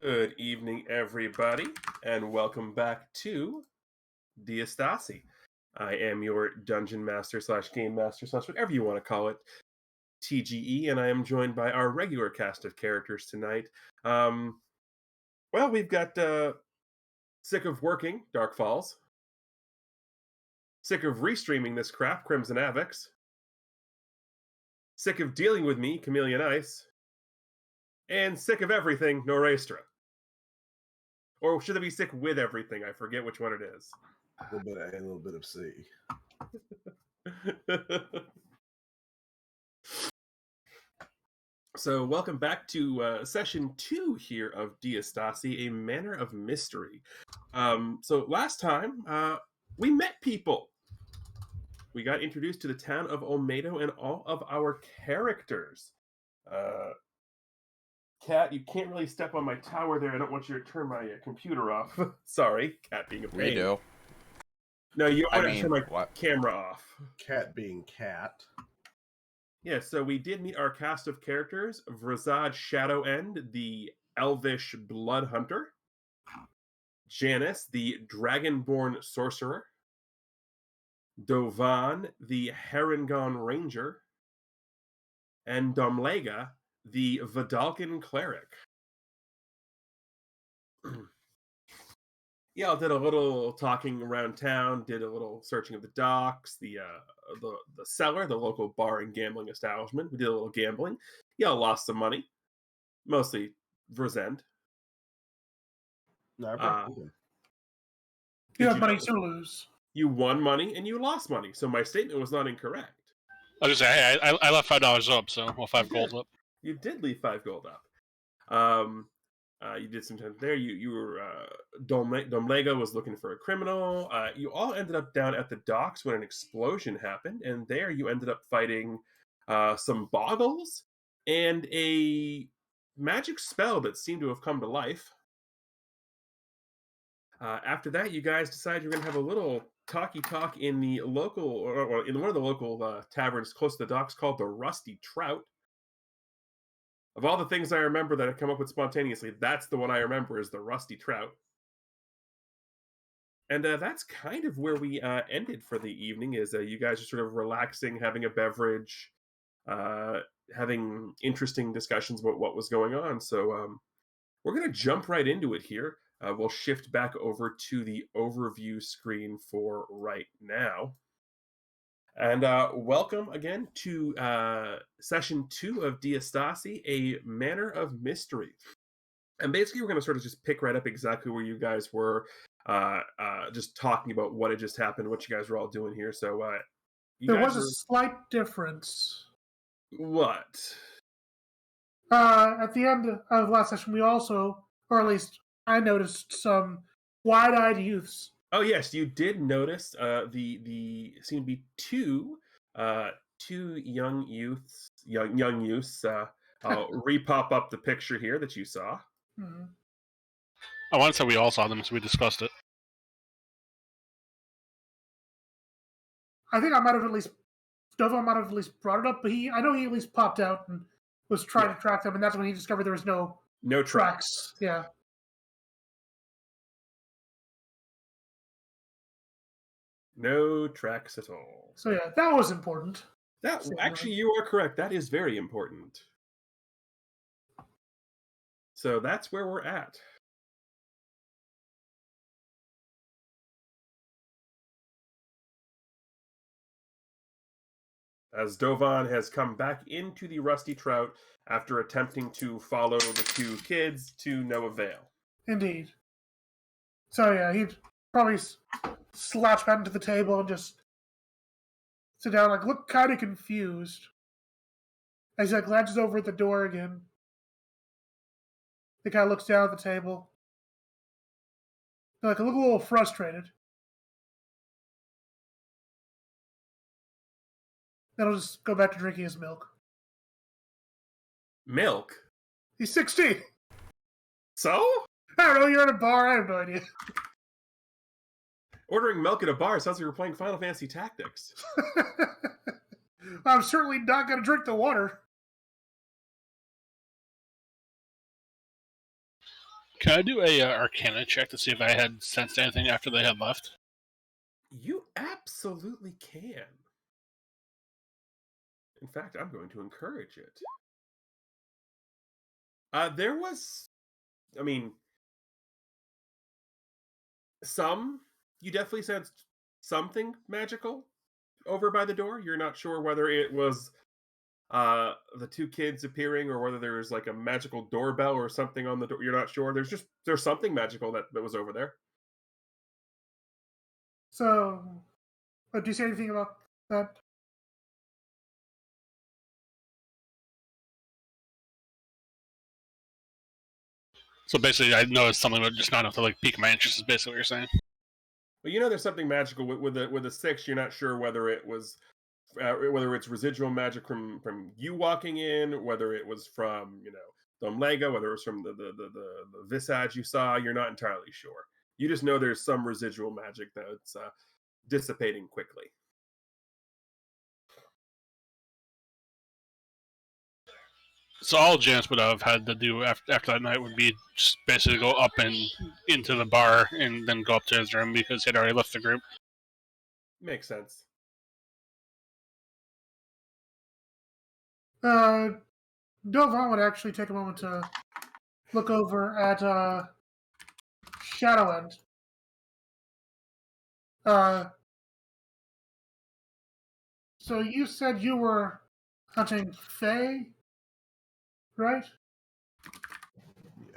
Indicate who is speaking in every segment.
Speaker 1: Good evening, everybody, and welcome back to Diastasi. I am your dungeon master slash game master slash whatever you want to call it, TGE, and I am joined by our regular cast of characters tonight. We've got Sick of Working, Dark Falls. Sick of restreaming this crap, Crimson Avex. Sick of dealing with me, Chameleon Ice. And sick of everything, Norestra. Or should I be sick with everything? I forget which one it is.
Speaker 2: A little bit of A, a little bit of C.
Speaker 1: So, welcome back to session 2 here of Diastasi, a Manor of Mystery. So, last time, we met people. We got introduced to the town of Olmedo and all of our characters. Cat, you can't really step on my tower there. I don't want you to turn my computer off. Sorry, Cat being a pain.
Speaker 3: We do.
Speaker 1: No, you want to turn my camera off.
Speaker 2: Cat being cat.
Speaker 1: Yeah, so we did meet our cast of characters. Vrazad Shadowend, the elvish blood hunter. Janice, the dragonborn sorcerer. Dovan, the Harengon ranger. And Domlega, the Vidalcan cleric. Yeah, I did a little talking around town, did a little searching of the docks, the cellar, the local bar and gambling establishment. We did a little gambling. Yeah, lost some money. Mostly Verzend.
Speaker 2: No,
Speaker 4: you have money to lose.
Speaker 1: You won money and you lost money, so my statement was not incorrect.
Speaker 4: I was gonna say, hey, I left $5 up, so well, 5 gold up.
Speaker 1: You did leave 5 gold up. You did some time there. You were Domlega was looking for a criminal. You all ended up down at the docks when an explosion happened, and there you ended up fighting some boggles and a magic spell that seemed to have come to life. After that, you guys decided you're going to have a little talk in the local, or in one of the local taverns close to the docks called the Rusty Trout. Of all the things I remember that I come up with spontaneously, that's the one I remember is the Rusty Trout. And that's kind of where we ended for the evening, is you guys are sort of relaxing, having a beverage, having interesting discussions about what was going on. So we're going to jump right into it here. We'll shift back over to the overview screen for right now. And welcome again to session 2 of Diastasi, a Manor of Mystery. And basically, we're going to sort of just pick right up exactly where you guys were, just talking about what had just happened, what you guys were all doing here. So, you
Speaker 3: There
Speaker 1: guys
Speaker 3: was a
Speaker 1: were
Speaker 3: slight difference.
Speaker 1: what?
Speaker 3: At the end of last session, we also, or at least I noticed some wide-eyed youths.
Speaker 1: Oh yes, you did notice the seem to be two young youths. I'll repop up the picture here that you saw.
Speaker 3: Mhm.
Speaker 4: I want to say we all saw them, so we discussed it.
Speaker 3: I think I might have at least, Dovo might have at least brought it up, but I know he at least popped out and was trying to track them, and that's when he discovered there was no
Speaker 1: tracks.
Speaker 3: Yeah.
Speaker 1: No tracks at all.
Speaker 3: So yeah, that was important.
Speaker 1: That actually, you are correct. That is very important. So that's where we're at. As Dovan has come back into the Rusty Trout after attempting to follow the two kids to no avail.
Speaker 3: Indeed. So yeah, he'd probably slouch back into the table and just sit down, look kind of confused. As he glances over at the door again, the guy looks down at the table. Look a little frustrated. Then he'll just go back to drinking his milk.
Speaker 1: Milk?
Speaker 3: He's 16.
Speaker 1: So?
Speaker 3: I don't know, you're at a bar, I have no idea.
Speaker 1: Ordering milk at a bar sounds like you're playing Final Fantasy Tactics.
Speaker 3: I'm certainly not going to drink the water.
Speaker 4: Can I do a Arcana check to see if I had sensed anything after they had left?
Speaker 1: You absolutely can. In fact, I'm going to encourage it. There was, I mean, you definitely sensed something magical over by the door. You're not sure whether it was the two kids appearing or whether there's like a magical doorbell or something on the door. You're not sure. There's something magical that was over there.
Speaker 3: So, do you say anything about that?
Speaker 4: So basically, I noticed something, but just not enough to like pique my interest. Is basically what you're saying.
Speaker 1: But you know, there's something magical with a 6. You're not sure whether it was whether it's residual magic from you walking in, whether it was from Domlega, whether it was from the visage you saw. You're not entirely sure. You just know there's some residual magic that's dissipating quickly.
Speaker 4: So all Janice would have had to do after that night would be just basically go up and into the bar and then go up to his room because he'd already left the group.
Speaker 1: Makes sense.
Speaker 3: Dovan would actually take a moment to look over at Shadowend. So you said you were hunting Fae, right?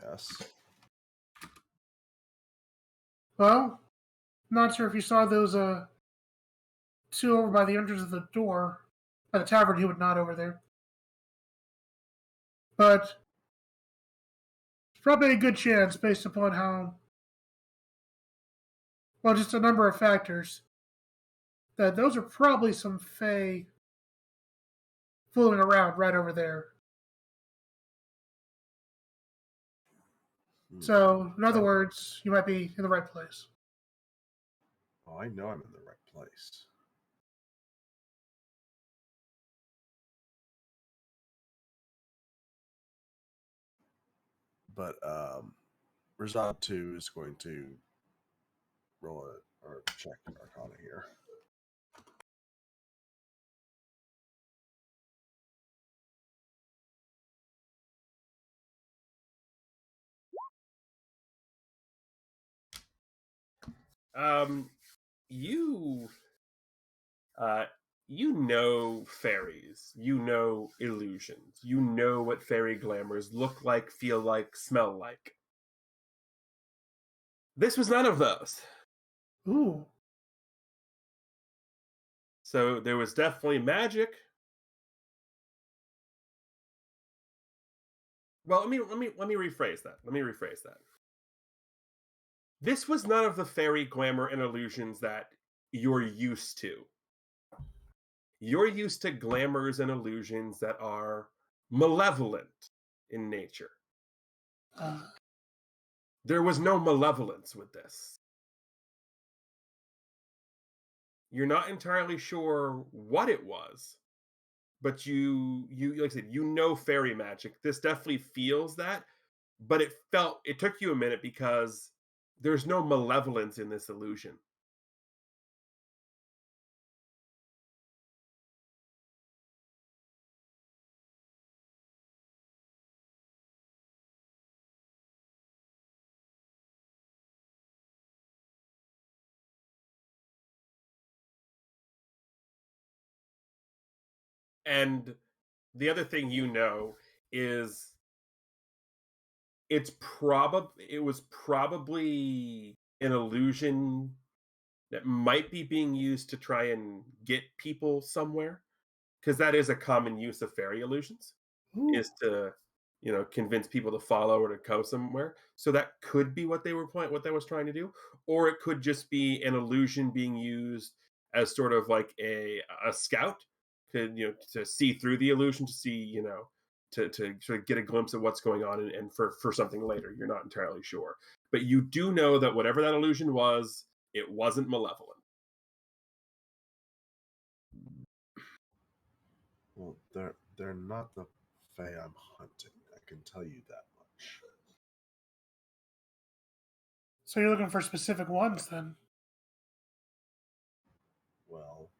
Speaker 2: Yes.
Speaker 3: Well, not sure if you saw those two over by the entrance of the door. By the tavern, he would not over there. But it's probably a good chance based upon just a number of factors, that those are probably some Fae fooling around right over there. So, in other words, you might be in the right place.
Speaker 2: Oh, I know I'm in the right place. But Rizad 2 is going to roll it or check Arcana here.
Speaker 1: You you know fairies, you know illusions, you know what fairy glamours look like, feel like, smell like. This was none of those.
Speaker 3: Ooh.
Speaker 1: So there was definitely magic. Well, let me rephrase that. This was none of the fairy glamour and illusions that you're used to. You're used to glamours and illusions that are malevolent in nature.
Speaker 3: Uh,
Speaker 1: There was no malevolence with this. You're not entirely sure what it was, but you like I said, you know fairy magic. This definitely feels that, but it took you a minute because there's no malevolence in this illusion. And the other thing you know is it was probably an illusion that might be being used to try and get people somewhere, because that is a common use of fairy illusions,
Speaker 3: ooh.
Speaker 1: is to convince people to follow or to go somewhere. So that could be what they was trying to do, or it could just be an illusion being used as sort of like a scout, to see through the illusion, to see to sort of get a glimpse of what's going on, and for something later. You're not entirely sure, but you do know that whatever that illusion was, it wasn't malevolent.
Speaker 2: Well, they're not the Fae I'm hunting. I can tell you that much.
Speaker 3: So you're looking for specific ones then?
Speaker 2: Well,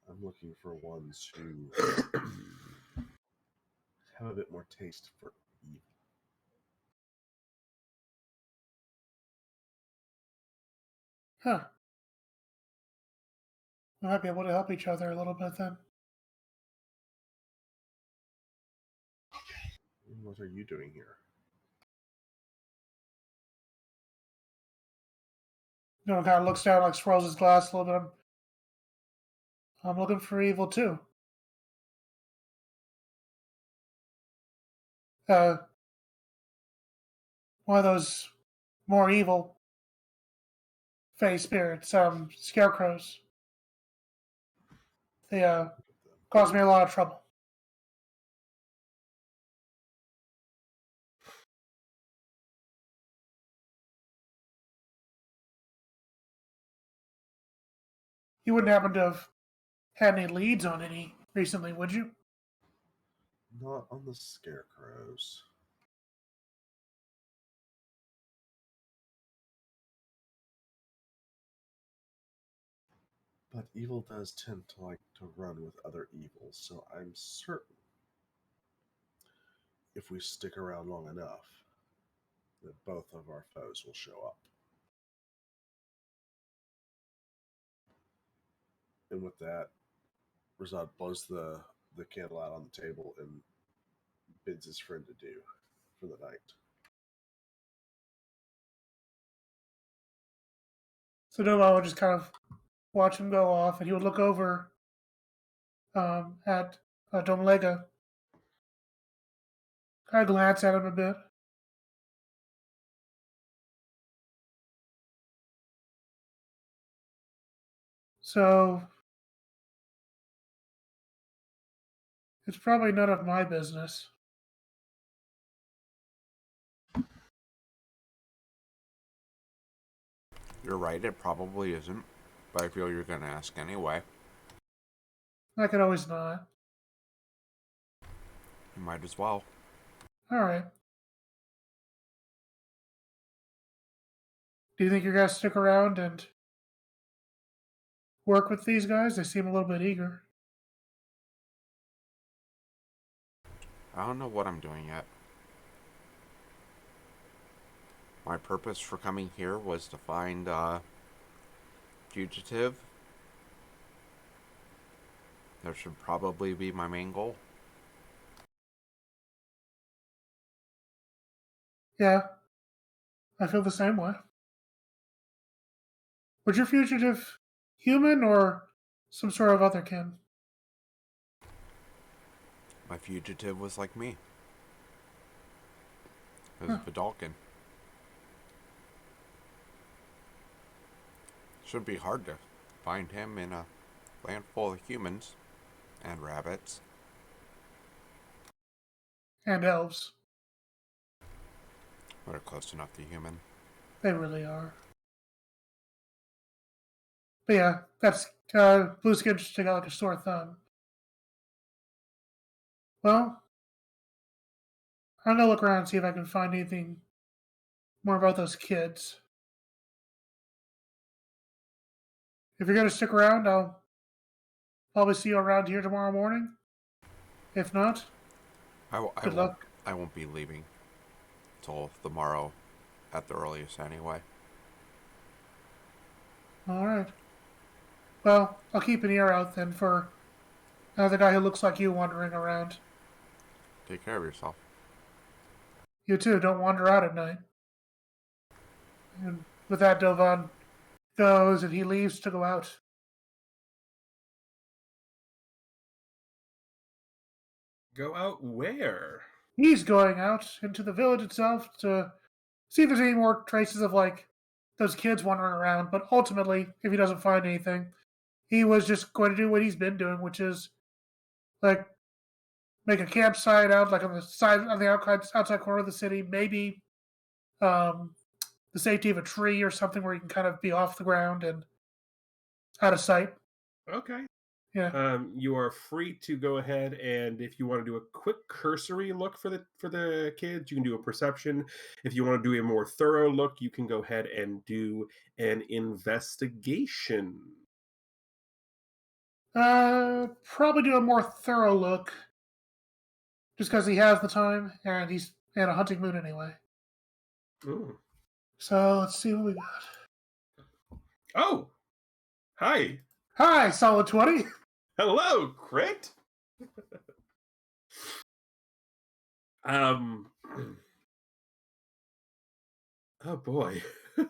Speaker 2: I'm looking for ones who have a bit more taste for evil.
Speaker 3: Huh. We might be able to help each other a little bit then.
Speaker 2: What are you doing here?
Speaker 3: Kind of looks down, like swirls his glass a little bit. I'm looking for evil too. Uh, one of those more evil face spirits, scarecrows. They cause me a lot of trouble. You wouldn't happen to have had any leads on any recently, would you?
Speaker 2: Not on the scarecrows. But evil does tend to like to run with other evils, so I'm certain if we stick around long enough, that both of our foes will show up. And with that, Razad blows the candle out on the table and bids his friend adieu for the night.
Speaker 3: So Nova would just kind of watch him go off, and he would look over at Domlega, kind of glance at him a bit. So it's probably none of my business.
Speaker 5: You're right, it probably isn't, but I feel you're going to ask anyway.
Speaker 3: I could always not.
Speaker 5: You might as well.
Speaker 3: All right. Do you think you're gonna stick around and work with these guys? They seem a little bit eager.
Speaker 5: I don't know what I'm doing yet. My purpose for coming here was to find a fugitive That should probably be my main goal.
Speaker 3: Yeah, I feel the same way. Was your fugitive human or some sort of other kin?
Speaker 5: My fugitive was like me. It was
Speaker 3: Huh.
Speaker 5: Vidalkin. Shouldn't be hard to find him in a land full of humans and rabbits.
Speaker 3: And elves.
Speaker 5: But are close enough to human.
Speaker 3: They really are. But yeah, that's blue skin just stick out like a sore thumb. Well, I'm gonna look around and see if I can find anything more about those kids. If you're gonna stick around, I'll probably see you around here tomorrow morning. If not, good luck.
Speaker 5: I won't be leaving till tomorrow at the earliest anyway.
Speaker 3: All right. Well, I'll keep an ear out then for the guy who looks like you wandering around.
Speaker 5: Take care of yourself.
Speaker 3: You too. Don't wander out at night. And with that, Dovan goes and he leaves to go out.
Speaker 1: Go out where?
Speaker 3: He's going out into the village itself to see if there's any more traces of like those kids wandering around. But ultimately, if he doesn't find anything, he was just going to do what he's been doing, which is like make a campsite out like on the side on the outside corner of the city, maybe um, the safety of a tree or something where you can kind of be off the ground and out of sight.
Speaker 1: Okay.
Speaker 3: Yeah.
Speaker 1: You are free to go ahead and if you want to do a quick cursory look for the kids, you can do a perception. If you want to do a more thorough look, you can go ahead and do an investigation.
Speaker 3: Probably do a more thorough look, just because he has the time and he's in a hunting mood anyway.
Speaker 1: Ooh.
Speaker 3: So let's see what we got.
Speaker 1: Oh, hi.
Speaker 3: Hi, solid 20.
Speaker 1: Hello, Crit. um. Oh boy, I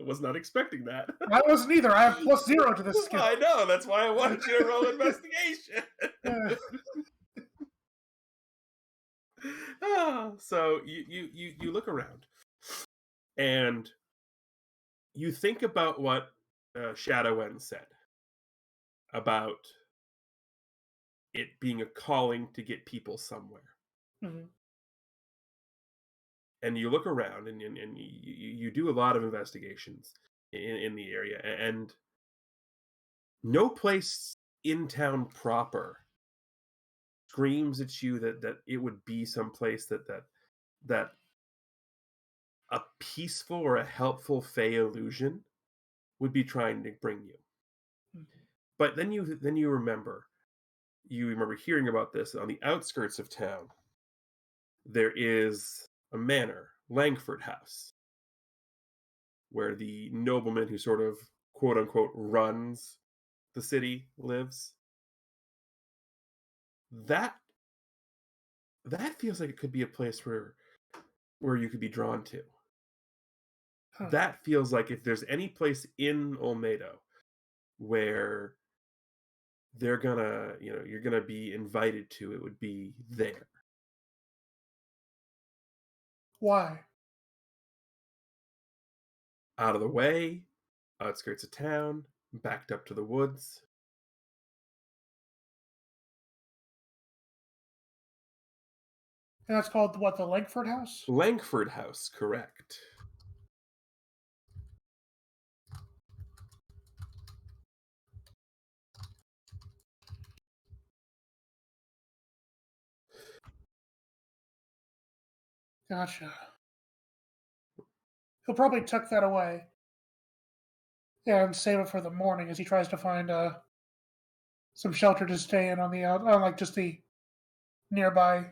Speaker 1: was not expecting that.
Speaker 3: I wasn't either. I have +0 to this skill.
Speaker 1: I know. That's why I wanted you to roll investigation.
Speaker 3: Yeah.
Speaker 1: So you look around, and you think about what Shadowend said about it being a calling to get people somewhere.
Speaker 3: Mhm.
Speaker 1: And you look around, and you do a lot of investigations in the area, and no place in town proper screams at you that it would be someplace that a peaceful or a helpful Fey illusion would be trying to bring you.
Speaker 3: Mhm.
Speaker 1: But then you remember hearing about this on the outskirts of town. There is a manor, Langford House, where the nobleman who sort of quote unquote runs the city lives. That feels like it could be a place where you could be drawn to.
Speaker 3: Huh.
Speaker 1: That feels like if there's any place in Olmedo where you're gonna be invited to, it would be there.
Speaker 3: Why?
Speaker 1: Out of the way, outskirts of town, backed up to the woods.
Speaker 3: And that's called what, the Langford House?
Speaker 1: Langford House, correct.
Speaker 3: Gotcha. He'll probably tuck that away and save it for the morning as he tries to find some shelter to stay in on like just the nearby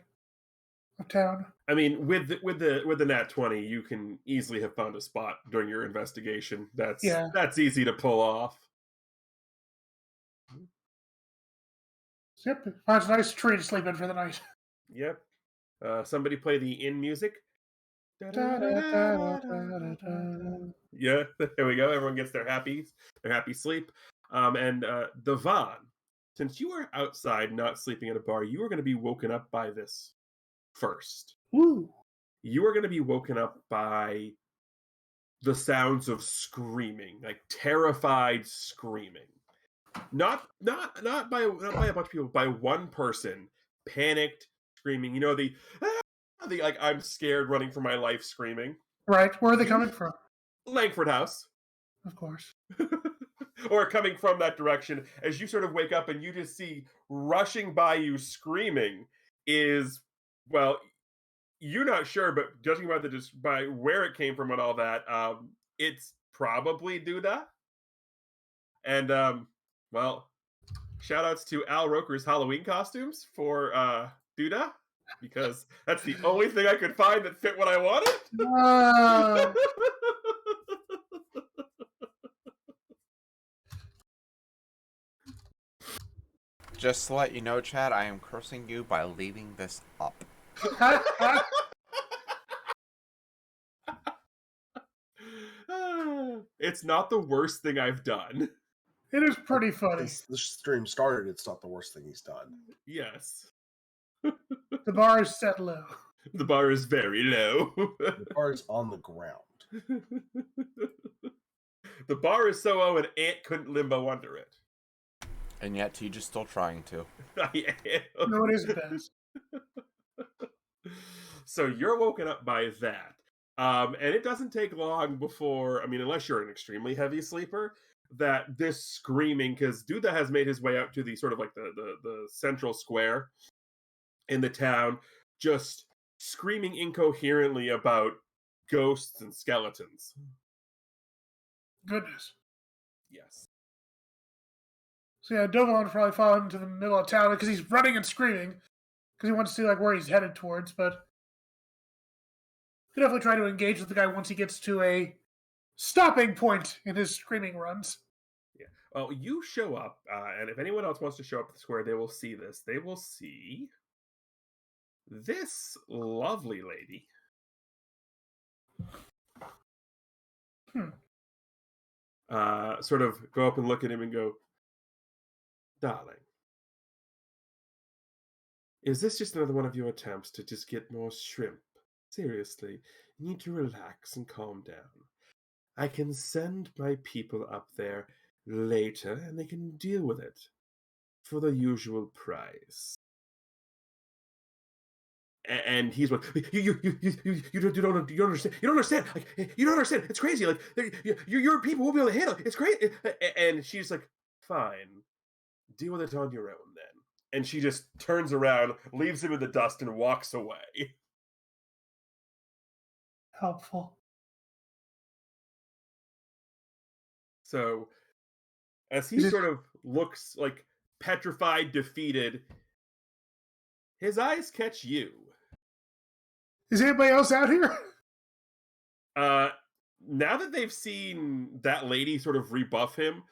Speaker 3: of town.
Speaker 1: I mean, with the nat 20, you can easily have found a spot during your investigation.
Speaker 3: Yeah.
Speaker 1: That's easy to pull off.
Speaker 3: Yep, finds a nice tree to sleep in for the night.
Speaker 1: Yep. Somebody play the in music.
Speaker 3: Da-da-da-da-da-da-da.
Speaker 1: Yeah, there we go. Everyone gets their happy sleep. And Devon, since you are outside, not sleeping at a bar, you are going to be woken up by this first.
Speaker 3: Woo!
Speaker 1: You are going to be woken up by the sounds of screaming, like terrified screaming. Not by a bunch of people, by one person, panicked screaming. You know the like I'm scared, running for my life, screaming.
Speaker 3: Right, where are they coming from?
Speaker 1: Langford House.
Speaker 3: Of course.
Speaker 1: Or coming from that direction as you sort of wake up and you just see rushing by you screaming is, well, you're not sure, but judging by where it came from and all that, it's probably Duda. And well, shout outs to Al Roker's Halloween costumes for Duda, because that's the only thing I could find that fit what I wanted.
Speaker 5: Just to let you know, Chad, I am cursing you by leaving this up.
Speaker 1: It's not the worst thing I've done.
Speaker 3: It is pretty funny.
Speaker 2: Since the stream started, it's not the worst thing he's done.
Speaker 1: Yes.
Speaker 3: The bar is set low.
Speaker 1: The bar is very low.
Speaker 2: The bar is on the ground.
Speaker 1: The bar is so low an ant couldn't limbo under it.
Speaker 5: And yet, Teej is still trying to.
Speaker 1: I am.
Speaker 3: No, it isn't best.
Speaker 1: So you're woken up by that. And it doesn't take long before, I mean, unless you're an extremely heavy sleeper, that this screaming, because Duda has made his way out to the sort of like the central square in the town, just screaming incoherently about ghosts and skeletons.
Speaker 3: Goodness.
Speaker 1: Yes.
Speaker 3: So yeah, Dovalon probably fallen into the middle of town because he's running and screaming because he wants to see like where he's headed towards. But he definitely try to engage with the guy once he gets to a stopping point in his screaming runs.
Speaker 1: Yeah. Well, you show up, and if anyone else wants to show up at the square, they will see this. They will see this lovely lady. Sort of go up and look at him and go, "Darling, is this just another one of your attempts to just get more shrimp? Seriously, you need to relax and calm down. I can send my people up there later and they can deal with it for the usual price." And he's like, you don't understand. You don't understand. Like, you don't understand. It's crazy. Like, your people won't be able to handle it. It's great. And she's like, fine, deal with it on your own then. And she just turns around, leaves him in the dust, and walks away.
Speaker 3: Helpful.
Speaker 1: So, as he sort of looks like petrified, defeated, his eyes catch you.
Speaker 3: Is anybody else out here?
Speaker 1: Now that they've seen that lady sort of rebuff him,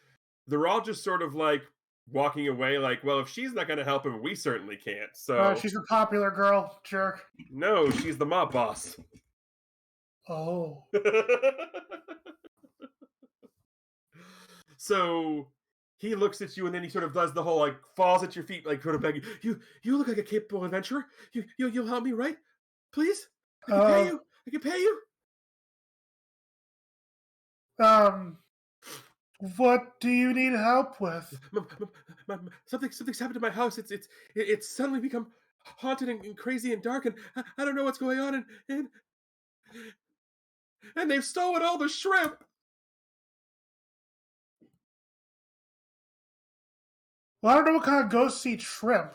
Speaker 1: they're all just sort of like walking away like, well, if she's not going to help him, we certainly can't. So
Speaker 3: She's a popular girl, jerk.
Speaker 1: No, she's the mob boss.
Speaker 3: Oh.
Speaker 1: So he looks at you and then he sort of does the whole like falls at your feet, like sort of begging, you look like a capable adventurer. You'll help me, right? Please? I can pay you. I can pay you.
Speaker 3: What do you need help with?
Speaker 1: Something's happened to my house. It's suddenly become haunted and crazy and dark, and I don't know what's going on, and they've stolen all the shrimp.
Speaker 3: Well, I don't know what kind of ghosts eat shrimp,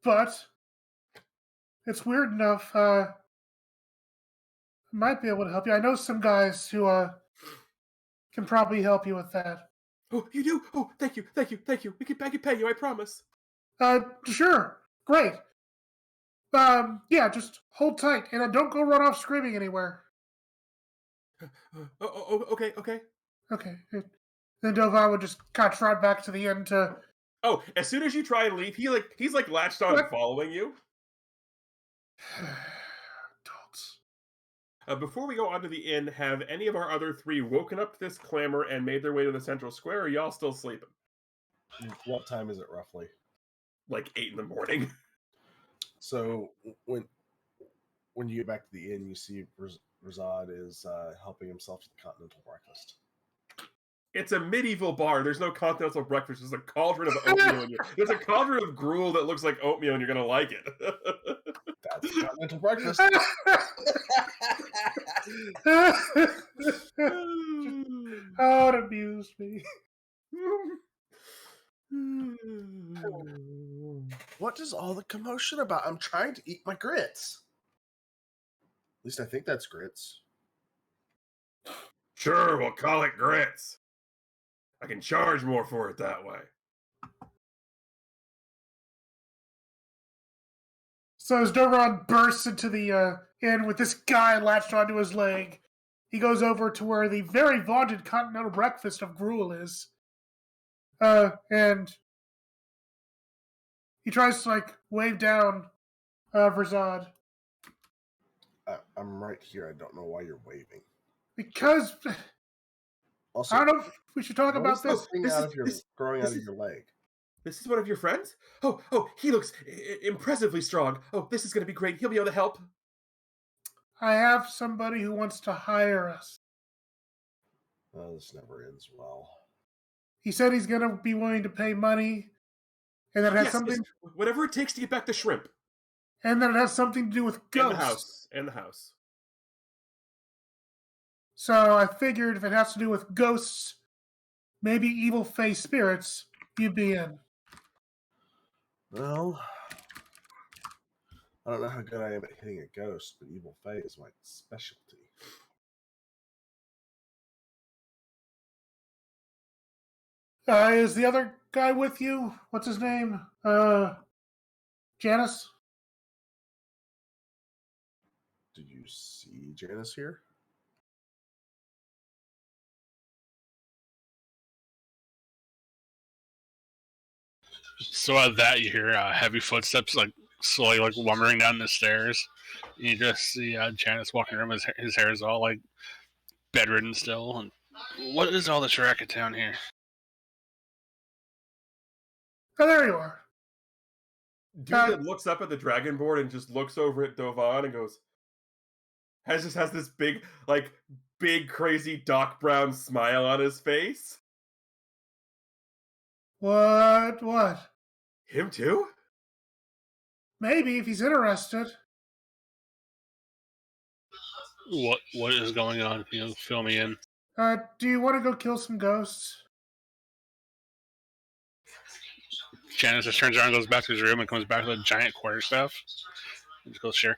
Speaker 3: but it's weird enough. I might be able to help you. I know some guys who can probably help you with that.
Speaker 1: Oh, you do? Oh, thank you. I can pay you. I promise.
Speaker 3: Sure, great. Yeah, just hold tight and don't go run off screaming anywhere.
Speaker 1: Okay.
Speaker 3: Okay. Then Dovar would just kind of trot back to the inn to
Speaker 1: Oh, as soon as you try and leave, he's like latched on and
Speaker 3: What?
Speaker 1: following you.
Speaker 3: Adults.
Speaker 1: Before we go on to the inn, have any of our other three woken up to this clamor and made their way to the central square, or are y'all still sleeping?
Speaker 2: What time is it roughly?
Speaker 1: Like 8 in the morning.
Speaker 2: So when you get back to the inn, you see Razad is helping himself to the continental breakfast.
Speaker 1: It's a medieval bar. There's no continental breakfast. There's a cauldron of oatmeal. There's a cauldron of gruel that looks like oatmeal, and you're gonna like it.
Speaker 2: That's the continental breakfast.
Speaker 3: Oh, it amused me.
Speaker 2: What is all the commotion about? I'm trying to eat my grits. At least I think that's grits.
Speaker 1: Sure, we'll call it grits. I can charge more for it that way.
Speaker 3: So as Doron bursts into the inn with this guy latched onto his leg, he goes over to where the very vaunted continental breakfast of gruel is. And he tries to like wave down Verzad.
Speaker 2: I'm right here. I don't know why you're waving.
Speaker 3: Because
Speaker 2: Also,
Speaker 3: I don't know if we should talk
Speaker 2: what
Speaker 3: about
Speaker 2: is
Speaker 3: this.
Speaker 2: this thing growing out of your leg?
Speaker 1: This is one of your friends? Oh, he looks impressively strong. Oh, this is going to be great. He'll be able to help.
Speaker 3: I have somebody who wants to hire us.
Speaker 2: Oh, this never ends well.
Speaker 3: He said he's going to be willing to pay money, and that it has something.
Speaker 1: Whatever it takes to get back the shrimp.
Speaker 3: And that it has something to do with ghosts.
Speaker 1: And the house.
Speaker 3: So I figured if it has to do with ghosts, maybe evil face spirits, you'd be in.
Speaker 2: Well, I don't know how good I am at hitting a ghost, but evil fae is my specialty.
Speaker 3: Is the other guy with you? What's his name? Janice?
Speaker 2: Did you see Janice here?
Speaker 4: So at that, you hear heavy footsteps, like slowly, like lumbering down the stairs. And you just see Janice walking around. His hair is all like bedridden still. And what is all this racket down here?
Speaker 3: Oh, there you are.
Speaker 1: Dude that looks up at the dragon board and just looks over at Dovan and goes, has this big crazy Doc Brown smile on his face.
Speaker 3: What?
Speaker 1: Him too?
Speaker 3: Maybe, if he's interested.
Speaker 4: What is going on? Fill me in.
Speaker 3: Do you want to go kill some ghosts?
Speaker 4: Janice just turns around, goes back to his room, and comes back with a giant quarterstaff. And just goes, sure.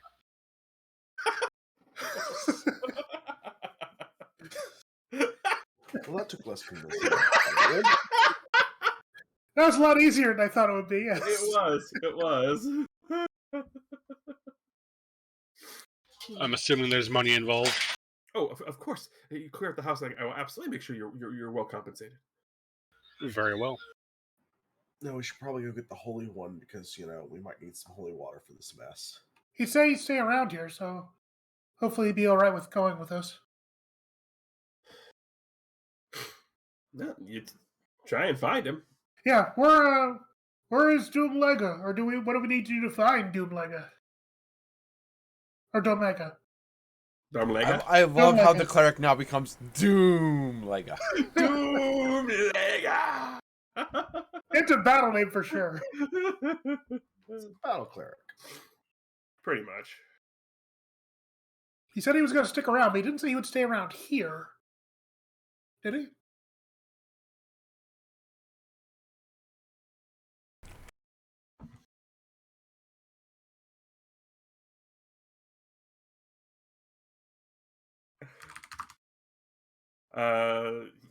Speaker 2: Well, that took less convincing.
Speaker 3: That was a lot easier than I thought it would be. Yes.
Speaker 1: It was.
Speaker 4: I'm assuming there's money involved.
Speaker 1: Oh, of course. You clear out the house. I will absolutely make sure you're well compensated.
Speaker 4: Very well.
Speaker 2: No, we should probably go get the holy one because, we might need some holy water for this mess.
Speaker 3: He'd say he'd stay around here, so hopefully he'd be alright with going with us.
Speaker 1: No, you try and find him.
Speaker 3: Yeah, where is Doomlega? Or what do we need to do to find Doomlega? Or Domega?
Speaker 1: Domlega?
Speaker 5: I love how
Speaker 3: Domega.
Speaker 5: the cleric now becomes Doomlega.
Speaker 1: Doomlega!
Speaker 3: It's a battle name for sure.
Speaker 2: It's a battle cleric.
Speaker 1: Pretty much.
Speaker 3: He said he was going to stick around, but he didn't say he would stay around here. Did he?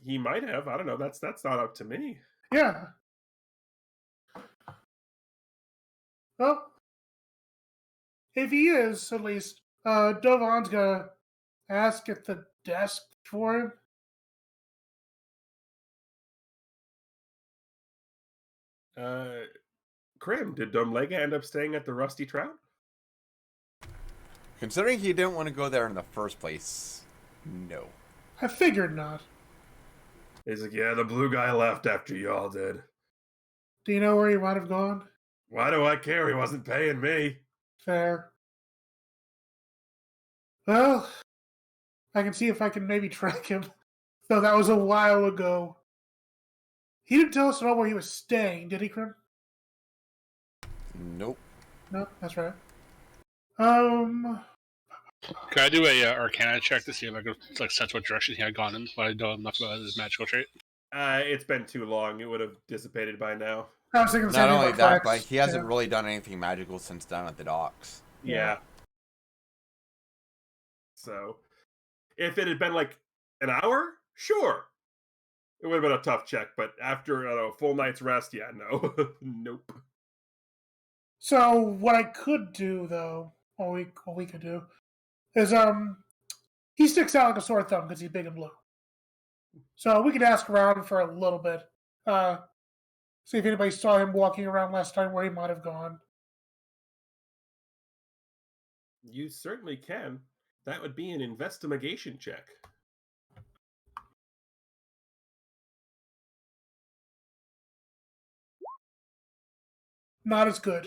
Speaker 1: He might have. I don't know. That's not up to me.
Speaker 3: Yeah. Well, if he is, at least, Dovan's gonna ask at the desk for him.
Speaker 1: Krim, did Domlega end up staying at the Rusty Trout?
Speaker 5: Considering he didn't want to go there in the first place, no.
Speaker 3: I figured not.
Speaker 1: He's like, yeah, the blue guy left after y'all did.
Speaker 3: Do you know where he might have gone?
Speaker 1: Why do I care? He wasn't paying me.
Speaker 3: Fair. Well, I can see if I can maybe track him. Though that was a while ago. He didn't tell us at all where he was staying, did he, Krim?
Speaker 5: Nope.
Speaker 3: No, that's right.
Speaker 4: Can I do a Arcana check to see if I could sense what direction he had gone in? But I know enough about his magical trait.
Speaker 1: It's been too long. It would have dissipated by now.
Speaker 3: I was thinking the
Speaker 5: Not
Speaker 3: same
Speaker 5: only
Speaker 3: thing
Speaker 5: that,
Speaker 3: about
Speaker 5: but
Speaker 3: Flex.
Speaker 5: he hasn't really done anything magical since down at the docks.
Speaker 1: Yeah. So, if it had been like an hour, sure. It would have been a tough check, but after a full night's rest, yeah, no. Nope.
Speaker 3: So what I could do, though, what we could do, is he sticks out like a sore thumb because he's big and blue. So we could ask around for a little bit, see if anybody saw him walking around last time, where he might have gone.
Speaker 1: You certainly can. That would be an investigation check.
Speaker 3: Not as good.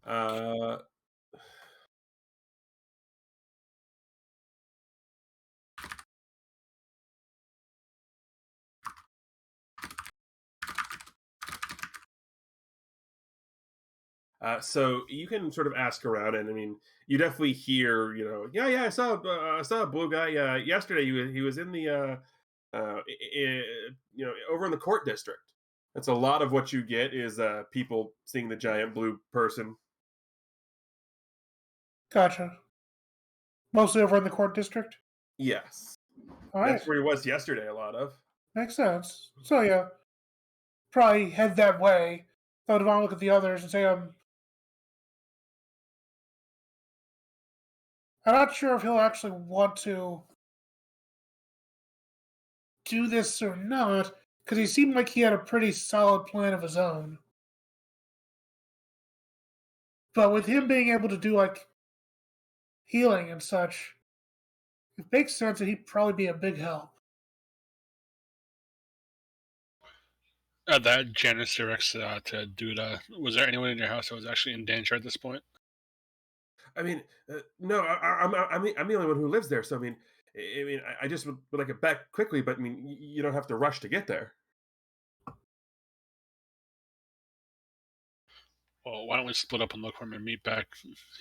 Speaker 1: Uh, so you can sort of ask around, and I mean, you definitely hear, yeah, I saw a blue guy yesterday. He was in the over in the court district. That's a lot of what you get is people seeing the giant blue person.
Speaker 3: Gotcha. Mostly over in the court district?
Speaker 1: Yes.
Speaker 3: All right.
Speaker 1: That's where he was yesterday, a lot of.
Speaker 3: Makes sense. So, yeah. Probably head that way. I would want to look at the others and say, I'm not sure if he'll actually want to do this or not, because he seemed like he had a pretty solid plan of his own. But with him being able to do, healing and such, it makes sense that he'd probably be a big help.
Speaker 4: That Janice directs to Duda. Was there anyone in your house that was actually in danger at this point?
Speaker 1: I mean, no, I'm the only one who lives there. So I just would like it back quickly, but I mean, you don't have to rush to get there.
Speaker 4: Well, why don't we split up and look for him and meet back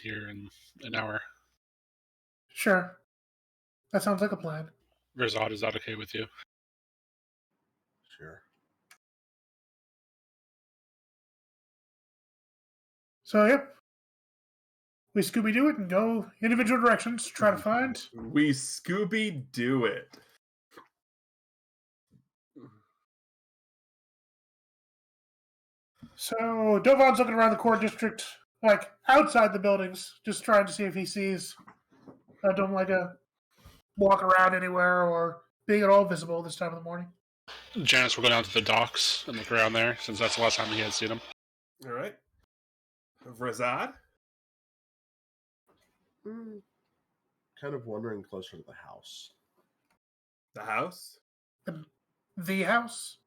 Speaker 4: here in an hour?
Speaker 3: Sure. That sounds like a plan.
Speaker 4: Rizad, is that okay with you?
Speaker 2: Sure.
Speaker 3: So, yep. We Scooby-Doo it and go individual directions to try to find.
Speaker 1: We Scooby-Doo it.
Speaker 3: So, Dovan's looking around the core district, outside the buildings, just trying to see if he sees Domlega walk around anywhere or being at all visible this time of the morning.
Speaker 4: Janice will go down to the docks and look around there, since that's the last time he had seen him.
Speaker 1: All right. Razad?
Speaker 2: Kind of wandering closer to the house.
Speaker 1: The house?
Speaker 3: The house?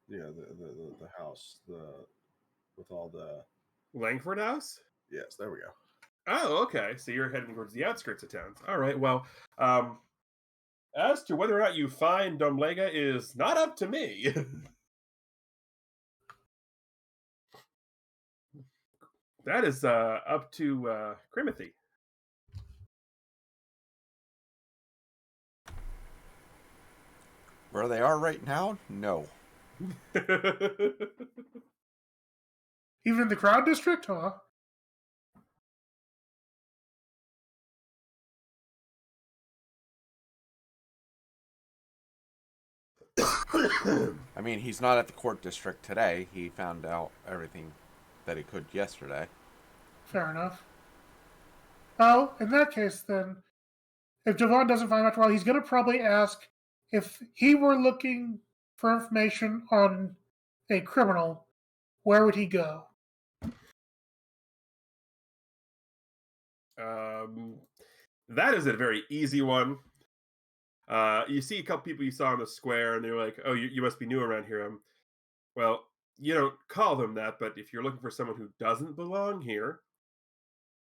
Speaker 2: Yeah, the house. With all the...
Speaker 1: Langford House?
Speaker 2: Yes, there we go.
Speaker 1: Oh, okay. So you're heading towards the outskirts of town. All right. Well, as to whether or not you find Domlega is not up to me. That is up to Crimothy.
Speaker 5: Where they are right now? No.
Speaker 3: Even in the crowd district, huh?
Speaker 5: I mean, he's not at the court district today. He found out everything that he could yesterday.
Speaker 3: Fair enough. Oh, in that case, then, if Javon doesn't find out well, he's going to probably ask if he were looking for information on a criminal, where would he go?
Speaker 1: That is a very easy one. You see a couple people you saw in the square, and they're like, "Oh, you must be new around here." Well, you don't call them that, but if you're looking for someone who doesn't belong here,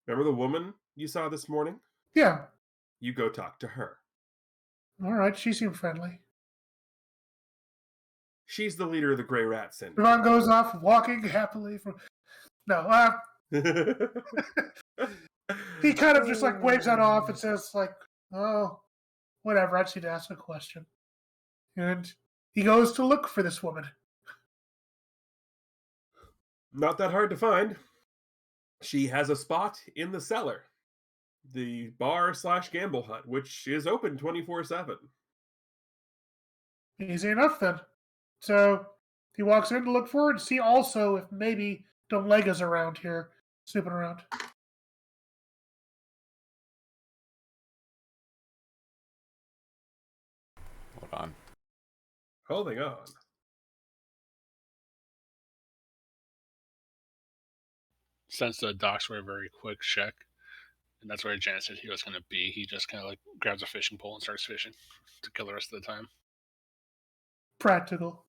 Speaker 1: remember the woman you saw this morning?
Speaker 3: Yeah.
Speaker 1: You go talk to her.
Speaker 3: All right. She seemed friendly.
Speaker 1: She's the leader of the Grey Rat Syndicate.
Speaker 3: Javon goes off walking happily from. No, he kind of just like waves that off and says, like, oh, whatever. I just need to ask a question. And he goes to look for this woman.
Speaker 1: Not that hard to find. She has a spot in the cellar, the bar/gamble hut, which is open 24/7.
Speaker 3: Easy enough then. So he walks in to look for her and see also if maybe Domlega's around here, snooping around.
Speaker 5: Hold on.
Speaker 1: Holding on.
Speaker 4: Since the docks were a very quick check, and that's where Janet said he was going to be, he just kind of like grabs a fishing pole and starts fishing to kill the rest of the time.
Speaker 3: Practical.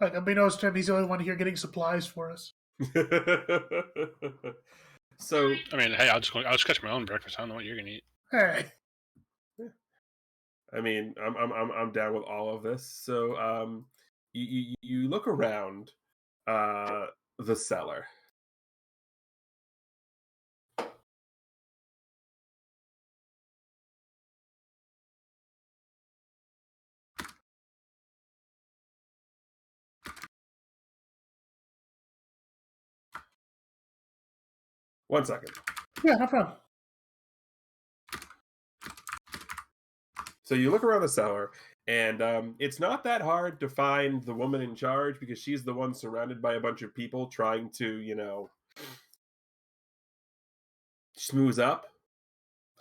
Speaker 3: Like, unbeknownst to him, he's the only one here getting supplies for us.
Speaker 1: So,
Speaker 4: I mean, hey, I'll just catch my own breakfast. I don't know what you're going to eat.
Speaker 3: Hey.
Speaker 1: I mean, I'm down with all of this. So, you look around the cellar. One second.
Speaker 3: Yeah, no problem.
Speaker 1: So you look around the cellar, and it's not that hard to find the woman in charge because she's the one surrounded by a bunch of people trying to, smooth up.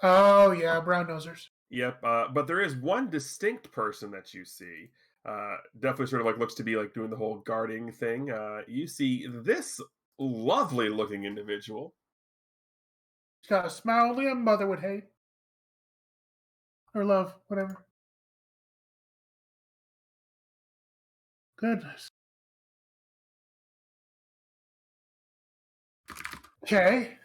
Speaker 3: Oh, yeah, brown nosers.
Speaker 1: Yep. But there is one distinct person that you see. Definitely sort of like looks to be like doing the whole guarding thing. You see this lovely looking individual.
Speaker 3: She's got a smile only a mother would hate. Or love, whatever. Goodness. Okay.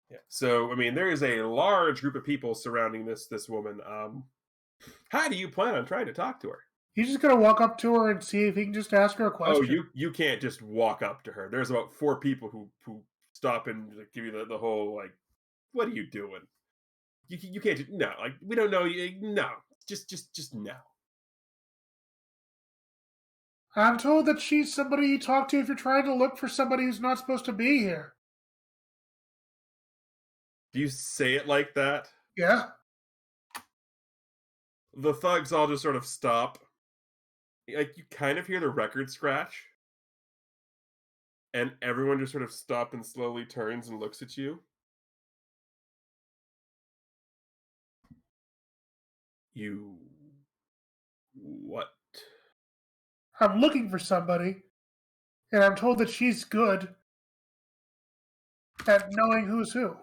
Speaker 1: Yeah. So I mean, there is a large group of people surrounding this woman. How do you plan on trying to talk to her?
Speaker 3: He's just gonna walk up to her and see if he can just ask her a question.
Speaker 1: Oh, you can't just walk up to her. There's about 4 people who stop and like, give you the whole like, what are you doing? You can't no, like we don't know you. No, just no.
Speaker 3: I'm told that she's somebody you talk to if you're trying to look for somebody who's not supposed to be here.
Speaker 1: Do you say it like that?
Speaker 3: Yeah.
Speaker 1: The thugs all just sort of stop. Like you kind of hear the record scratch, and everyone just sort of stops and slowly turns and looks at you. You what?
Speaker 3: I'm looking for somebody, and I'm told that she's good at knowing who's who.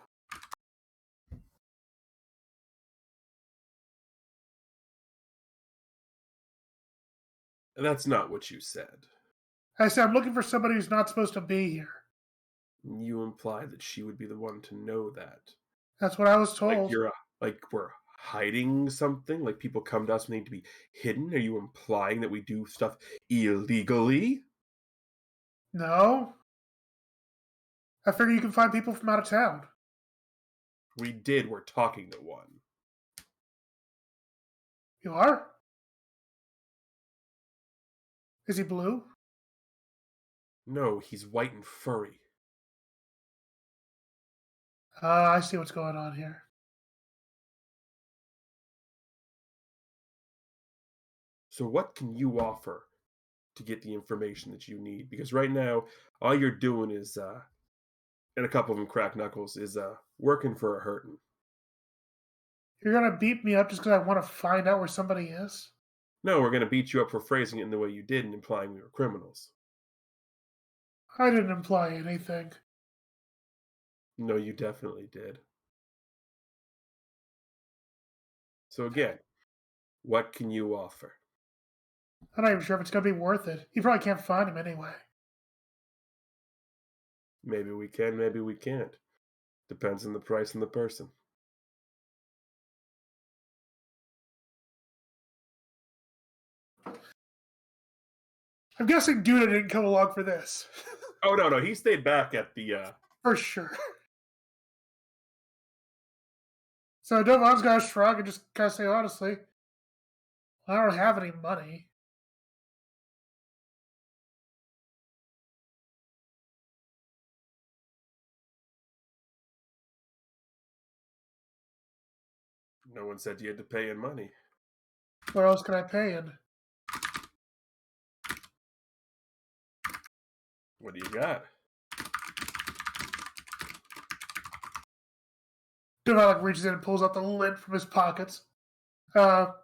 Speaker 1: That's not what you said.
Speaker 3: I said I'm looking for somebody who's not supposed to be here.
Speaker 1: You implied that she would be the one to know that.
Speaker 3: That's what I was
Speaker 1: Like
Speaker 3: told.
Speaker 1: we're hiding something. Like people come to us and need to be hidden. Are you implying that we do stuff illegally?
Speaker 3: No. I figure you can find people from out of town.
Speaker 1: We did. We're talking to one.
Speaker 3: You are? Is he blue?
Speaker 1: No, he's white and furry.
Speaker 3: I see what's going on here.
Speaker 1: So what can you offer to get the information that you need? Because right now, all you're doing is, and a couple of them crack knuckles, is working for a hurtin'.
Speaker 3: You're gonna beat me up just because I want to find out where somebody is?
Speaker 1: No, we're going to beat you up for phrasing it in the way you did and implying we were criminals.
Speaker 3: I didn't imply anything.
Speaker 1: No, you definitely did. So again, what can you offer?
Speaker 3: I'm not even sure if it's gonna be worth it. You probably can't find him anyway.
Speaker 1: Maybe we can, maybe we can't. Depends on the price and the person.
Speaker 3: I'm guessing Duda didn't come along for this.
Speaker 1: Oh no, he stayed back at the
Speaker 3: For sure. So Devon's got to shrug and just kind of say honestly, I don't have any money.
Speaker 1: No one said you had to pay in money.
Speaker 3: What else can I pay in?
Speaker 1: What do you got?
Speaker 3: Devon like reaches in and pulls out the lint from his pockets. But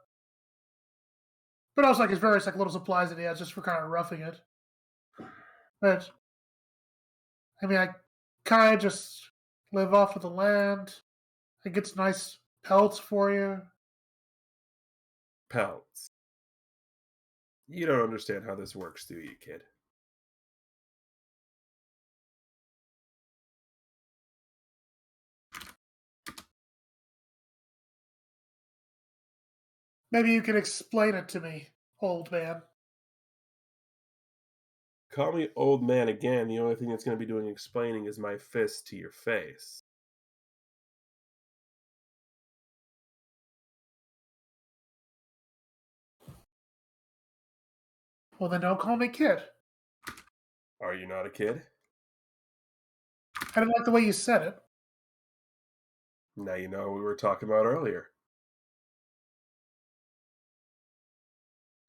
Speaker 3: also like his various like little supplies that he has just for kind of roughing it. But I mean, I kind of just live off of the land. I get some nice pelts for you.
Speaker 1: Pelts. You don't understand how this works, do you, kid?
Speaker 3: Maybe you can explain it to me, old man.
Speaker 1: Call me old man again. The only thing that's going to be doing explaining is my fist to your face.
Speaker 3: Well, then don't call me kid.
Speaker 1: Are you not a kid?
Speaker 3: I didn't like the way you said it.
Speaker 1: Now you know what we were talking about earlier.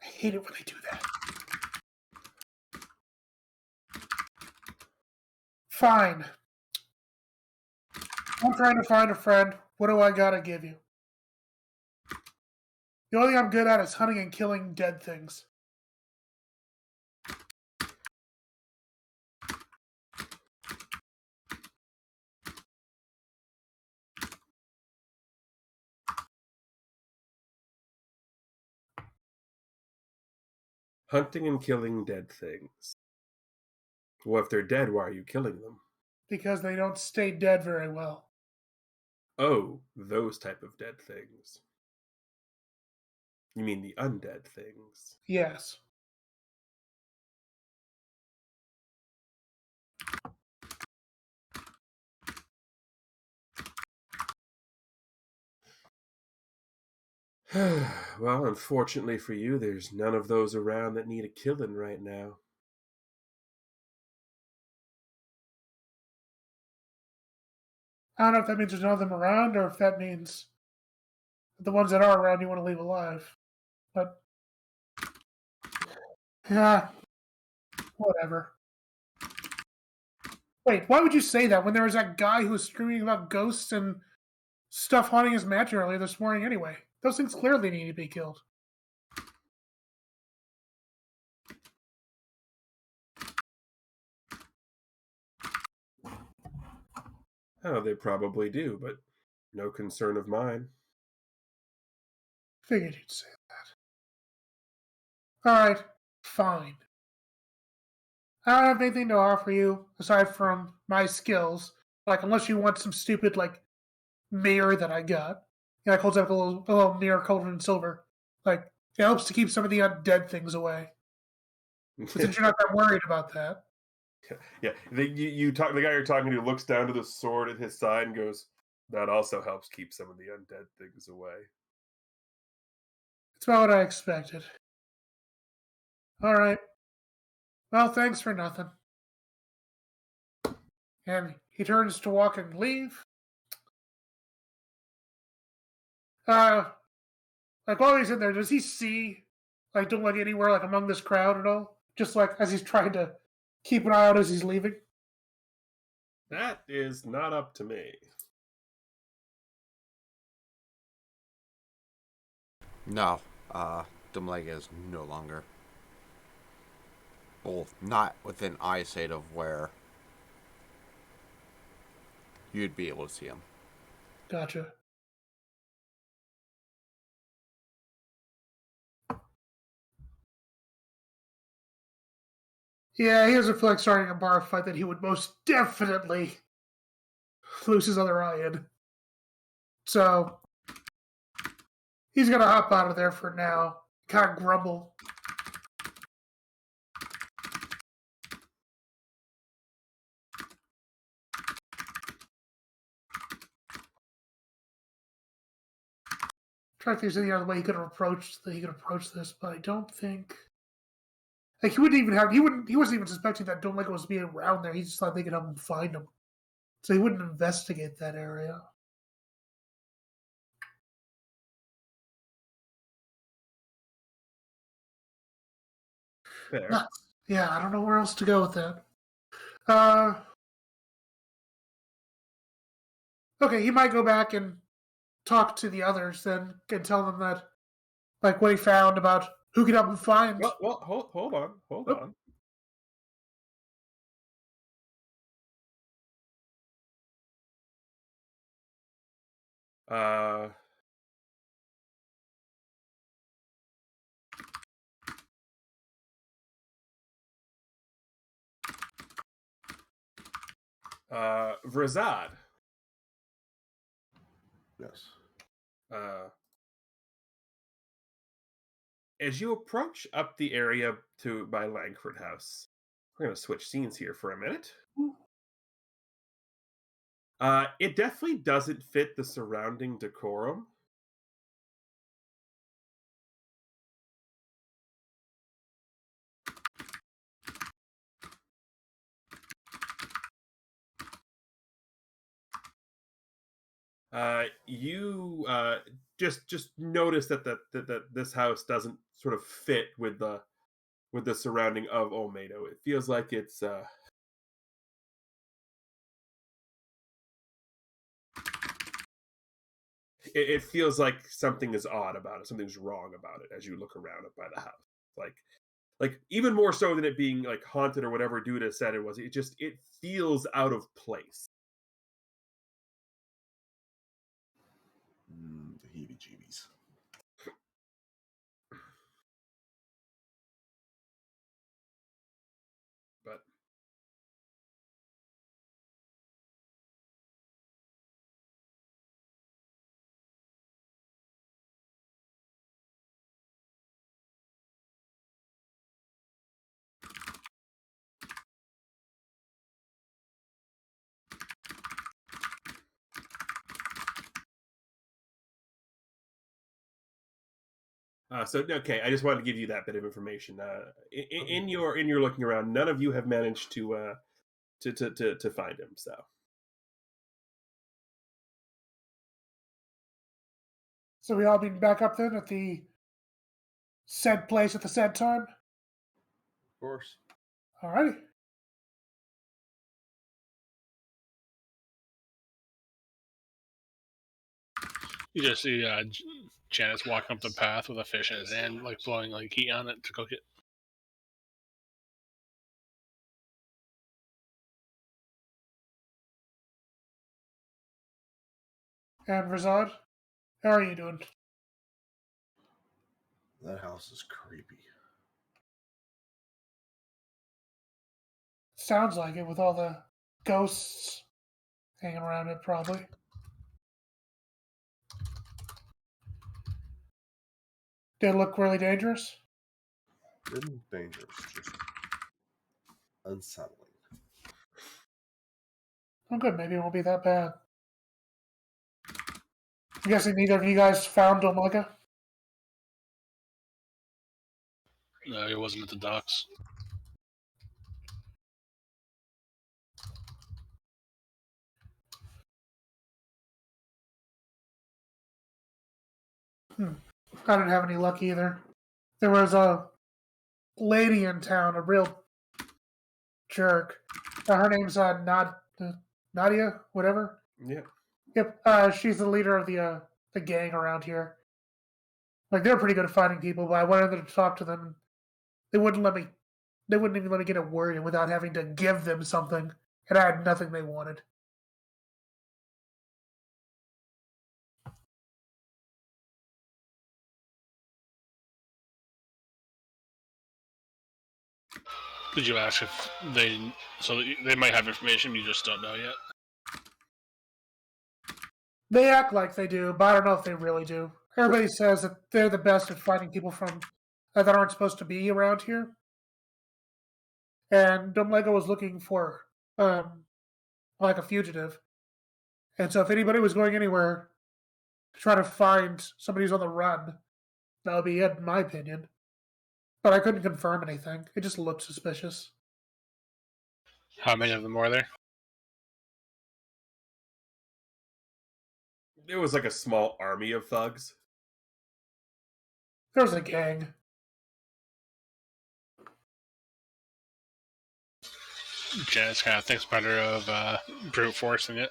Speaker 3: I hate it when they do that. Fine. I'm trying to find a friend. What do I gotta give you? The only thing I'm good at is hunting and killing dead things.
Speaker 1: Hunting and killing dead things. Well, if they're dead, why are you killing them?
Speaker 3: Because they don't stay dead very well.
Speaker 1: Oh, those type of dead things. You mean the undead things?
Speaker 3: Yes.
Speaker 1: Well, unfortunately for you, there's none of those around that need a killing right now.
Speaker 3: I don't know if that means there's none of them around or if that means the ones that are around you want to leave alive. But, yeah, whatever. Wait, why would you say that when there was that guy who was screaming about ghosts and stuff haunting his mansion earlier this morning anyway? Those things clearly need to be killed.
Speaker 1: Oh, they probably do, but no concern of mine.
Speaker 3: Figured you'd say that. Alright, fine. I don't have anything to offer you aside from my skills. Like, unless you want some stupid, like, mirror that I got. Yeah, it holds up a little mirror coated in silver. Like, it helps to keep some of the undead things away. But since you're not that worried about that.
Speaker 1: Yeah, the guy you're talking to looks down to the sword at his side and goes, "That also helps keep some of the undead things away."
Speaker 3: It's about what I expected. Alright, Well, thanks for nothing. And he turns to walk and leave. Like while he's in there, does he see like don't look anywhere like among this crowd at all? Just like as he's trying to keep an eye out as he's leaving.
Speaker 1: That is not up to me.
Speaker 5: No, Dumblega is no longer. Well, not within eyesight of where you'd be able to see him.
Speaker 3: Gotcha. Yeah, he has a feel like starting a bar fight that he would most definitely lose his other eye in. So he's gonna hop out of there for now. Kind of grumble. Trying to think if there's any other way he could approach this, but I don't think. Like he wasn't even suspecting that Don't Like was being around there. He just thought they could help him find him. So he wouldn't investigate that area.
Speaker 1: Fair.
Speaker 3: Yeah, I don't know where else to go with that. Okay, he might go back and talk to the others then and tell them that, like, what he found about who could help him find.
Speaker 1: Well, hold on. Vrazad.
Speaker 2: Yes.
Speaker 1: As you approach up the area to by Langford House, we're going to switch scenes here for a minute. It definitely doesn't fit the surrounding decorum. You just notice that this house doesn't sort of fit with the surrounding of Olmedo. It feels like it's it feels like something is odd about it. Something's wrong about it as you look around it by the house. Like even more so than it being like haunted or whatever Duda said it was. It feels out of place.
Speaker 2: The heebie-jeebies.
Speaker 1: But so okay, I just wanted to give you that bit of information. In your looking around, none of you have managed to find him.
Speaker 3: So we all be back up then at the said place at the said time?
Speaker 2: Of course.
Speaker 3: Alrighty.
Speaker 4: You just see Janice walking up the path with a fish in his hand, like blowing like heat on it to cook it.
Speaker 3: And Razad, how are you doing?
Speaker 2: That house is creepy.
Speaker 3: Sounds like it with all the ghosts hanging around it, probably. Did it look really dangerous?
Speaker 2: Isn't dangerous, just unsettling.
Speaker 3: Oh, good. Maybe it won't be that bad. I'm guessing neither of you guys found Omega?
Speaker 4: No, he wasn't at the docks.
Speaker 3: I didn't have any luck either. There was a lady in town, a real jerk. Her name's Nadia, whatever.
Speaker 1: Yeah.
Speaker 3: Yep. She's the leader of the gang around here. Like they're pretty good at finding people, but I wanted to talk to them. They wouldn't let me. They wouldn't even let me get a word in without having to give them something, and I had nothing they wanted.
Speaker 4: Did you ask if they? So they might have information you just don't know yet.
Speaker 3: They act like they do, but I don't know if they really do. Everybody says that they're the best at finding people from that aren't supposed to be around here. And Dumlego was looking for like a fugitive. And so if anybody was going anywhere to try to find somebody who's on the run, that would be it, in my opinion. But I couldn't confirm anything. It just looked suspicious.
Speaker 4: How many of them were there?
Speaker 1: It was like a small army of thugs.
Speaker 3: There was a gang.
Speaker 4: Janice kind of thinks better of brute forcing it.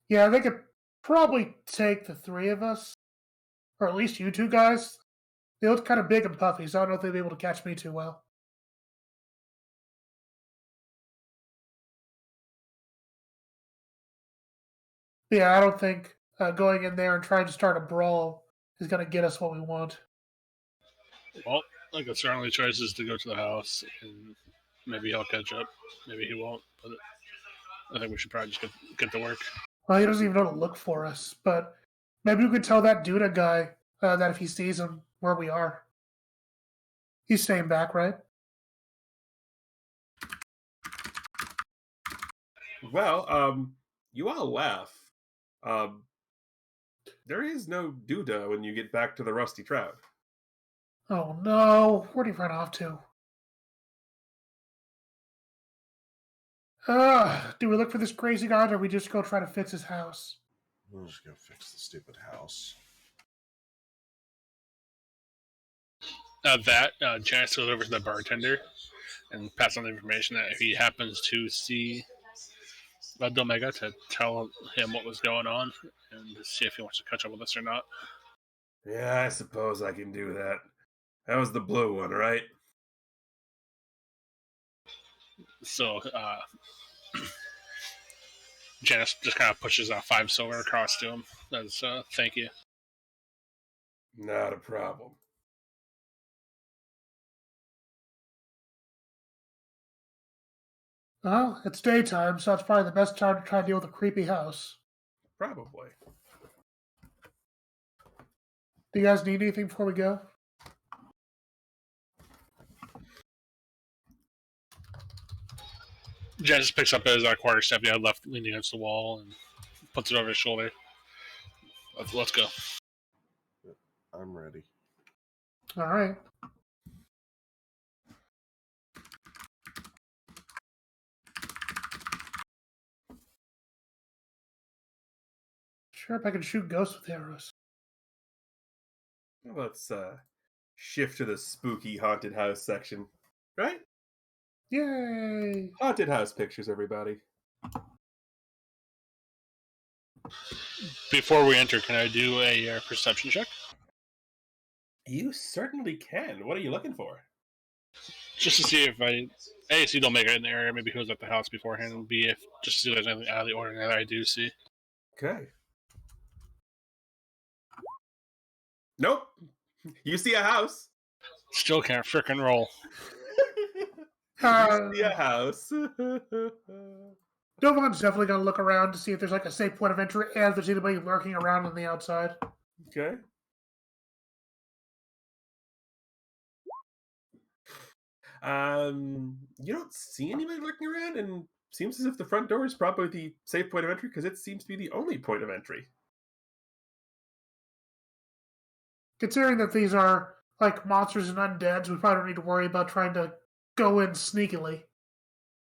Speaker 3: Yeah, they could probably take the three of us. Or at least you two guys. They look kind of big and puffy, so I don't know if they'd be able to catch me too well. Yeah, I don't think going in there and trying to start a brawl is going to get us what we want.
Speaker 4: Well, I guess our only choice is to go to the house, and maybe he'll catch up. Maybe he won't, but I think we should probably just get to work.
Speaker 3: Well, he doesn't even know to look for us, but maybe we could tell that Duda guy that if he sees him, where we are. He's staying back, right?
Speaker 1: Well, you all laugh. There is no Duda when you get back to the Rusty Trout.
Speaker 3: Oh no, where'd he run off to? Do we look for this crazy guy, or do we just go try to fix his house?
Speaker 2: We'll just go fix the stupid house.
Speaker 4: Janice goes over to the bartender and pass on the information that if he happens to see Domega, to tell him what was going on and to see if he wants to catch up with us or not.
Speaker 1: Yeah, I suppose I can do that. That was the blue one, right?
Speaker 4: So Janice just kind of pushes 5 silver across to him as thank you.
Speaker 1: Not a problem.
Speaker 3: Well, it's daytime, so it's probably the best time to try to deal with a creepy house.
Speaker 1: Probably.
Speaker 3: Do you guys need anything before we go?
Speaker 4: Janice picks up his quarterstaff he had left leaning against the wall and puts it over his shoulder. Let's go.
Speaker 2: I'm ready.
Speaker 3: All right. Sure, if I can shoot ghosts with arrows.
Speaker 1: Let's shift to the spooky haunted house section. Right?
Speaker 3: Yay!
Speaker 1: Haunted house pictures, everybody.
Speaker 4: Before we enter, can I do a perception check?
Speaker 1: You certainly can. What are you looking for?
Speaker 4: Just to see if A, see don't make it in the area, maybe he was at the house beforehand, and B, if just to see if there's anything out of the ordinary that I do see.
Speaker 1: Okay. Nope. You see a house.
Speaker 4: Still can't frickin' roll.
Speaker 1: You see a house.
Speaker 3: Dovan's definitely going to look around to see if there's like a safe point of entry and if there's anybody lurking around on the outside.
Speaker 1: Okay. You don't see anybody lurking around, and seems as if the front door is probably the safe point of entry because it seems to be the only point of entry.
Speaker 3: Considering that these are like monsters and undeads, we probably don't need to worry about trying to go in sneakily.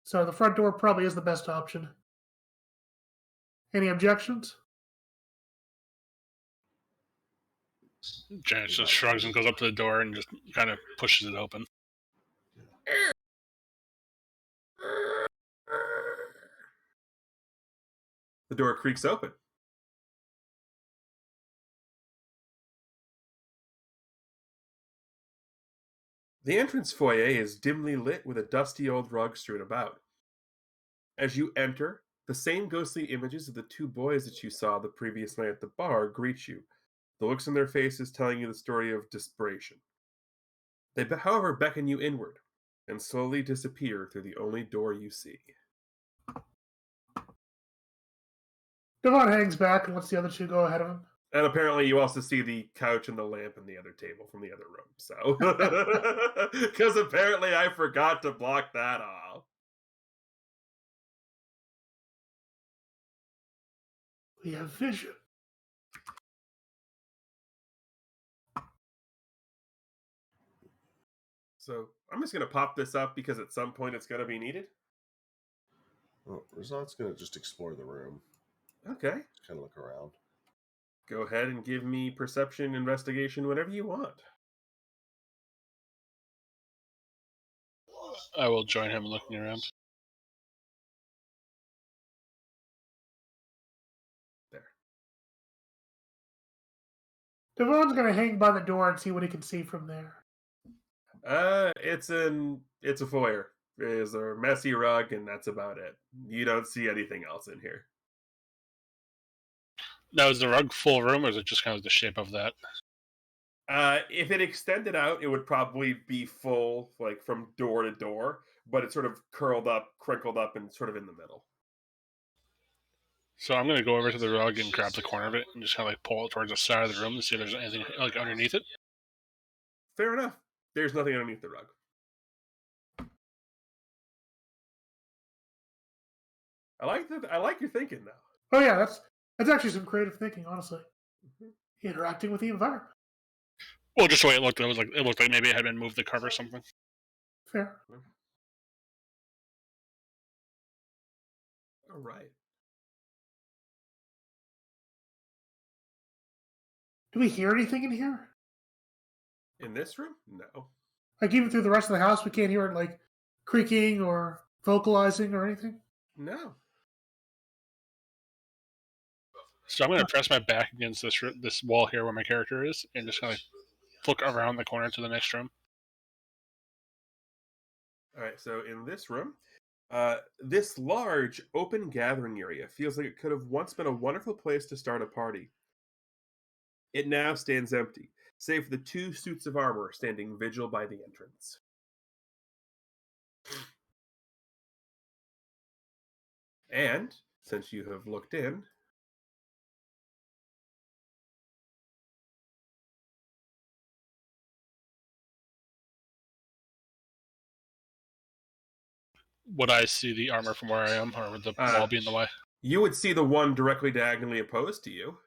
Speaker 3: So the front door probably is the best option. Any objections?
Speaker 4: Janice just shrugs and goes up to the door and just kind of pushes it open.
Speaker 1: The door creaks open. The entrance foyer is dimly lit with a dusty old rug strewn about. As you enter, the same ghostly images of the two boys that you saw the previous night at the bar greet you, the looks on their faces telling you the story of desperation. They, however, beckon you inward and slowly disappear through the only door you see.
Speaker 3: Devon hangs back and lets the other two go ahead of him.
Speaker 1: And apparently, you also see the couch and the lamp in the other table from the other room. So, because apparently I forgot to block that off.
Speaker 3: We have vision.
Speaker 1: So, I'm just going to pop this up because at some point it's going to be needed.
Speaker 2: Well, Razad's going to just explore the room.
Speaker 1: Okay.
Speaker 2: Just kind of look around.
Speaker 1: Go ahead and give me perception, investigation, whatever you want.
Speaker 4: I will join him looking around.
Speaker 1: There.
Speaker 3: Devon's gonna hang by the door and see what he can see from there.
Speaker 1: It's a foyer. There's a messy rug, and that's about it. You don't see anything else in here.
Speaker 4: Now, is the rug full room, or is it just kind of the shape of that?
Speaker 1: If it extended out, it would probably be full, like from door to door, but it's sort of curled up, crinkled up, and sort of in the middle.
Speaker 4: So I'm going to go over to the rug and grab the corner of it and just kind of like pull it towards the side of the room to see if there's anything like underneath it.
Speaker 1: Fair enough. There's nothing underneath the rug. I like your thinking now.
Speaker 3: Oh yeah, that's actually some creative thinking, honestly. Interacting with the environment.
Speaker 4: Well, just the way it looked like maybe it had been moved the cover or something.
Speaker 3: Fair.
Speaker 1: All right.
Speaker 3: Do we hear anything in here?
Speaker 1: In this room? No.
Speaker 3: Like even through the rest of the house, we can't hear it like creaking or vocalizing or anything?
Speaker 1: No.
Speaker 4: So I'm going to press my back against this wall here where my character is and just kind of look around the corner to the next room.
Speaker 1: All right, so in this room, this large open gathering area feels like it could have once been a wonderful place to start a party. It now stands empty, save for the two suits of armor standing vigil by the entrance. And, since you have looked in,
Speaker 4: Would I see the armor from where I am, or would the wall be in the way?
Speaker 1: you would see the one directly diagonally opposed to you.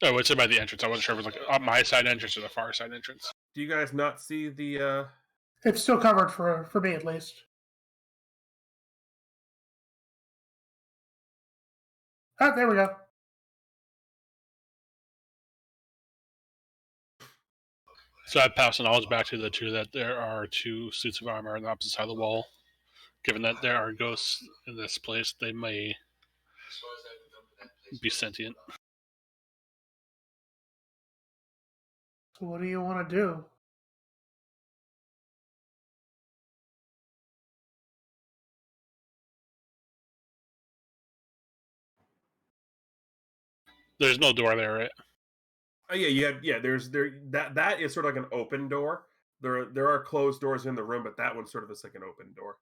Speaker 4: Oh, it's by the entrance. I wasn't sure if it was like on my side entrance or the far side entrance.
Speaker 1: Do you guys not see the...
Speaker 3: It's still covered for me at least. Ah, there we go.
Speaker 4: So I pass the knowledge back to the two that there are two suits of armor on the opposite side of the wall. Given that there are ghosts in this place, they may be sentient.
Speaker 3: So what do you want to do?
Speaker 4: There's no door there, right?
Speaker 1: Oh yeah. That is sort of like an open door. There are closed doors in the room, but that one sort of is like an open door.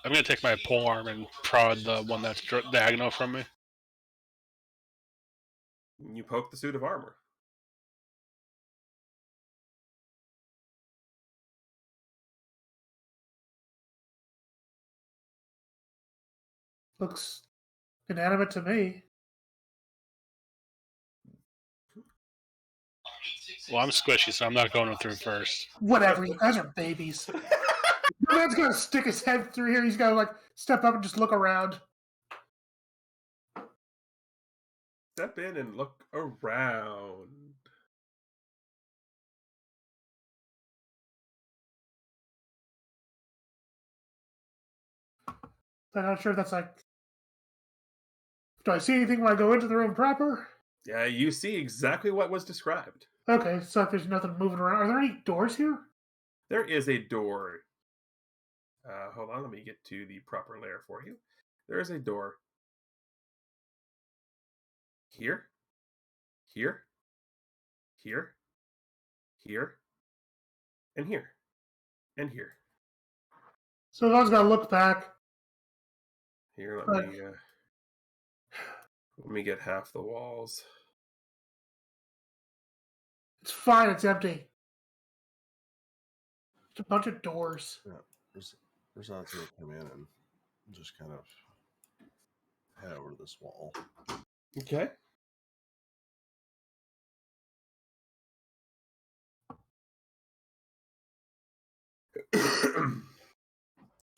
Speaker 4: I'm gonna take my pole arm and prod the one that's diagonal from me.
Speaker 1: You poke the suit of armor.
Speaker 3: Looks inanimate to me.
Speaker 4: Well, I'm squishy, so I'm not going through first.
Speaker 3: Whatever, you guys are babies. Your man's gonna stick his head through here. He's gotta like step up and just look around.
Speaker 1: step in and look around.
Speaker 3: I'm not sure if that's like. Do I see anything when I go into the room proper?
Speaker 1: Yeah, you see exactly what was described.
Speaker 3: Okay, so if there's nothing moving around, are there any doors here?
Speaker 1: There is a door. Hold on, let me get to the proper layer for you. There is a door. Here, here, here, here, and here, and here.
Speaker 3: So I was gonna look back.
Speaker 1: Here,
Speaker 3: But
Speaker 1: let me get half the walls.
Speaker 3: it's fine. It's empty. It's a bunch of doors.
Speaker 2: Yeah. Razad's going to come in and just kind of head over to this wall.
Speaker 1: Okay.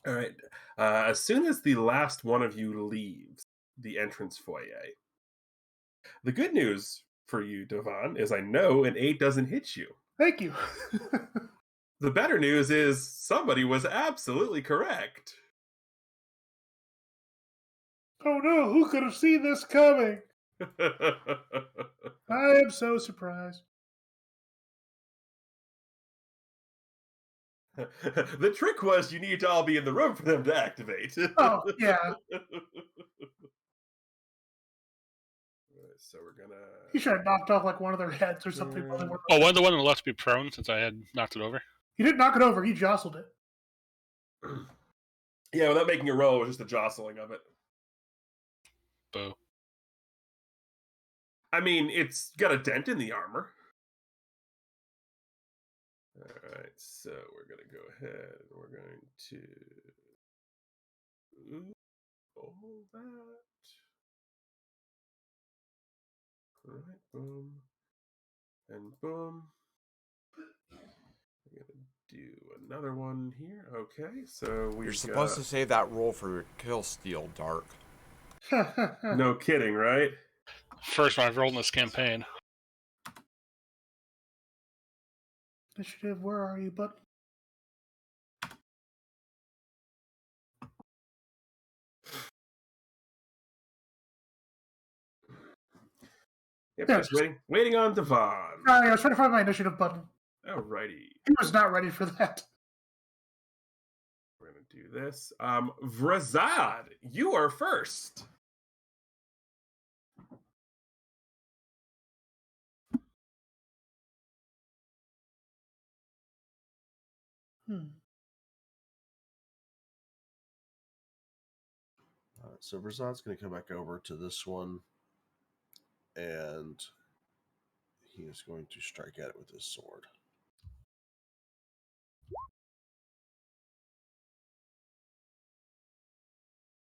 Speaker 1: All right. As soon as the last one of you leaves the entrance foyer, the good news for you, Devon, is I know an 8 doesn't hit you.
Speaker 3: Thank you.
Speaker 1: The better news is somebody was absolutely correct.
Speaker 3: Oh no, who could have seen this coming? I am so surprised.
Speaker 1: The trick was you need to all be in the room for them to activate.
Speaker 3: Oh, yeah.
Speaker 1: So we're gonna.
Speaker 3: He should have knocked off like one of their heads or something. While they were...
Speaker 4: Oh, one of the one on the left be prone since I had knocked it over.
Speaker 3: He didn't knock it over, he jostled it.
Speaker 1: Yeah, without making a roll, it was just the jostling of it.
Speaker 4: Boo.
Speaker 1: I mean, it's got a dent in the armor. Alright, so we're going to go ahead. We're going to all that. Alright, boom. And boom. We're going to do another one here. Okay, so we've
Speaker 5: You're supposed to save that roll for your kill steal, Dark.
Speaker 1: No kidding, right?
Speaker 4: First one I've rolled in this campaign.
Speaker 3: Initiative, where are you, bud?
Speaker 1: Yep,
Speaker 3: Yeah,
Speaker 1: just waiting on Devon.
Speaker 3: I was trying to find my initiative button.
Speaker 1: Alrighty.
Speaker 3: He was not ready for that.
Speaker 1: We're going to do this. Vrazad, you are first.
Speaker 2: So Razad's going to come back over to this one, and he is going to strike at it with his sword.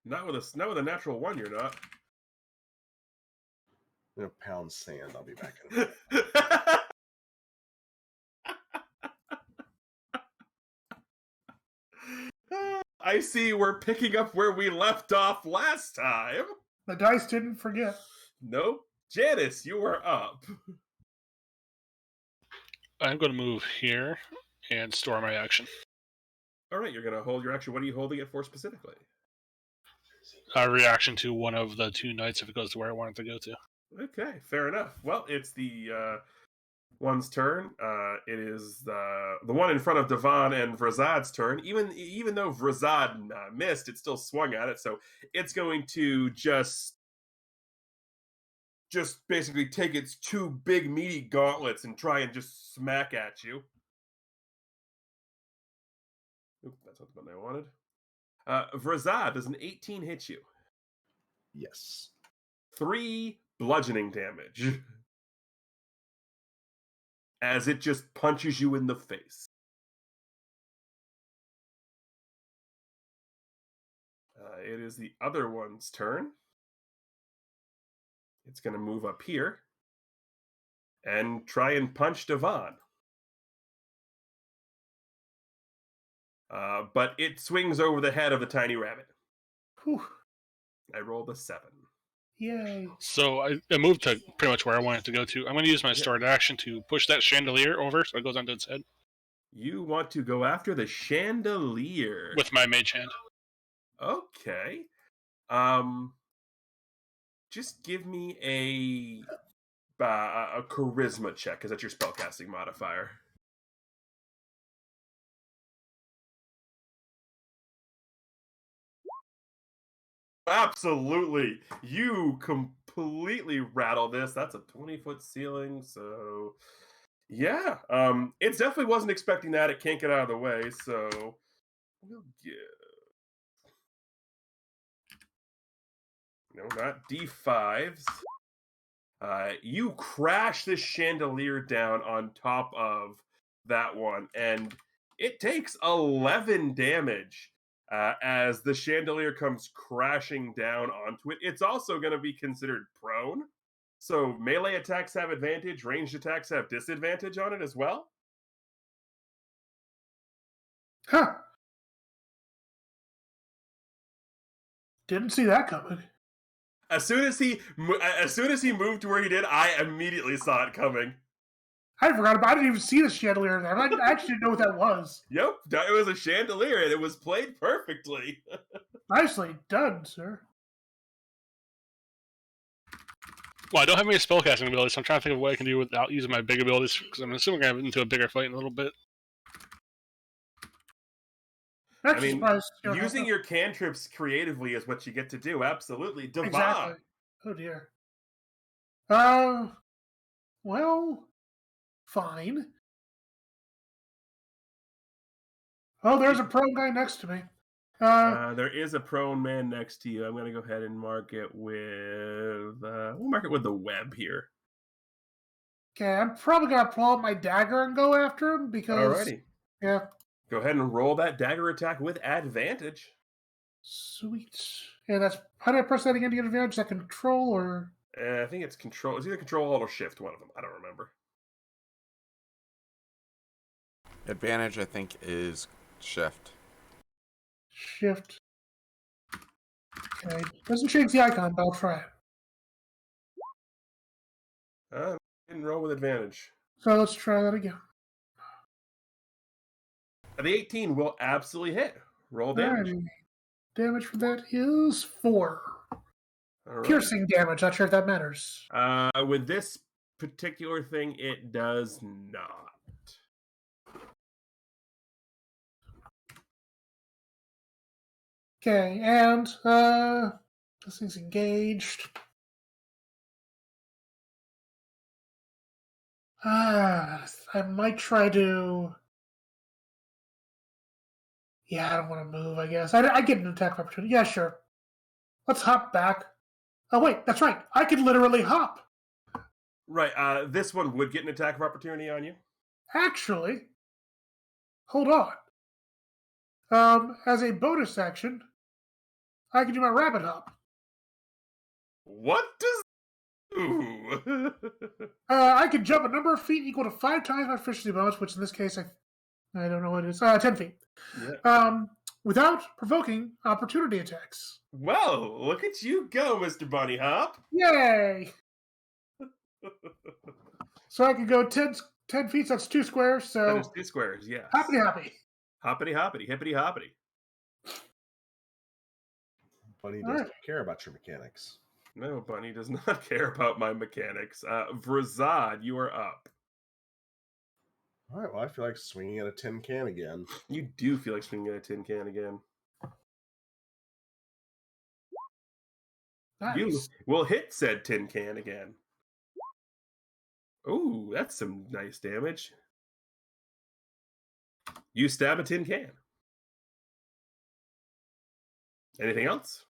Speaker 1: Not with a natural one, you're not.
Speaker 2: I'm going to pound sand. I'll be back in a minute.
Speaker 1: I see we're picking up where we left off last time.
Speaker 3: The dice didn't forget.
Speaker 1: Nope. Janice, you are up.
Speaker 4: I'm going to move here and store my action.
Speaker 1: All right, you're going to hold your action. What are you holding it for specifically?
Speaker 4: A reaction to one of the two knights if it goes to where I want it to go to.
Speaker 1: Okay, fair enough. Well, it's the one's turn. It is the one in front of Devon and Vrazad's turn. Even though Vrazad missed, it still swung at it, so it's going to just basically take its two big meaty gauntlets and try and just smack at you. Oop, that's not the button I wanted. Vrazad, does an 18 hit you?
Speaker 2: Yes.
Speaker 1: 3 bludgeoning damage. As it just punches you in the face. It is the other one's turn. It's going to move up here and try and punch Devon. But it swings over the head of the tiny rabbit.
Speaker 3: Whew.
Speaker 1: I rolled a 7.
Speaker 3: Yay.
Speaker 4: So I moved to pretty much where I wanted to go to. I'm going to use my
Speaker 1: Yeah.
Speaker 4: stored action to push that chandelier over so it goes onto its head
Speaker 1: You want to go after the chandelier.
Speaker 4: with my mage hand.
Speaker 1: Okay. Just give me a charisma check, because that's your spellcasting modifier. Absolutely. You completely rattle this. That's a 20-foot ceiling, so yeah. It definitely wasn't expecting that. It can't get out of the way, so we'll give not D5s. You crash this chandelier down on top of that one, and it takes 11 damage as the chandelier comes crashing down onto it. It's also going to be considered prone. So melee attacks have advantage, ranged attacks have disadvantage on it as well.
Speaker 3: Huh. Didn't see that coming.
Speaker 1: As soon as he moved to where he did, I immediately saw it coming.
Speaker 3: I forgot about. I didn't even see the chandelier there. I actually didn't know what that was.
Speaker 1: Yep, it was a chandelier, and it was played perfectly.
Speaker 3: Nicely done, sir.
Speaker 4: Well, I don't have any spellcasting abilities, so I'm trying to think of what I can do without using my big abilities, because I'm assuming I'm going to get into a bigger fight in a little bit.
Speaker 3: I'm
Speaker 1: I mean,
Speaker 3: surprised.
Speaker 1: using your cantrips creatively is what you get to do. Absolutely. Devon.
Speaker 3: Exactly. Oh dear. Well, fine. Oh, there's a prone guy next to me.
Speaker 1: There is a prone man next to you. I'm going to go ahead and mark it with... we'll mark it with the web here.
Speaker 3: Okay, I'm probably going to pull out my dagger and go after him because...
Speaker 1: Alrighty.
Speaker 3: Yeah.
Speaker 1: Go ahead and roll that dagger attack with advantage.
Speaker 3: Sweet. Yeah, that's... How do I press that again to get advantage? Is that control or...
Speaker 1: I think it's control. It's either control, alt, or shift, one of them. I don't remember.
Speaker 5: Advantage, I think, is shift.
Speaker 3: Shift. Okay. Doesn't change the icon, but I'll try it.
Speaker 1: Didn't roll with advantage.
Speaker 3: So let's try that again.
Speaker 1: The 18 will absolutely hit. Roll damage.
Speaker 3: Alrighty. Damage for that is 4.
Speaker 1: Alright.
Speaker 3: Piercing damage. Not sure if that matters.
Speaker 1: With this particular thing, it does not.
Speaker 3: Okay, and this thing's engaged. I might try to. Yeah, I don't want to move. I guess I get an attack opportunity. Yeah, sure. Let's hop back. Oh wait, that's right. I can literally hop.
Speaker 1: Right. This one would get an attack of opportunity on you.
Speaker 3: Actually, hold on. As a bonus action, I can do my rabbit hop.
Speaker 1: What does do?
Speaker 3: I can jump a number of feet equal to 5 times my efficiency bonus, which in this case I don't know what it is. 10 feet.
Speaker 1: Yeah.
Speaker 3: Without provoking opportunity attacks.
Speaker 1: Well, look at you go, Mr. Bunny Hop.
Speaker 3: Yay! So I can go 10 feet, so that's 2 squares, so...
Speaker 1: That is 2 squares, yes.
Speaker 3: Hoppity hoppity.
Speaker 1: Hoppity hoppity, hippity hoppity.
Speaker 2: Bunny doesn't care about your mechanics.
Speaker 1: No, Bunny does not care about my mechanics. Vrazad, you are up.
Speaker 2: All right, well, I feel like swinging at a tin can again.
Speaker 1: You do feel like swinging at a tin can again.
Speaker 3: Nice.
Speaker 1: You will hit said tin can again. Ooh, that's some nice damage. You stab a tin can. Anything else?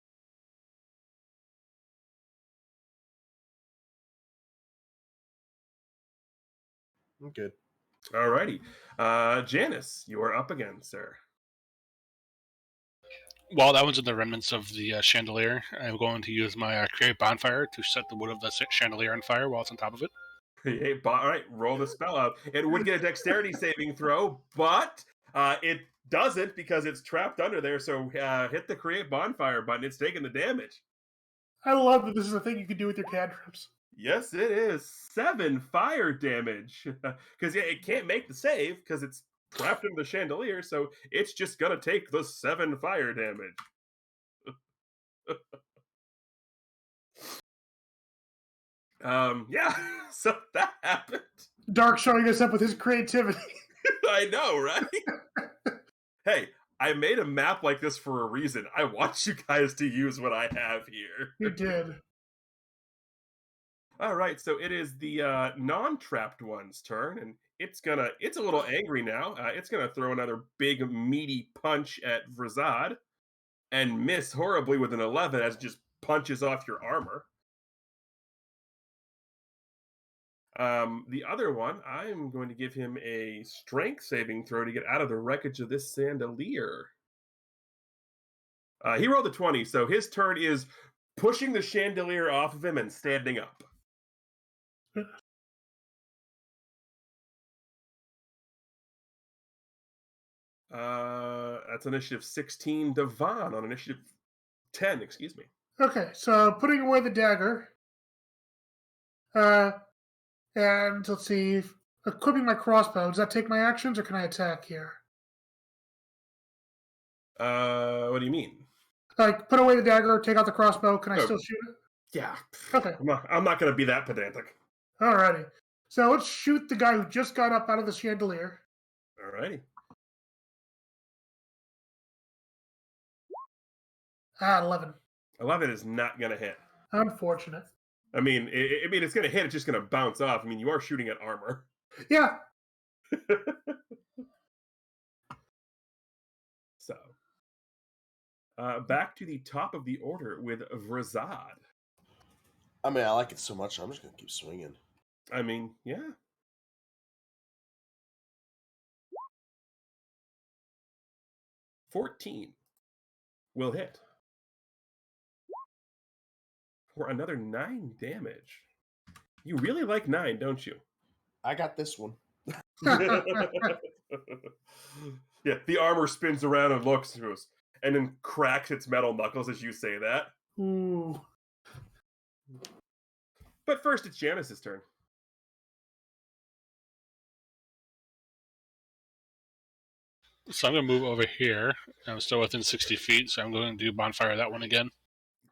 Speaker 2: I'm good.
Speaker 1: Alrighty. Janice, you are up again, sir.
Speaker 4: While that one's in the remnants of the chandelier, I'm going to use my create bonfire to set the wood of the chandelier on fire while it's on top of it.
Speaker 1: Create Alright, roll the spell out. It would get a dexterity saving throw, but it doesn't because it's trapped under there, so hit the create bonfire button. It's taking the damage.
Speaker 3: I love that this is a thing you can do with your cantrips.
Speaker 1: Yes, it is 7 fire damage. Because it can't make the save because it's trapped in the chandelier, so it's just gonna take the 7 fire damage. Yeah, so that happened.
Speaker 3: Dark showing us up with his creativity.
Speaker 1: I know, right? Hey, I made a map like this for a reason. I want you guys to use what I have here.
Speaker 3: You did.
Speaker 1: All right, so it is the non-trapped one's turn, and it's a little angry now. It's gonna throw another big meaty punch at Vrazad and miss horribly with an 11 as it just punches off your armor. The other one, I'm going to give him a strength saving throw to get out of the wreckage of this chandelier. He rolled a 20, so his turn is pushing the chandelier off of him and standing up. That's initiative 16. Devon on initiative 10, excuse me.
Speaker 3: Okay, so putting away the dagger. And let's see. Equipping my crossbow. Does that take my actions or can I attack here?
Speaker 1: What do you mean?
Speaker 3: Like, put away the dagger, take out the crossbow. Can I
Speaker 1: Oh.
Speaker 3: still shoot it?
Speaker 1: Yeah.
Speaker 3: Okay.
Speaker 1: I'm not going to be that pedantic.
Speaker 3: Alrighty. So let's shoot the guy who just got up out of the chandelier.
Speaker 1: Alrighty.
Speaker 3: 11.
Speaker 1: 11 is not going to hit.
Speaker 3: Unfortunate.
Speaker 1: I mean, it's going to hit. It's just going to bounce off. I mean, you are shooting at armor.
Speaker 3: Yeah.
Speaker 1: So, back to the top of the order with Vrazad.
Speaker 2: I mean, I like it so much, I'm just going to keep swinging.
Speaker 1: I mean, yeah. $14 will hit for another 9 damage. You really like 9, don't you?
Speaker 2: I got this one.
Speaker 1: Yeah, the armor spins around and looks and then cracks its metal knuckles as you say that.
Speaker 3: Ooh.
Speaker 1: But first, it's Janice's turn.
Speaker 4: So I'm going to move over here. I'm still within 60 feet, so I'm going to do bonfire that one again.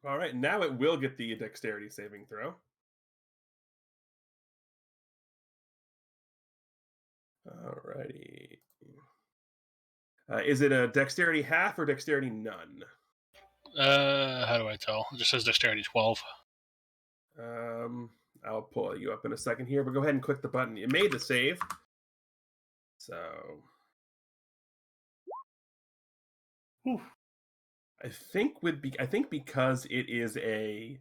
Speaker 1: All right, now it will get the dexterity saving throw. Alrighty. Is it a dexterity half or dexterity none?
Speaker 4: How do I tell? It just says dexterity 12.
Speaker 1: I'll pull you up in a second here, but go ahead and click the button. It made the save. So
Speaker 3: Oof.
Speaker 1: I think because it is a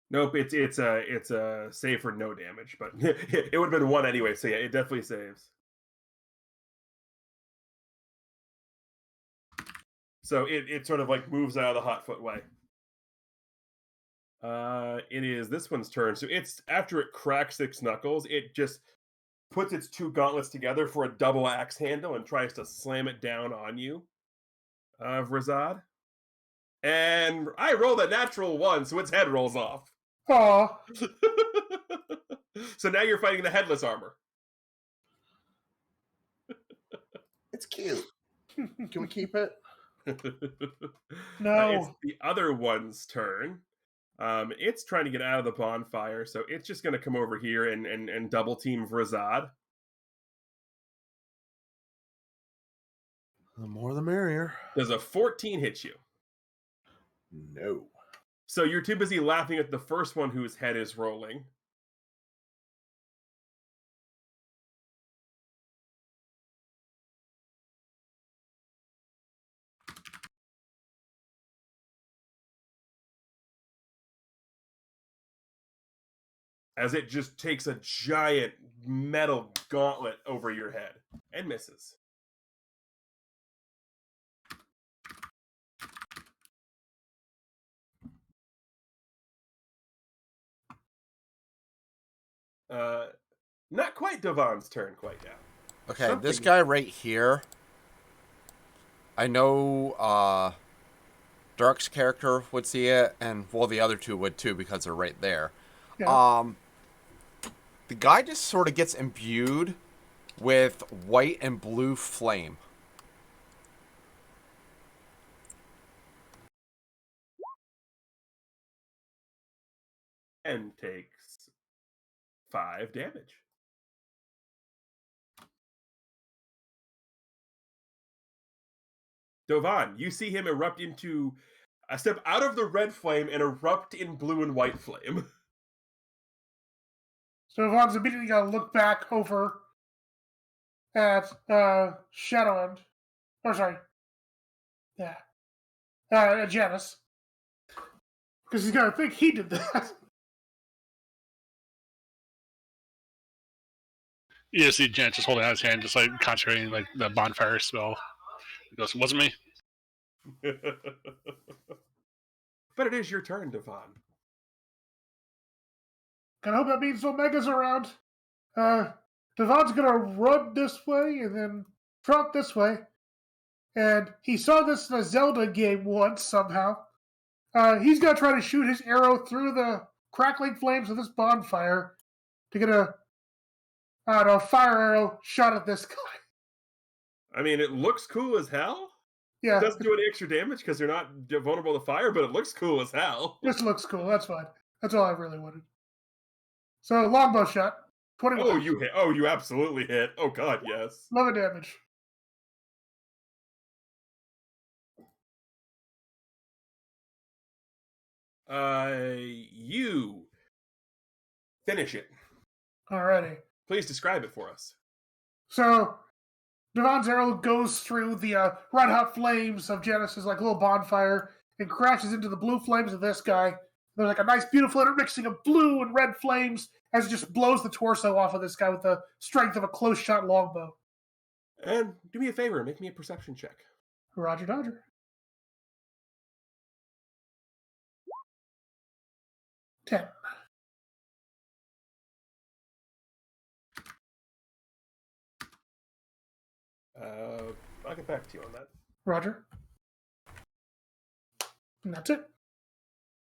Speaker 1: nope, it's a save for no damage, but it would have been 1 anyway, so yeah, it definitely saves. So it sort of like moves out of the hot foot way. It is this one's turn. So it's after it cracks its knuckles, it just puts its 2 gauntlets together for a double axe handle and tries to slam it down on you, Vrazad. And I rolled a natural 1, so its head rolls off.
Speaker 3: Aw.
Speaker 1: So now you're fighting the headless armor.
Speaker 2: It's cute. Can we keep it?
Speaker 3: No.
Speaker 1: It's the other one's turn. It's trying to get out of the bonfire, so it's just going to come over here and double team Vrazad.
Speaker 2: The more the merrier.
Speaker 1: Does a 14 hit you?
Speaker 2: No.
Speaker 1: So you're too busy laughing at the first one whose head is rolling. As it just takes a giant metal gauntlet over your head and misses. Not quite Devon's turn quite yet.
Speaker 5: Okay, this guy right here. I know Dark's character would see it, and well, the other two would too because they're right there.
Speaker 3: Yeah.
Speaker 5: The guy just sort of gets imbued with white and blue flame.
Speaker 1: And takes 5 damage. Dovan, you see him erupt into a step out of the red flame and erupt in blue and white flame.
Speaker 3: So Yvonne's immediately got to look back over at Shadowend. Or sorry. Yeah. At Janice. Because he's got to think he did that.
Speaker 4: You just see Jan just holding out his hand, just like concentrating like the bonfire spell. He goes, "It wasn't me."
Speaker 1: But it is your turn, Devon.
Speaker 3: I hope that means Omega's around. Devon's gonna run this way and then trot this way. And he saw this in a Zelda game once somehow. He's gonna try to shoot his arrow through the crackling flames of this bonfire to get a fire arrow shot at this guy.
Speaker 1: I mean, it looks cool as hell.
Speaker 3: Yeah.
Speaker 1: It doesn't do any extra damage because you're not vulnerable to fire, but it looks cool as hell.
Speaker 3: This looks cool. That's fine. That's all I really wanted. So, longbow shot. 21.
Speaker 1: Oh, you hit. Oh, you absolutely hit. Oh, God, yes.
Speaker 3: 11 damage.
Speaker 1: You finish it.
Speaker 3: Alrighty.
Speaker 1: Please describe it for us.
Speaker 3: So, Devon's arrow goes through the red hot flames of Genesis, like a little bonfire, and crashes into the blue flames of this guy. There's like a nice, beautiful intermixing of blue and red flames as it just blows the torso off of this guy with the strength of a close shot longbow.
Speaker 1: And do me a favor, make me a perception check.
Speaker 3: Roger Dodger. 10.
Speaker 1: I'll get back to you on that.
Speaker 3: Roger. And that's it.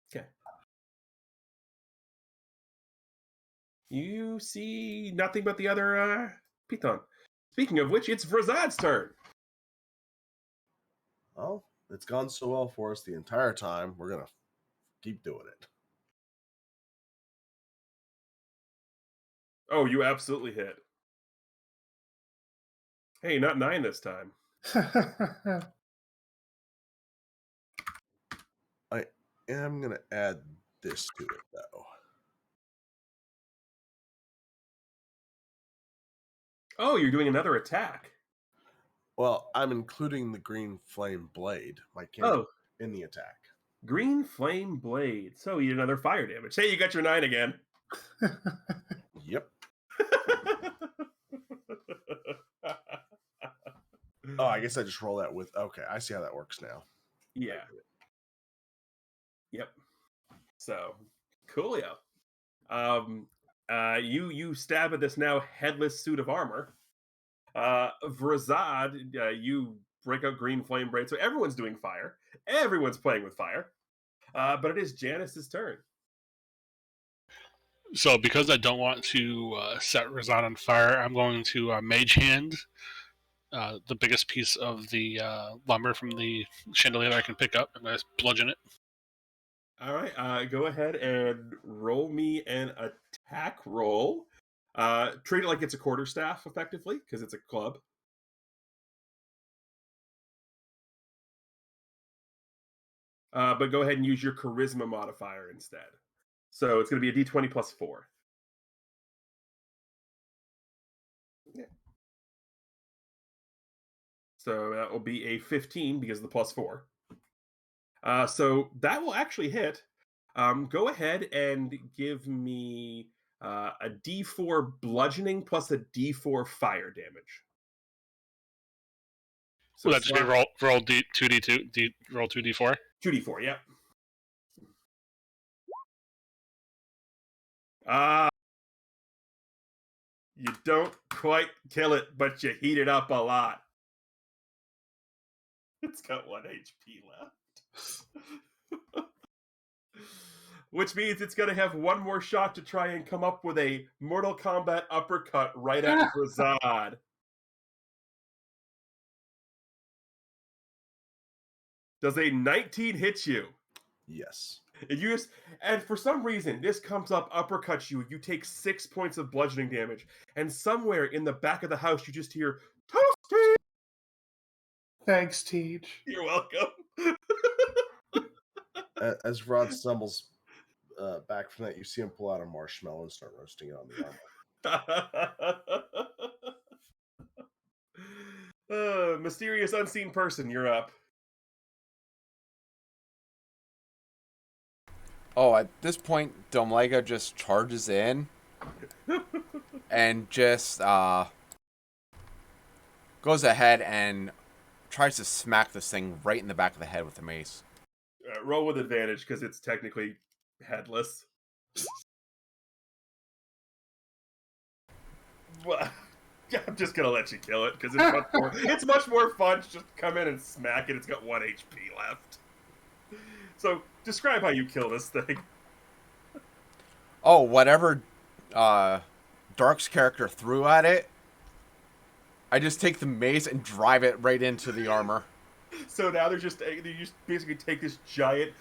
Speaker 1: Okay. You see nothing but the other Python. Speaking of which, it's Vrazad's turn.
Speaker 2: Well, it's gone so well for us the entire time. We're going to keep doing it.
Speaker 1: Oh, you absolutely hit. Hey, not 9 this time.
Speaker 2: I am going to add this to it, though.
Speaker 1: Oh, you're doing another attack.
Speaker 2: Well, I'm including the green flame blade, my cantrip, in the attack.
Speaker 1: Green flame blade. So you did another fire damage. Hey, you got your 9 again.
Speaker 2: Yep. Oh, I guess I just roll that with... Okay, I see how that works now.
Speaker 1: Yeah. Yep. So, coolio. You stab at this now headless suit of armor. Vrazad, you break out green flame blade. So everyone's doing fire. Everyone's playing with fire. But it is Janice's turn.
Speaker 4: So because I don't want to set Razan on fire, I'm going to Mage Hand the biggest piece of the lumber from the chandelier I can pick up. I'm going to bludgeon it.
Speaker 1: All right, go ahead and roll me an attack roll. Treat it like it's a quarterstaff, effectively, because it's a club. But go ahead and use your charisma modifier instead. So it's going to be a d20 plus 4. Yeah. So that will be a 15 because of the plus 4. So that will actually hit. Go ahead and give me a d4 bludgeoning plus a d4 fire damage. So
Speaker 4: Will that just be roll 2d2 roll 2d4?
Speaker 1: 2d4, yeah. You don't quite kill it, but you heat it up a lot. It's got 1 HP left. Which means it's going to have one more shot to try and come up with a Mortal Kombat uppercut right at Razad. Does a 19 hit you?
Speaker 2: Yes.
Speaker 1: And for some reason, this comes up, uppercuts you. You take 6 points of bludgeoning damage. And somewhere in the back of the house, you just hear, Toasty!
Speaker 3: Thanks, Teach.
Speaker 1: You're welcome.
Speaker 2: As Rod stumbles back from that, you see him pull out a marshmallow and start roasting it on the armor.
Speaker 1: Mysterious unseen person, you're up.
Speaker 5: Oh, at this point, Domlega just charges in and just goes ahead and tries to smack this thing right in the back of the head with the mace.
Speaker 1: Roll with advantage because it's technically headless. Well, I'm just gonna let you kill it because it's much more fun to just come in and smack it. It's got 1 HP left. So describe how you kill this thing.
Speaker 5: Oh, whatever Dark's character threw at it, I just take the mace and drive it right into the armor.
Speaker 1: So now you just basically take this giant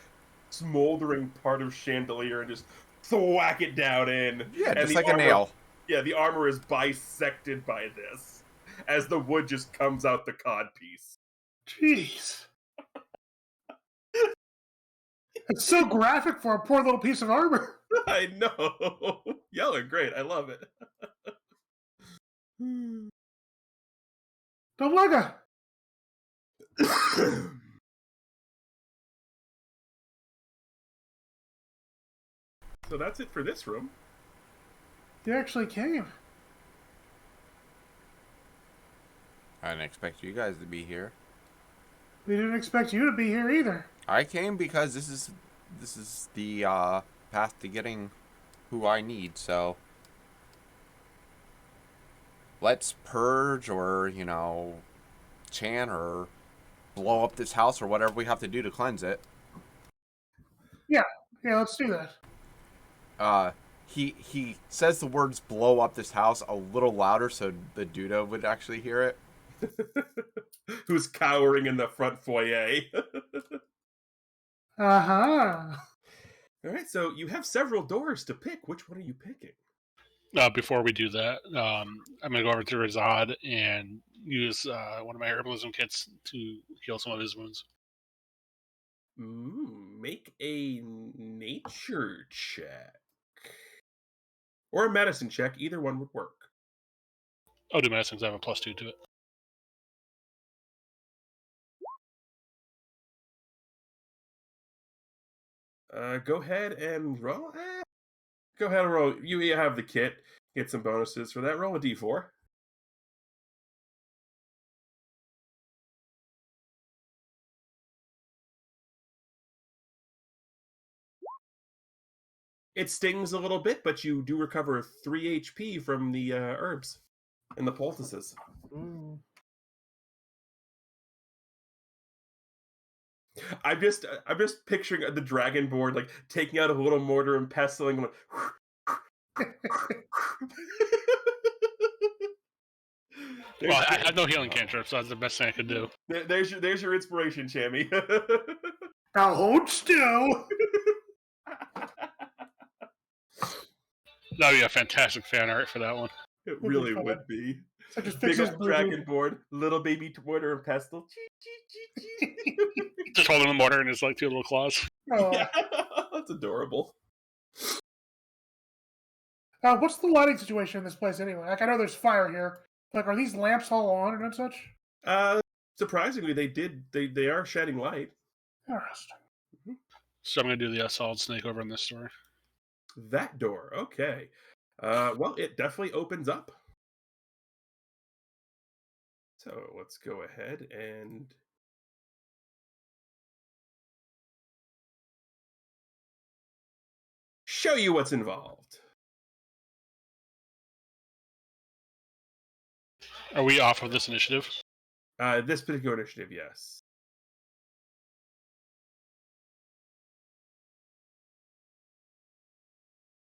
Speaker 1: smoldering part of chandelier and just thwack it down in.
Speaker 5: Yeah,
Speaker 1: and
Speaker 5: just like a nail.
Speaker 1: Yeah, the armor is bisected by this as the wood just comes out the cod piece.
Speaker 3: Jeez. It's so graphic for a poor little piece of armor.
Speaker 1: I know. Y'all are great. I love it.
Speaker 3: Domlega.
Speaker 1: So that's it for this room.
Speaker 3: You actually came.
Speaker 5: I didn't expect you guys to be here.
Speaker 3: We didn't expect you to be here either.
Speaker 5: I came because this is the path to getting who I need, so let's purge or, chant or blow up this house or whatever we have to do to cleanse it.
Speaker 3: Yeah, let's do that.
Speaker 5: He says the words blow up this house a little louder so the Duda would actually hear it.
Speaker 1: Who's cowering in the front foyer.
Speaker 3: Uh-huh.
Speaker 1: All right, so you have several doors to pick. Which one are you picking?
Speaker 4: Before we do that, I'm going to go over to Razad and use one of my herbalism kits to heal some of his wounds.
Speaker 1: Make a nature check. Or a medicine check. Either one would work.
Speaker 4: I'll do medicine because I have a +2 to it.
Speaker 1: Go ahead and roll. Go ahead and roll. You have the kit. Get some bonuses for that. Roll a d4. It stings a little bit, but you do recover 3 HP from the herbs and the poultices. I'm just picturing the dragonborn like taking out a little mortar and pestle and going.
Speaker 4: Well, I had no healing cantrip, so that's the best thing I could do.
Speaker 1: There's your inspiration, Chammy.
Speaker 3: Now hold still.
Speaker 4: That would be a fantastic fan art for that one.
Speaker 1: It really would be.
Speaker 3: So just
Speaker 1: Big
Speaker 3: fix his
Speaker 1: old
Speaker 3: boo-boo.
Speaker 1: dragonborn, little baby mortar and pestle.
Speaker 4: Just holding the mortar in his 2 little claws.
Speaker 3: Oh.
Speaker 1: Yeah, that's adorable.
Speaker 3: What's the lighting situation in this place anyway? I know there's fire here. Are these lamps all on and such?
Speaker 1: Surprisingly, they are shedding light.
Speaker 3: Interesting.
Speaker 4: So I'm going to do the solid snake over in this door.
Speaker 1: That door, okay. Well, it definitely opens up. So let's go ahead and show you what's involved.
Speaker 4: Are we off of this initiative?
Speaker 1: This particular initiative, yes.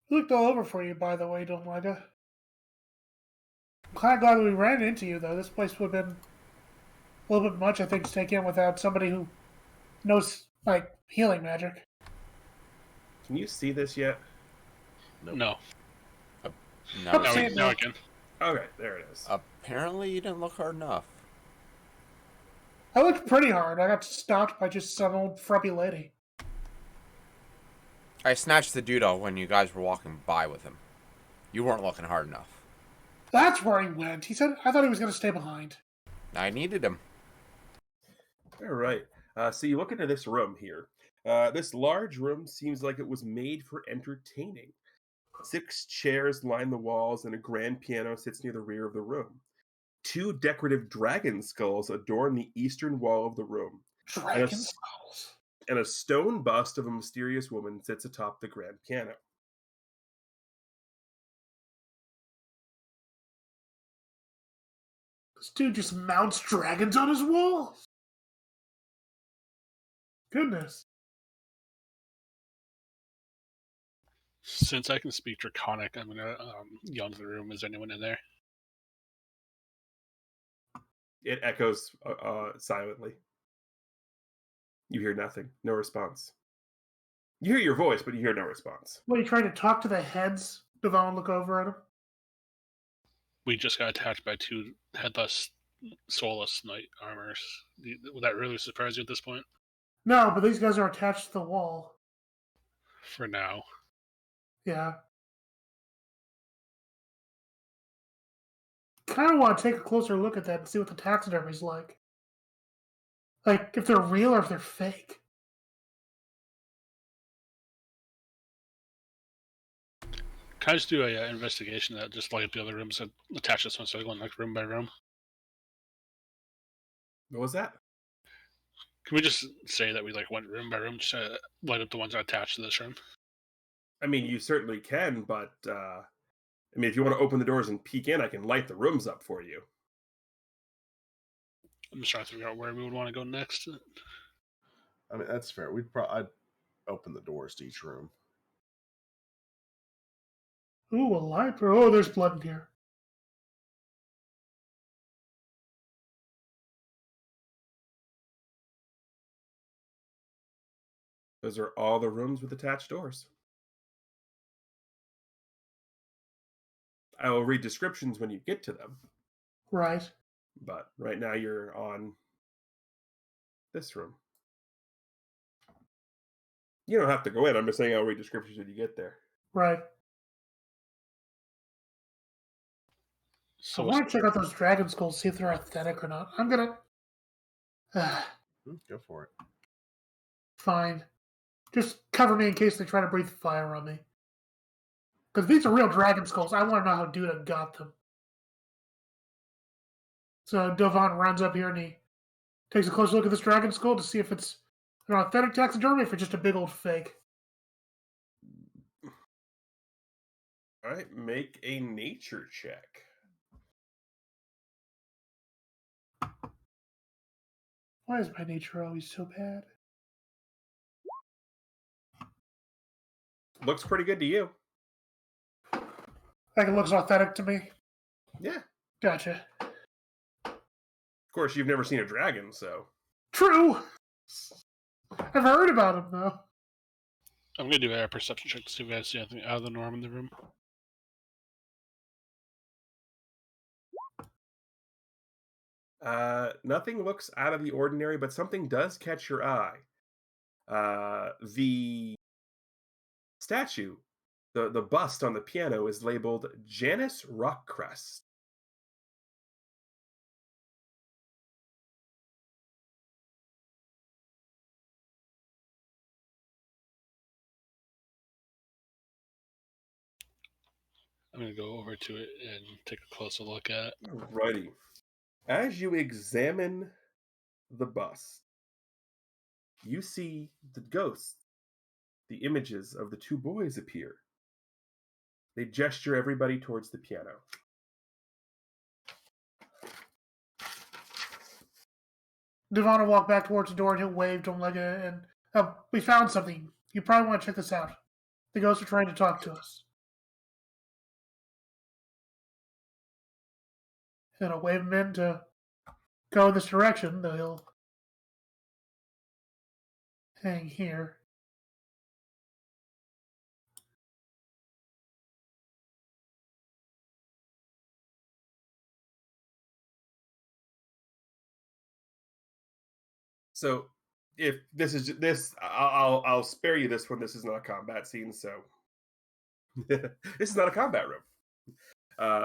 Speaker 3: He looked all over for you, by the way, Domlega. I'm kind of glad we ran into you, though. This place would have been a little bit much, I think, to take in without somebody who knows, like, healing magic.
Speaker 1: Can you see this yet?
Speaker 2: Nope.
Speaker 4: No.
Speaker 5: No.
Speaker 3: Nope.
Speaker 4: Now,
Speaker 3: See it
Speaker 4: now
Speaker 3: now.
Speaker 4: I can.
Speaker 1: Okay, there it is.
Speaker 5: Apparently, you didn't look hard enough.
Speaker 3: I looked pretty hard. I got stopped by just some old frumpy lady.
Speaker 5: I snatched the dude out when you guys were walking by with him. You weren't looking hard enough.
Speaker 3: That's where he went. He said, I thought he was going to stay behind.
Speaker 5: I needed him.
Speaker 1: All right. So you look into this room here. This large room seems like it was made for entertaining. 6 chairs line the walls, and a grand piano sits near the rear of the room. 2 decorative dragon skulls adorn the eastern wall of the room.
Speaker 3: Dragon skulls.
Speaker 1: And a stone bust of a mysterious woman sits atop the grand piano.
Speaker 3: This dude just mounts dragons on his walls. Goodness.
Speaker 4: Since I can speak Draconic, I'm gonna yell into the room. Is anyone in there?
Speaker 1: It echoes silently. You hear nothing. No response. You hear your voice, but you hear no response.
Speaker 3: What, are you trying to talk to the heads? Devon look over at him.
Speaker 4: We just got attacked by 2 headless, soulless knight armors. Would that really surprise you at this point?
Speaker 3: No, but these guys are attached to the wall.
Speaker 4: For now.
Speaker 3: Yeah. Kind of want to take a closer look at that and see what the taxidermy's like. Like, if they're real or if they're fake.
Speaker 4: Can I just do a investigation that just like the other rooms that attach this one, so I go like room by room?
Speaker 1: What was that?
Speaker 4: Can we just say that we like went room by room, just light up the ones that attach to this room?
Speaker 1: I mean, you certainly can, but I mean, if you want to open the doors and peek in, I can light the rooms up for you.
Speaker 4: I'm just trying to figure out where we would want to go next.
Speaker 2: I mean, that's fair. I'd open the doors to each room.
Speaker 3: Ooh, a library. Oh, there's blood in here.
Speaker 1: Those are all the rooms with attached doors. I will read descriptions when you get to them,
Speaker 3: Right.
Speaker 1: but right now you're on this room. You don't have to go in. I'm just saying I'll read descriptions when you get there.
Speaker 3: Right.
Speaker 4: So
Speaker 3: I want to check out those dragon skulls, see if they're authentic or not. I'm gonna.
Speaker 2: Go for it.
Speaker 3: Fine. Just cover me in case they try to breathe fire on me. Because these are real dragon skulls. I want to know how Duda got them. So Devon runs up here and he takes a close look at this dragon skull to see if it's an authentic taxidermy or if it's just a big old fake.
Speaker 1: All right, make a nature check.
Speaker 3: Why is my nature always so bad?
Speaker 1: Looks pretty good to you.
Speaker 3: Like it looks authentic to me.
Speaker 1: Yeah.
Speaker 3: Gotcha.
Speaker 1: Of course, you've never seen a dragon, so.
Speaker 3: True! I've heard about him, though.
Speaker 4: I'm gonna do a perception check to see if I see anything out of the norm in the room.
Speaker 1: Nothing looks out of the ordinary, but something does catch your eye. The statue, the bust on the piano is labeled Janus Rockcrest.
Speaker 4: I'm gonna go over to it and take a closer look at it.
Speaker 1: Alrighty. As you examine the bust, you see the ghosts. The images of the 2 boys appear. They gesture everybody towards the piano.
Speaker 3: Devon will walk back towards the door and he'll wave to him like and we found something. You probably want to check this out. The ghosts are trying to talk to us. And I'll wave him in to go in this direction. Though he'll hang here.
Speaker 1: So if this is this, I'll spare you this one. This is not a combat scene, so this is not a combat room.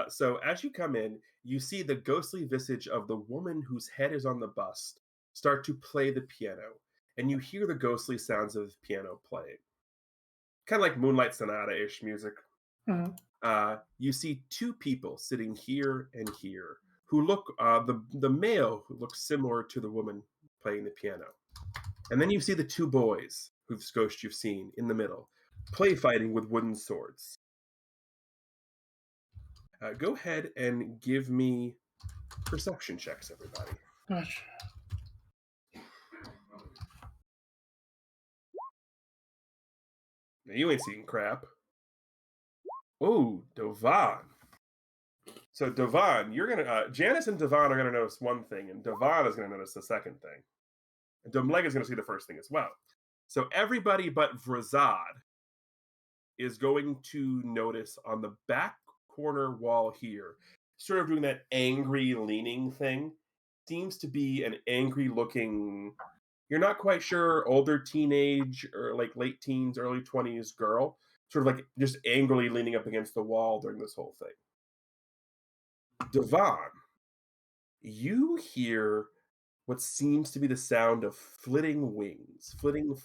Speaker 1: So as you come in, you see the ghostly visage of the woman whose head is on the bust start to play the piano, and you hear the ghostly sounds of the piano playing, kind of like Moonlight Sonata-ish music.
Speaker 3: Mm-hmm.
Speaker 1: You see two people sitting here and here who look the male who looks similar to the woman playing the piano, and then you see the two boys whose ghost you've seen in the middle, play fighting with wooden swords. Go ahead and give me perception checks, everybody.
Speaker 3: Gotcha.
Speaker 1: Now, you ain't seeing crap. Oh, Devon. So Devon, you're gonna Janice and Devon are gonna notice one thing, and Devon is gonna notice the second thing. And Domleg is gonna see the first thing as well. So everybody but Vrazad is going to notice on the back corner wall here, sort of doing that angry leaning thing, seems to be an angry looking, you're not quite sure, older teenage or like late teens, early 20s girl, sort of like just angrily leaning up against the wall during this whole thing. Devon, you hear what seems to be the sound of flitting wings,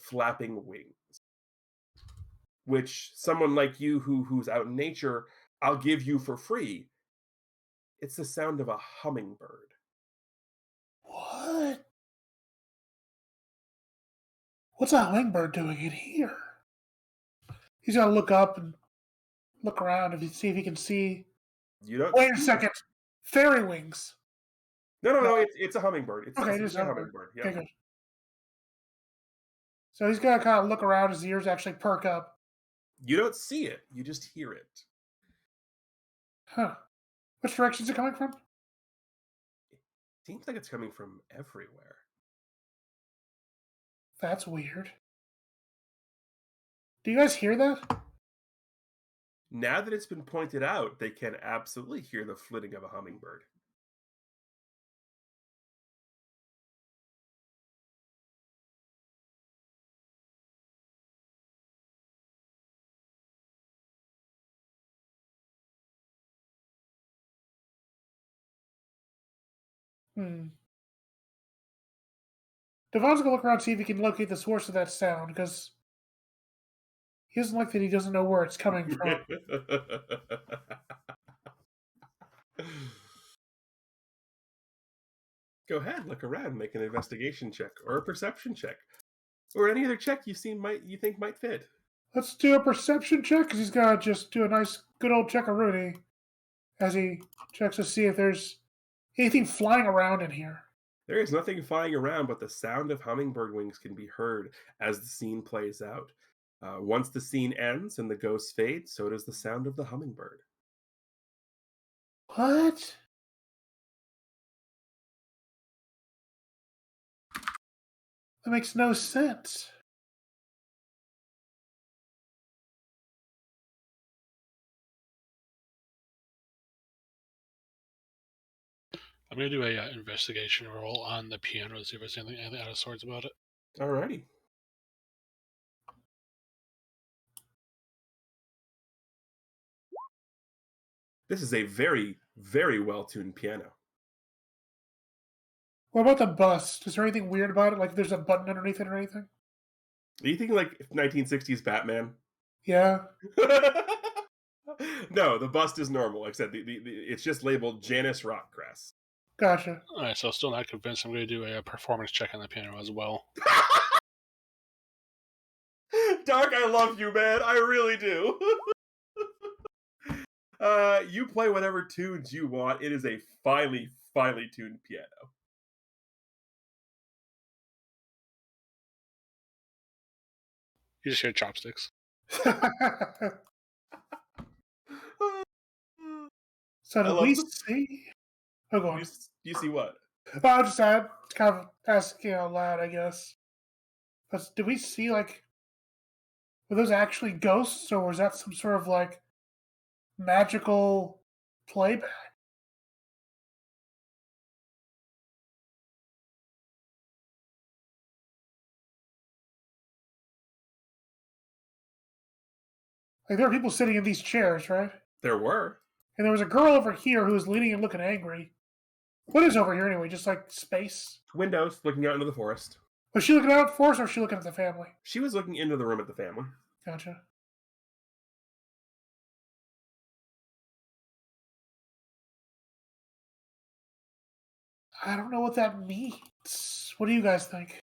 Speaker 1: flapping wings, which someone like you who's out in nature, I'll give you for free. It's the sound of a hummingbird.
Speaker 3: What? What's a hummingbird doing in here? He's gonna look up and look around and see if he can see.
Speaker 1: You don't.
Speaker 3: Wait a second. Fairy wings.
Speaker 1: No. It's a hummingbird. It's
Speaker 3: Okay,
Speaker 1: a
Speaker 3: just
Speaker 1: hummingbird. Yeah.
Speaker 3: Okay, good. So he's gonna kind of look around. His ears actually perk up.
Speaker 1: You don't see it. You just hear it.
Speaker 3: Huh. Which direction is it coming from?
Speaker 1: Seems like it's coming from everywhere.
Speaker 3: That's weird. Do you guys hear that?
Speaker 1: Now that it's been pointed out, they can absolutely hear the flitting of a hummingbird.
Speaker 3: Devon's gonna look around and see if he can locate the source of that sound, because he doesn't like that he doesn't know where it's coming from.
Speaker 1: Go ahead, look around, make an investigation check or a perception check, or any other check you think might fit.
Speaker 3: Let's do a perception check, because he's gotta just do a nice, good old check-a-rooney as he checks to see if there's anything flying around in here.
Speaker 1: There is nothing flying around, but the sound of hummingbird wings can be heard as the scene plays out. Once the scene ends and the ghosts fade, so does the sound of the hummingbird.
Speaker 3: What? That makes no sense.
Speaker 4: I'm gonna do a investigation roll on the piano to see if there's anything out of sorts about it.
Speaker 1: Alrighty. This is a very, very well-tuned piano.
Speaker 3: What about the bust? Is there anything weird about it? Like there's a button underneath it or anything?
Speaker 1: Are you thinking like 1960s Batman?
Speaker 3: Yeah.
Speaker 1: No, the bust is normal. Like I said, it's just labeled Janice Rockcrest.
Speaker 3: Gotcha.
Speaker 4: All right, so still not convinced. I'm going to do a performance check on the piano as well.
Speaker 1: Dark, I love you, man. I really do. You play whatever tunes you want. It is a finely tuned piano.
Speaker 4: You just hear chopsticks.
Speaker 3: So
Speaker 1: I
Speaker 3: do
Speaker 1: love
Speaker 3: we
Speaker 1: this.
Speaker 3: see? Oh, go on.
Speaker 1: You see what?
Speaker 3: Well, I'll just add, kind of asking out loud, I guess. But do we see, like, were those actually ghosts, or was that some sort of, like, magical playback? Like, there were people sitting in these chairs, right?
Speaker 1: There were.
Speaker 3: And there was a girl over here who was leaning and looking angry. What is over here anyway? Just like space?
Speaker 1: Windows looking out into the forest.
Speaker 3: Was she looking out for us, or was she looking at the family?
Speaker 1: She was looking into the room at the family.
Speaker 3: Gotcha. I don't know what that means. What do you guys think?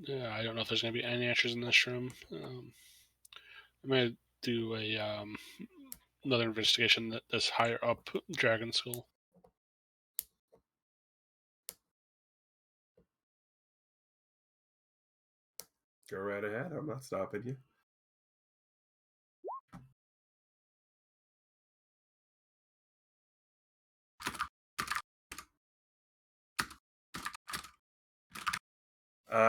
Speaker 4: Yeah, I don't know if there's going to be any answers in this room. I'm going to do another investigation that's higher up Dragon Skull.
Speaker 1: Go right ahead. I'm not stopping you.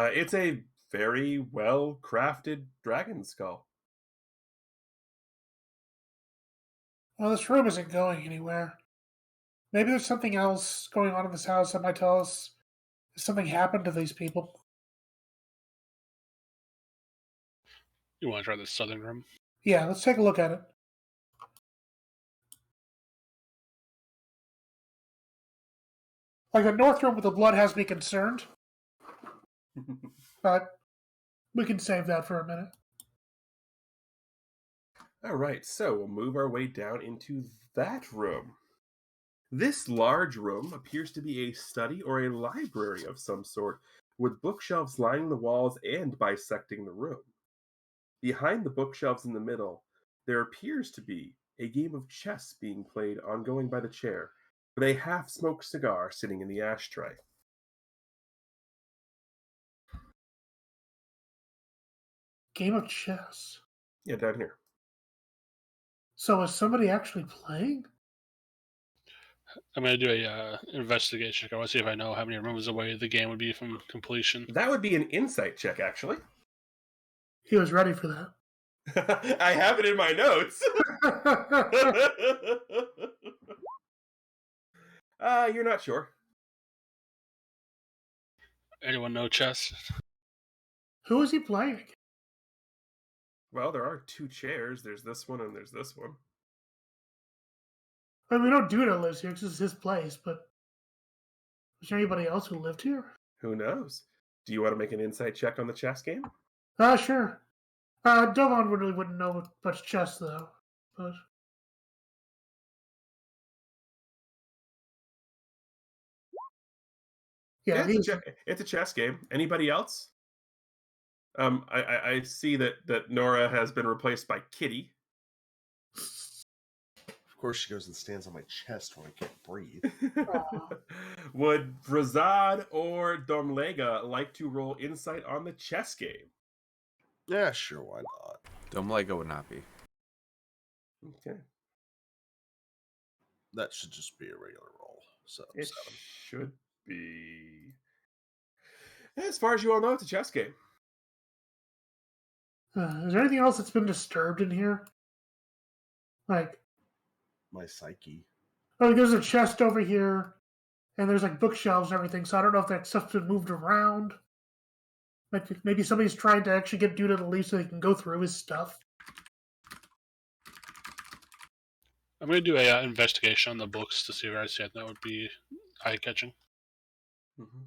Speaker 1: It's a very well crafted dragon skull.
Speaker 3: Well, this room isn't going anywhere. Maybe there's something else going on in this house that might tell us if something happened to these people.
Speaker 4: You want to try the southern room?
Speaker 3: Yeah, let's take a look at it. Like the north room with the blood has me concerned, but we can save that for a minute.
Speaker 1: All right, so we'll move our way down into that room. This large room appears to be a study or a library of some sort, with bookshelves lining the walls and bisecting the room. Behind the bookshelves in the middle, there appears to be a game of chess being played ongoing by the chair, with a half-smoked cigar sitting in the ashtray.
Speaker 3: Game of chess.
Speaker 1: Yeah, down here.
Speaker 3: So is somebody actually playing?
Speaker 4: I'm going to do a investigation. I want to see if I know how many rooms away the game would be from completion.
Speaker 1: That would be an insight check, actually.
Speaker 3: He was ready for that.
Speaker 1: I have it in my notes. You're not sure.
Speaker 4: Anyone know chess?
Speaker 3: Who is he playing?
Speaker 1: Well, there are two chairs. There's this one and there's this one.
Speaker 3: I mean, we don't do it lives here because this is his place, but is there anybody else who lived here?
Speaker 1: Who knows? Do you want to make an insight check on the chess game?
Speaker 3: Sure. Dovan really wouldn't know much chess, though. But yeah,
Speaker 1: it's a chess game. Anybody else? I see that Nora has been replaced by Kitty.
Speaker 2: Of course, she goes and stands on my chest when I can't breathe.
Speaker 1: Would Razad or Domlega like to roll insight on the chess game?
Speaker 2: Yeah, sure, why not?
Speaker 5: Domlega would not be.
Speaker 1: Okay.
Speaker 2: That should just be a regular roll. So
Speaker 1: It
Speaker 2: 7.
Speaker 1: should be. As far as you all know, it's a chess game.
Speaker 3: is there anything else that's been disturbed in here? Like,
Speaker 2: My psyche.
Speaker 3: there's a chest over here, and there's like bookshelves and everything. So I don't know if that stuff's been moved around. Maybe somebody's trying to actually get Duda to leave so he can go through his stuff.
Speaker 4: I'm going to do a investigation on the books to see where I see it. That would be eye-catching.
Speaker 1: Mm-hmm.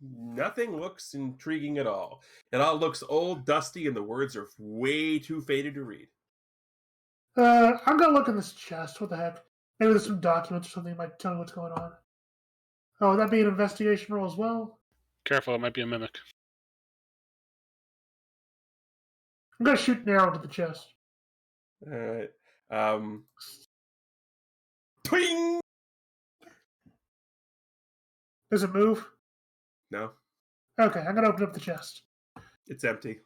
Speaker 1: Nothing looks intriguing at all. It all looks old, dusty, and the words are way too faded to read.
Speaker 3: I'm gonna look in this chest. What the heck? Maybe there's some documents or something that might tell me what's going on. Oh, would that be an investigation roll as well?
Speaker 4: Careful, it might be a mimic.
Speaker 3: I'm gonna shoot an arrow into the chest.
Speaker 1: All right. Twing!
Speaker 3: Does it move?
Speaker 1: No,
Speaker 3: Okay, I'm gonna open up the chest.
Speaker 1: it's empty.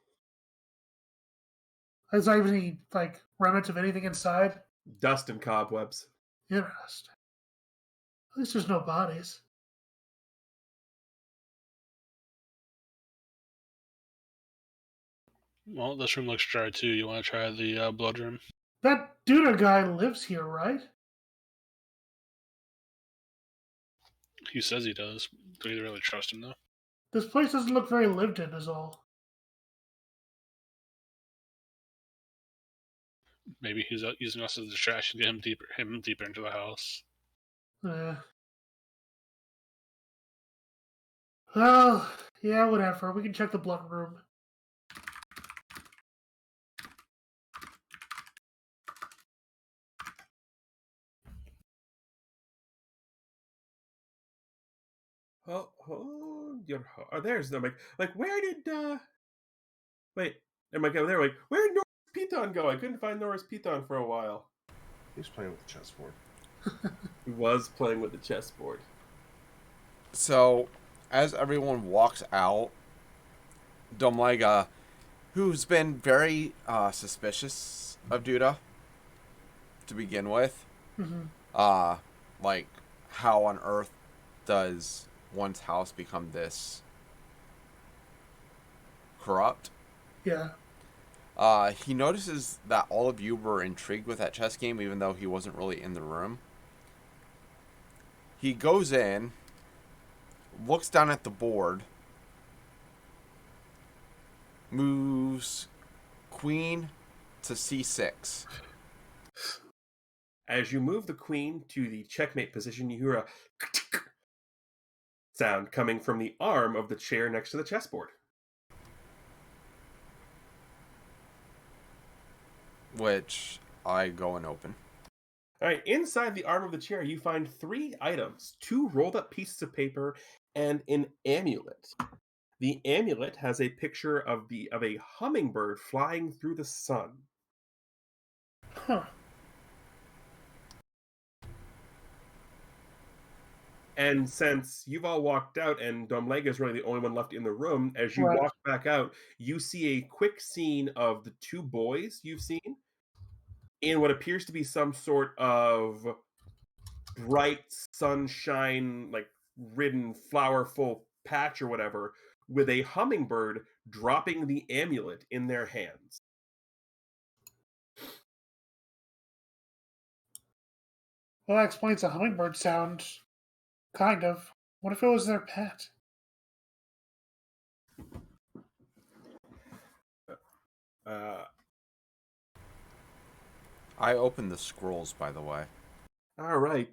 Speaker 3: Is there even any like remnants of anything inside?
Speaker 1: Dust and cobwebs.
Speaker 3: Interesting. At least there's no bodies.
Speaker 4: Well, this room looks dry too. You want to try the blood room?
Speaker 3: That Duna guy lives here, right?
Speaker 4: He says he does. Do you really trust him though?
Speaker 3: This place doesn't look very lived in, is all.
Speaker 4: Maybe he's using us as a distraction to get him deeper into the house.
Speaker 3: Well, yeah, whatever. We can check the blood room.
Speaker 1: There's them. Like where did wait? Am I going there? Like where did Nora's Python go? I couldn't find Nora's Python for a while.
Speaker 2: He's playing with the chessboard.
Speaker 1: He was playing with the chessboard.
Speaker 5: So, as everyone walks out, Domlega, who's been very suspicious of Duda to begin with, like how on earth does one's house become this corrupt?
Speaker 3: Yeah.
Speaker 5: He notices that all of you were intrigued with that chess game, even though he wasn't really in the room. He goes in, looks down at the board, moves queen to c6.
Speaker 1: As you move the queen to the checkmate position, you hear a sound coming from the arm of the chair next to the chessboard.
Speaker 5: Which I go and open.
Speaker 1: All right, inside the arm of the chair, you find 3 items: 2 rolled up pieces of paper and an amulet. The amulet has a picture of a hummingbird flying through the sun.
Speaker 3: Huh.
Speaker 1: And since you've all walked out and Domlega is really the only one left in the room, as you walk back out, you see a quick scene of the 2 boys you've seen in what appears to be some sort of bright sunshine, like ridden flowerful patch or whatever, with a hummingbird dropping the amulet in their hands.
Speaker 3: Well, that explains the hummingbird sound. Kind of. What if it was their pet?
Speaker 5: I opened the scrolls, by the way.
Speaker 1: All right.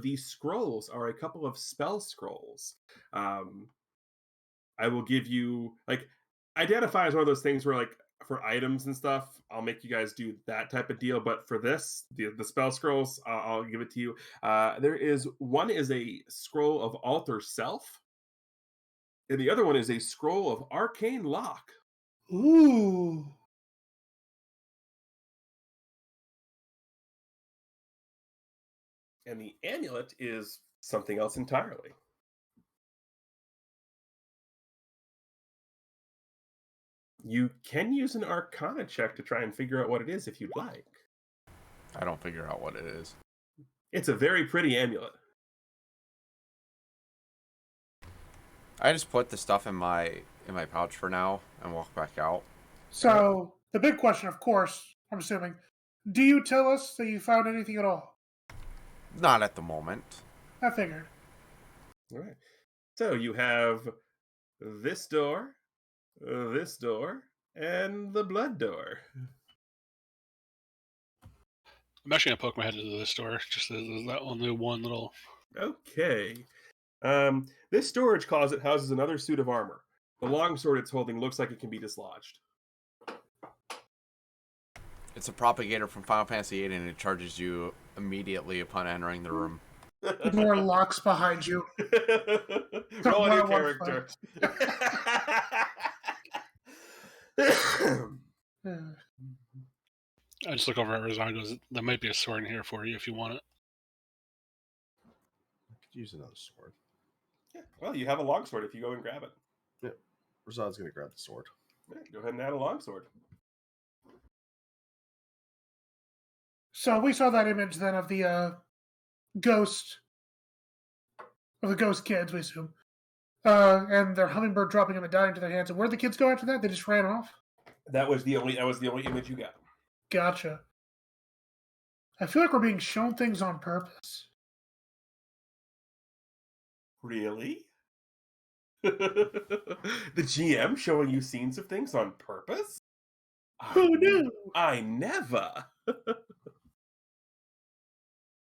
Speaker 1: These scrolls are a couple of spell scrolls. I will give you, like, identify as one of those things where, like, for items and stuff, I'll make you guys do that type of deal. But for this, the spell scrolls, I'll give it to you. One is a scroll of alter self, and the other one is a scroll of arcane lock.
Speaker 3: Ooh.
Speaker 1: And the amulet is something else entirely. You can use an Arcana check to try and figure out what it is if you'd like.
Speaker 5: I don't figure out what it is.
Speaker 1: It's a very pretty amulet.
Speaker 5: I just put the stuff in my pouch for now and walk back out.
Speaker 3: So, the big question, of course, I'm assuming, do you tell us that you found anything at all?
Speaker 5: Not at the moment.
Speaker 3: I figured.
Speaker 1: All right. So you have this door, and the blood door.
Speaker 4: I'm actually gonna poke my head into this door. Just that only one little.
Speaker 1: Okay. This storage closet houses another suit of armor. The longsword it's holding looks like it can be dislodged.
Speaker 5: It's a propagator from Final Fantasy VIII, and it charges you immediately upon entering the room.
Speaker 3: The door locks behind you.
Speaker 1: Roll a new character.
Speaker 4: I just look over at Razan and goes, there might be a sword in here for you if you want it.
Speaker 2: I could use another sword.
Speaker 1: Yeah. Well, you have a longsword if you go and grab it.
Speaker 2: Yeah. Razad's going to grab the sword.
Speaker 1: Yeah, go ahead and add a longsword.
Speaker 3: So we saw that image then of the ghost kids, we assume, and their hummingbird dropping them and dying to their hands. And where did the kids go after that? They just ran off.
Speaker 1: That was the only image you got.
Speaker 3: Gotcha. I feel like we're being shown things on purpose.
Speaker 1: Really? The GM showing you scenes of things on purpose?
Speaker 3: Who knew?
Speaker 1: I never.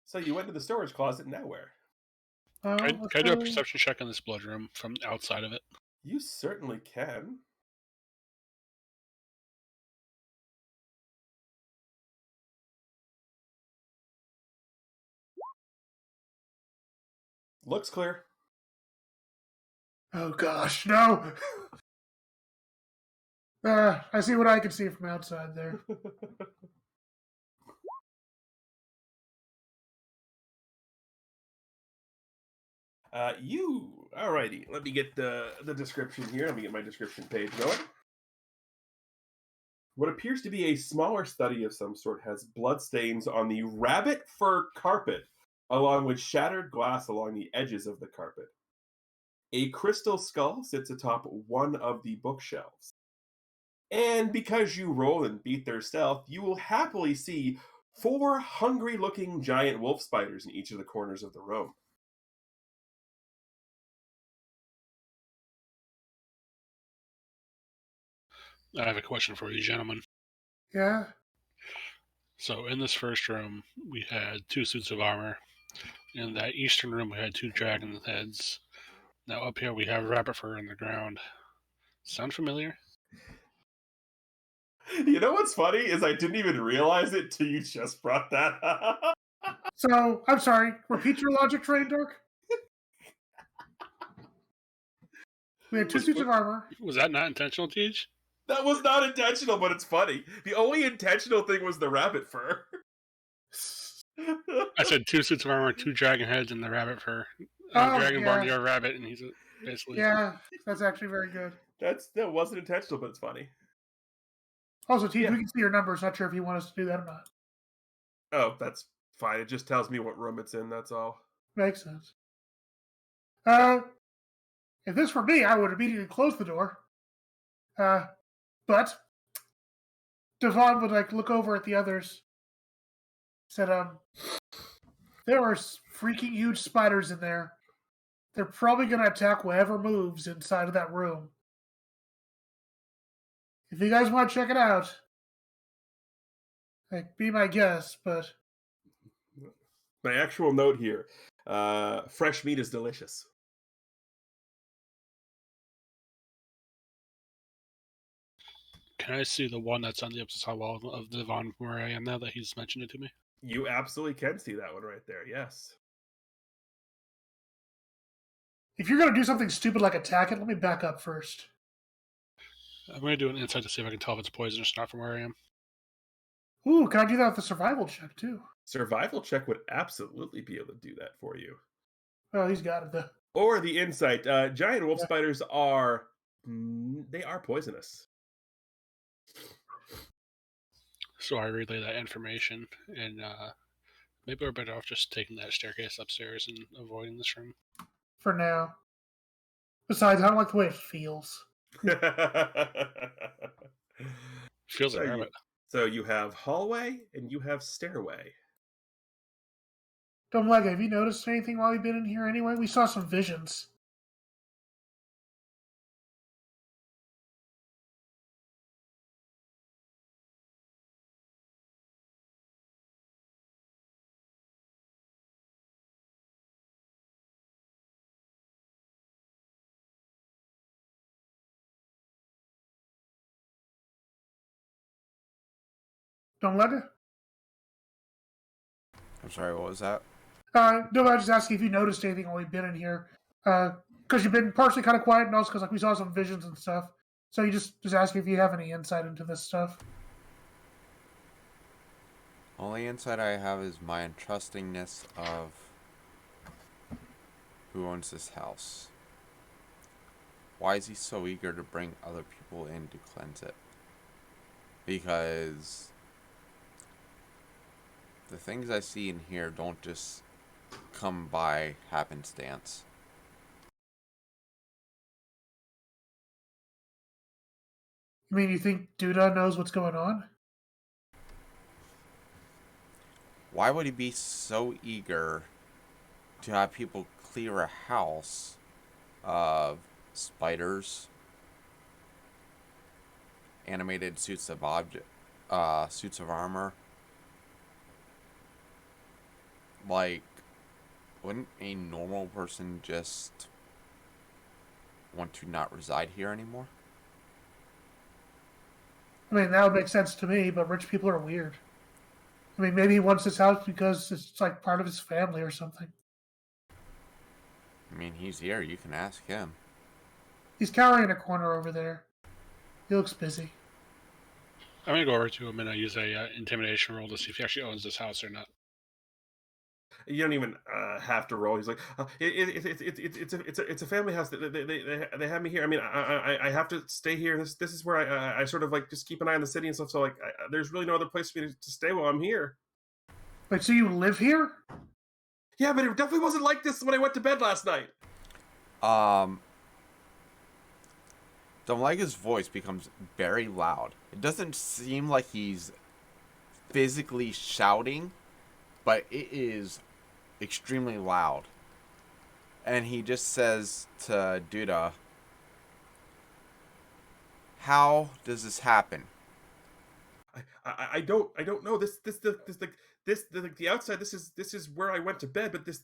Speaker 1: So you went to the storage closet, now where?
Speaker 4: Can I do a perception check on this blood room from outside of it?
Speaker 1: You certainly can. Looks clear.
Speaker 3: Oh gosh, no! I see what I can see from outside there.
Speaker 1: Alrighty, let me get the description here. Let me get my description page going. What appears to be a smaller study of some sort has bloodstains on the rabbit fur carpet, along with shattered glass along the edges of the carpet. A crystal skull sits atop one of the bookshelves. And because you roll and beat their stealth, you will happily see 4 hungry-looking giant wolf spiders in each of the corners of the room.
Speaker 4: I have a question for you, gentlemen.
Speaker 3: Yeah?
Speaker 4: So in this first room, we had 2 suits of armor. In that eastern room, we had 2 dragon heads. Now up here, we have rabbit fur in the ground. Sound familiar?
Speaker 1: You know what's funny is I didn't even realize it till you just brought that up.
Speaker 3: So, I'm sorry, repeat your logic train, Dirk? We had 2 suits of armor.
Speaker 4: Was that not intentional, Teach?
Speaker 1: That was not intentional, but it's funny. The only intentional thing was the rabbit fur.
Speaker 4: I said 2 suits of armor, 2 dragon heads, and the rabbit fur. Dragonborn, you're a rabbit, and he's basically...
Speaker 3: Yeah, that's actually very good.
Speaker 1: That wasn't intentional, but it's funny.
Speaker 3: Also, Teach, we can see your numbers. Not sure if you want us to do that or not.
Speaker 1: Oh, that's fine. It just tells me what room it's in, that's all.
Speaker 3: Makes sense. If this were me, I would immediately close the door. But Devon would look over at the others. Said, there are freaking huge spiders in there. They're probably going to attack whatever moves inside of that room. If you guys want to check it out, be my guest, but...
Speaker 1: My actual note here, fresh meat is delicious.
Speaker 4: Can I see the one that's on the opposite side wall of the Devon where I am now that he's mentioned it to me?
Speaker 1: You absolutely can see that one right there, yes.
Speaker 3: If you're going to do something stupid like attack it, let me back up first.
Speaker 4: I'm going to do an insight to see if I can tell if it's poisonous or not from where I am.
Speaker 3: Ooh, can I do that with a survival check, too?
Speaker 1: Survival check would absolutely be able to do that for you.
Speaker 3: Oh, he's got it, though.
Speaker 1: Or the insight. Giant wolf spiders are... They are poisonous.
Speaker 4: So I relay that information, and maybe we're better off just taking that staircase upstairs and avoiding this room.
Speaker 3: For now. Besides, I don't like the way it feels.
Speaker 4: Feels like a rabbit.
Speaker 1: So you have hallway and you have stairway.
Speaker 3: Domlega, have you noticed anything while you've been in here anyway? We saw some visions. Domlega?
Speaker 5: I'm sorry, what was that?
Speaker 3: No, I was just asking if you noticed anything while you've been in here. Because you've been partially kind of quiet, and also because we saw some visions and stuff. So you just asking if you have any insight into this stuff.
Speaker 5: Only insight I have is my untrustingness of who owns this house. Why is he so eager to bring other people in to cleanse it? Because the things I see in here don't just come by happenstance.
Speaker 3: I mean, you think Duda knows what's going on?
Speaker 5: Why would he be so eager to have people clear a house of spiders, animated suits of armor? Like, wouldn't a normal person just want to not reside here anymore?
Speaker 3: I mean, that would make sense to me, but rich people are weird. I mean, maybe he wants this house because it's like part of his family or something.
Speaker 5: I mean, he's here. You can ask him.
Speaker 3: He's cowering in a corner over there. He looks busy.
Speaker 4: I'm gonna go over to him and use a intimidation roll to see if he actually owns this house or not.
Speaker 1: You don't even have to roll. He's like, it's a family house. They have me here. I mean, I have to stay here. This is where I sort of like just keep an eye on the city and stuff. So like, there's really no other place for me to stay while I'm here.
Speaker 3: Wait, so you live here?
Speaker 1: Yeah, but it definitely wasn't like this when I went to bed last night.
Speaker 5: Domlega's voice becomes very loud. It doesn't seem like he's physically shouting, but it is extremely loud. And he just says to Duda, "How does this happen?"
Speaker 1: I don't know. The outside. This is where I went to bed, but this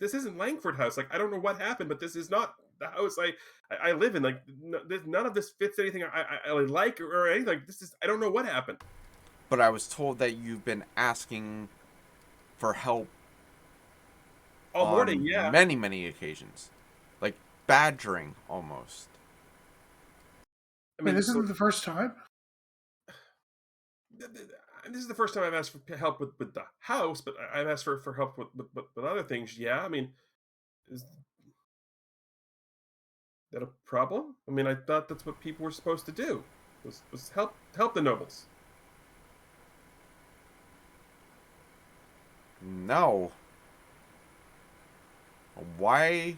Speaker 1: isn't Langford House. Like, I don't know what happened, but this is not the house I live in. Like, none of this fits anything I like or anything. Like, this is, I don't know what happened.
Speaker 5: But I was told that you've been asking for help
Speaker 1: All morning,
Speaker 5: on
Speaker 1: yeah.
Speaker 5: many, many occasions. Like badgering
Speaker 3: I
Speaker 5: almost.
Speaker 3: mean, this isn't the first time.
Speaker 1: This is the first time I've asked for help with the house, but I've asked for help with other things. Yeah, I mean, is that a problem? I mean, I thought that's what people were supposed to do, was help the nobles.
Speaker 5: No. Why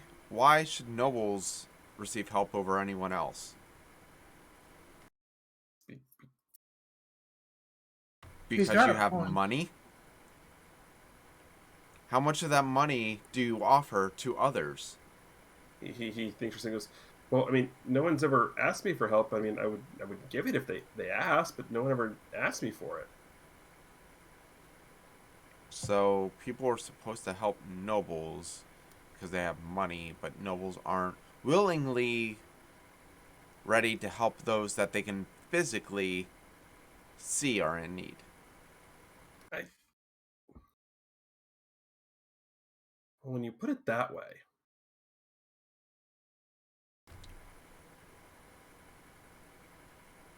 Speaker 5: should nobles receive help over anyone else? Because you have money? How much of that money do you offer to others?
Speaker 1: He thinks for goes, well, I mean, no one's ever asked me for help. I mean, I would give it if they asked, but no one ever asked me for it.
Speaker 5: So people are supposed to help nobles because they have money, but nobles aren't willingly ready to help those that they can physically see are in need.
Speaker 1: When you put it that way,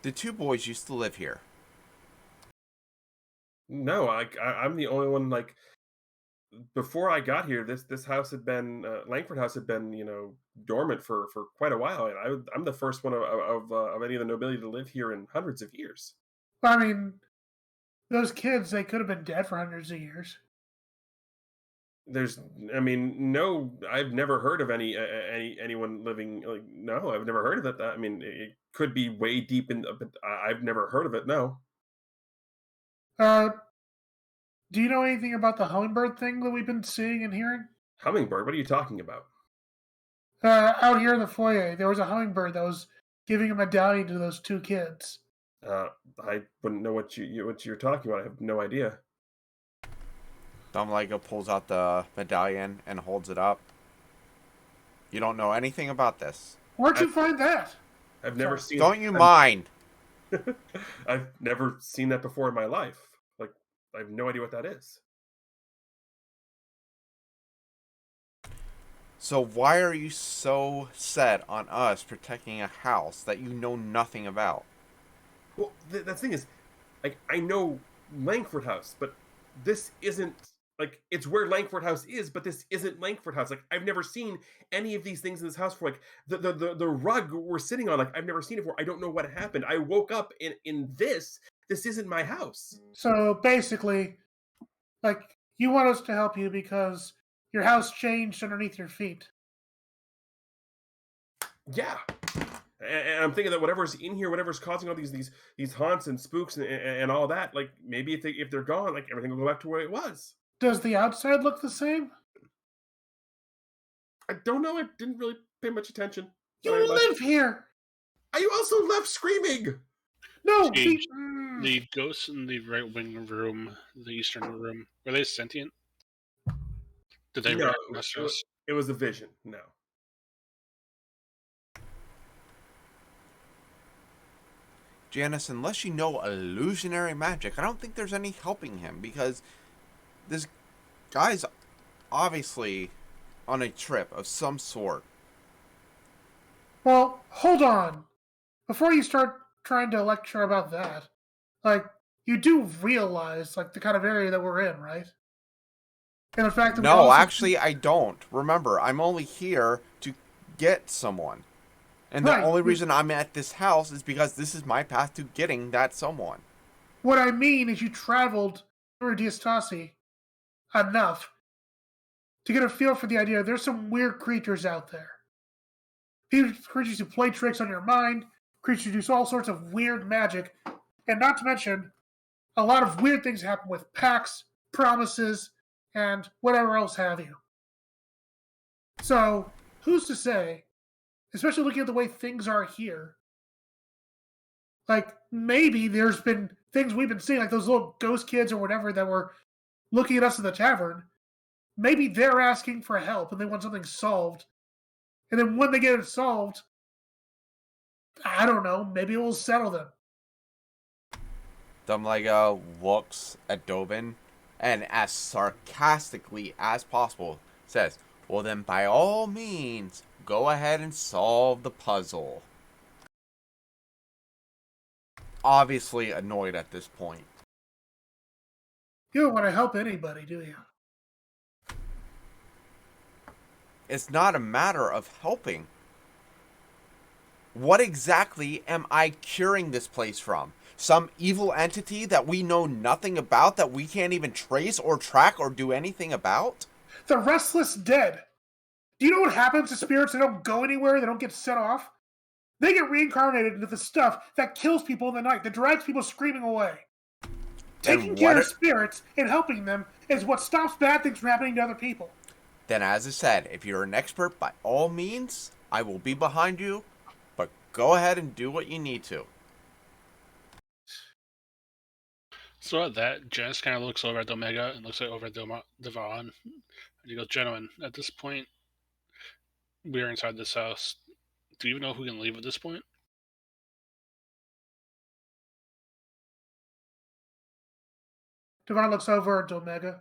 Speaker 5: The two boys used to live here.
Speaker 1: no, I'm the only one. Like, before I got here, this house had been Langford House had been, dormant for quite a while, and I'm the first one of any of the nobility to live here in hundreds of years.
Speaker 3: Well, I mean, those kids, they could have been dead for hundreds of years.
Speaker 1: I mean, no, I've never heard of anyone living like. No, I've never heard of it. I mean, it could be way deep in, but I've never heard of it. No.
Speaker 3: Uh, do you know anything about the hummingbird thing that we've been seeing and hearing?
Speaker 1: Hummingbird? What are you talking about?
Speaker 3: Out here in the foyer, there was a hummingbird that was giving a medallion to those two kids.
Speaker 1: I wouldn't know what you're talking about. I have no idea.
Speaker 5: Domlega pulls out the medallion and holds it up. You don't know anything about this.
Speaker 3: Where'd you find that?
Speaker 1: I've never seen.
Speaker 5: Don't you mind?
Speaker 1: I've never seen that before in my life. Like, I have no idea what that is.
Speaker 5: So why are you so set on us protecting a house that you know nothing about?
Speaker 1: Well, the thing is, like, I know Langford House, but this isn't like it's where Langford House is, but this isn't Langford House. Like I've never seen any of these things in this house before. Like the rug we're sitting on, like I've never seen it before. I don't know what happened. I woke up in this. This isn't my house.
Speaker 3: So basically, like, you want us to help you because your house changed underneath your feet.
Speaker 1: Yeah. And I'm thinking that whatever's in here, whatever's causing all these haunts and spooks and all that, like maybe if they're gone, like everything will go back to where it was.
Speaker 3: Does the outside look the same?
Speaker 1: I don't know. I didn't really pay much attention. when I
Speaker 3: You
Speaker 1: left.
Speaker 3: live here!
Speaker 1: You also left screaming.
Speaker 3: No,
Speaker 4: The ghosts in the right wing room, the eastern room, were they sentient? Did they
Speaker 1: No,
Speaker 4: recognize us?
Speaker 1: it was a vision. No.
Speaker 5: Janice, unless you know illusionary magic, I don't think there's any helping him because this guy's obviously on a trip of some sort.
Speaker 3: well, hold on. Before you start trying to lecture about that, like, you do realize, like, the kind of area that we're in, right? And the fact that we
Speaker 5: No,
Speaker 3: also...
Speaker 5: actually, I don't. Remember, I'm only here to get someone. And the
Speaker 3: Right.
Speaker 5: only reason I'm at this house is because this is my path to getting that someone.
Speaker 3: What I mean is you traveled through Diastasi enough to get a feel for the idea there's some weird creatures out there. Creatures who play tricks on your mind, creatures who do all sorts of weird magic, and not to mention, a lot of weird things happen with pacts, promises, and whatever else have you. So, who's to say, especially looking at the way things are here, like, maybe there's been things we've been seeing, like those little ghost kids or whatever that were looking at us in the tavern. Maybe they're asking for help and they want something solved. And then when they get it solved, I don't know, maybe it will settle them.
Speaker 5: Dumblega looks at Dovin and, as sarcastically as possible, says, well then, by all means, go ahead and solve the puzzle. Obviously annoyed at this point.
Speaker 3: You don't want to help anybody, do you?
Speaker 5: It's not a matter of helping. What exactly am I curing this place from? Some evil entity that we know nothing about, that we can't even trace or track or do anything about?
Speaker 3: The restless dead. Do you know what happens to spirits that don't go anywhere, that don't get set off? They get reincarnated into the stuff that kills people in the night, that drags people screaming away. Taking care of spirits and helping them is what stops bad things from happening to other people.
Speaker 5: Then, as I said, if you're an expert, by all means, I will be behind you, but go ahead and do what you need to.
Speaker 4: So at that, Janice kind of looks over at Omega and looks over at Devon. And he goes, gentlemen, at this point, we are inside this house. Do you even know who can leave at this point?
Speaker 3: Devon looks over at Omega.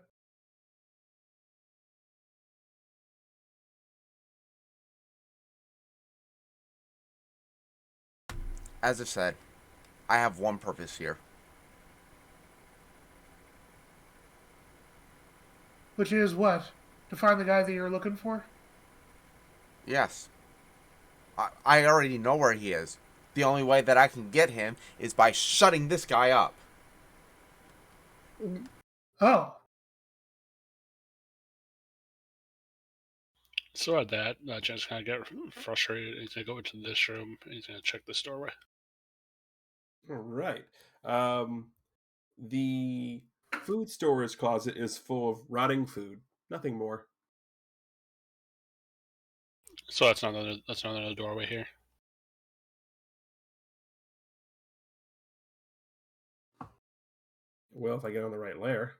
Speaker 5: As I said, I have one purpose here.
Speaker 3: Which is what? To find the guy that you're looking for?
Speaker 5: Yes. I already know where he is. The only way that I can get him is by shutting this guy up.
Speaker 3: Oh.
Speaker 4: So at that, Janice kind of get frustrated. He's going to go into this room and he's going to check this doorway.
Speaker 1: All right. The food storage closet is full of rotting food. Nothing more.
Speaker 4: So that's not another doorway here.
Speaker 1: Well, if I get on the right layer.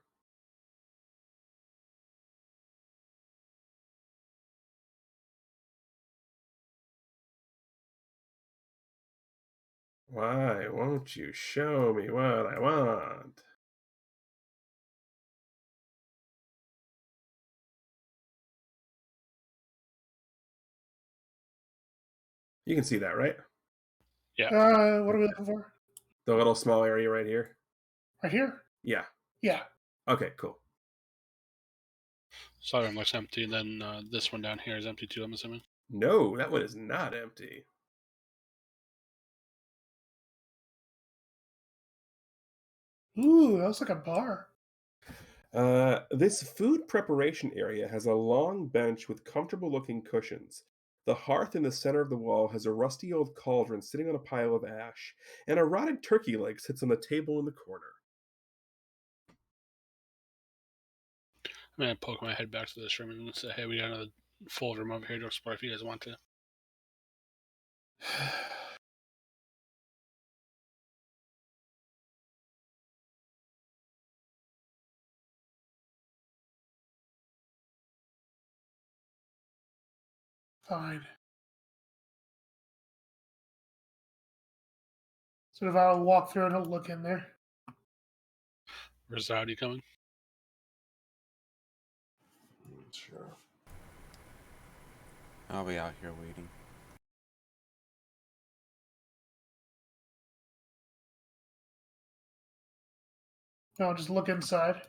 Speaker 1: Why won't you show me what I want? You can see that, right?
Speaker 4: Yeah.
Speaker 3: What are we looking for?
Speaker 1: The little small area right here.
Speaker 3: Right here?
Speaker 1: Yeah.
Speaker 3: Yeah.
Speaker 1: Okay, cool.
Speaker 4: So that one looks empty. Then this one down here is empty too, I'm assuming.
Speaker 1: No, that one is not empty.
Speaker 3: Ooh, that looks like a bar.
Speaker 1: This food preparation area has a long bench with comfortable looking cushions. The hearth in the center of the wall has a rusty old cauldron sitting on a pile of ash, and a rotted turkey leg sits on the table in the corner.
Speaker 4: I'm gonna poke my head back to this room and say, "Hey, we got another full room over here to explore if you guys want to."
Speaker 3: Fine. So if I'll walk through and he'll look in there.
Speaker 4: Where's Zodi coming?
Speaker 2: Sure.
Speaker 5: I'll be out here waiting.
Speaker 3: I'll just look inside.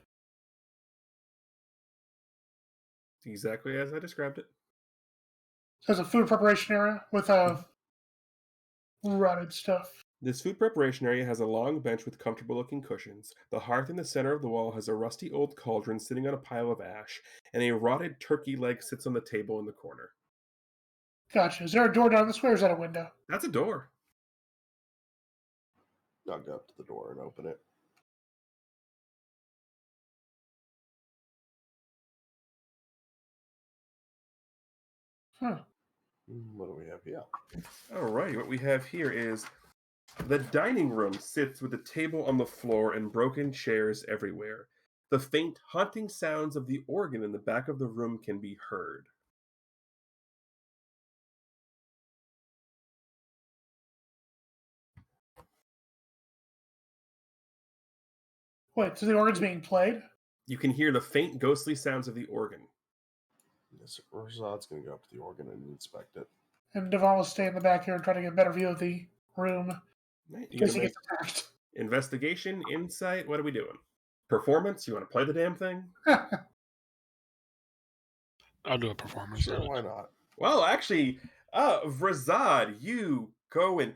Speaker 1: Exactly as I described it.
Speaker 3: So there's a food preparation area with rotted stuff.
Speaker 1: This food preparation area has a long bench with comfortable looking cushions. The hearth in the center of the wall has a rusty old cauldron sitting on a pile of ash, and a rotted turkey leg sits on the table in the corner.
Speaker 3: Gotcha. Is there a door down this way or is that a window?
Speaker 1: That's a door.
Speaker 2: I'll go up to the door and open it.
Speaker 3: Huh.
Speaker 2: What do we have here?
Speaker 1: Alright, what we have here is the dining room sits with a table on the floor and broken chairs everywhere. The faint, haunting sounds of the organ in the back of the room can be heard.
Speaker 3: Wait, so the organ's being played?
Speaker 1: You can hear the faint, ghostly sounds of the organ.
Speaker 2: Yes, Razad's going to go up to the organ and inspect it.
Speaker 3: And Devon will stay in the back here and try to get a better view of the room
Speaker 1: Right,
Speaker 3: in
Speaker 1: you
Speaker 3: case
Speaker 1: gonna
Speaker 3: he
Speaker 1: make
Speaker 3: gets attacked.
Speaker 1: investigation, insight? What are we doing? Performance? You want to play the damn thing?
Speaker 4: I'll do a performance.
Speaker 2: Sure,
Speaker 4: on it.
Speaker 2: why not?
Speaker 1: Well, actually, Vrazad, you go and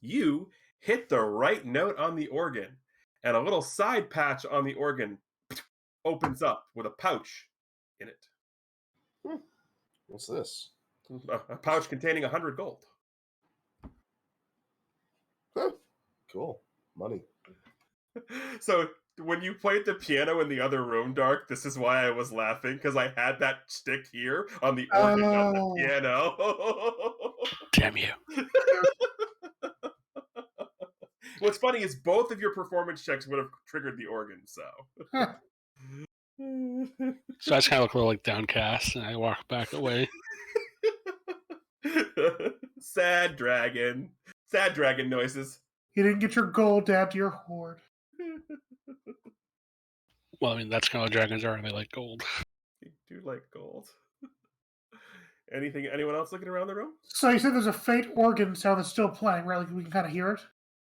Speaker 1: you hit the right note on the organ, and a little side patch on the organ opens up with a pouch in it.
Speaker 2: What's this?
Speaker 1: A pouch containing 100 gold.
Speaker 2: Huh. Cool. Money.
Speaker 1: So when you played the piano in the other room, Dark, this is why I was laughing, because I had that stick here on the organ, not the
Speaker 3: Oh.
Speaker 1: piano.
Speaker 4: Damn you!
Speaker 1: What's funny is both of your performance checks would have triggered the organ, so.
Speaker 4: So I just kind of look a little like downcast, and I walk back away.
Speaker 1: Sad dragon. Sad dragon noises.
Speaker 3: You didn't get your gold to add to your hoard.
Speaker 4: Well, I mean that's kind of what dragons are. They like gold.
Speaker 1: You do like gold. Anyone else looking around the room?
Speaker 3: So you said there's a faint organ sound that's still playing, right? Like we can kind of hear it?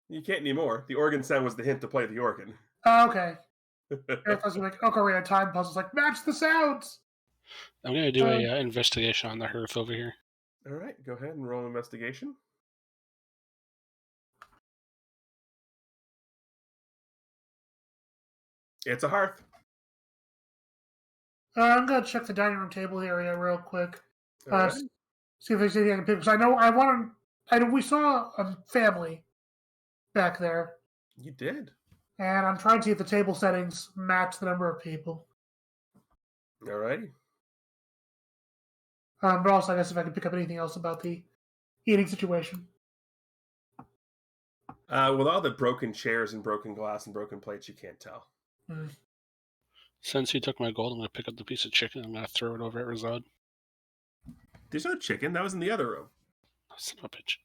Speaker 1: You can't anymore. The organ sound was the hint to play the organ.
Speaker 3: Oh, okay. I thought you were like, okay, we're in a time puzzle. It's like, match the sounds!
Speaker 4: I'm gonna do a investigation on the hearth over here.
Speaker 1: All right, go ahead and roll investigation. It's a hearth.
Speaker 3: I'm going to check the dining room table area real quick.
Speaker 1: All right.
Speaker 3: See if there's anything I can pick. Because I know we saw a family back there.
Speaker 1: You did.
Speaker 3: And I'm trying to see if the table settings match the number of people.
Speaker 1: All righty.
Speaker 3: But also, I guess if I can pick up anything else about the eating situation.
Speaker 1: With all the broken chairs and broken glass and broken plates, you can't tell.
Speaker 4: Since he took my gold, I'm gonna pick up the piece of chicken. I'm gonna throw it over at Razad.
Speaker 1: There's no chicken. That was in the other room.
Speaker 4: Son of a bitch.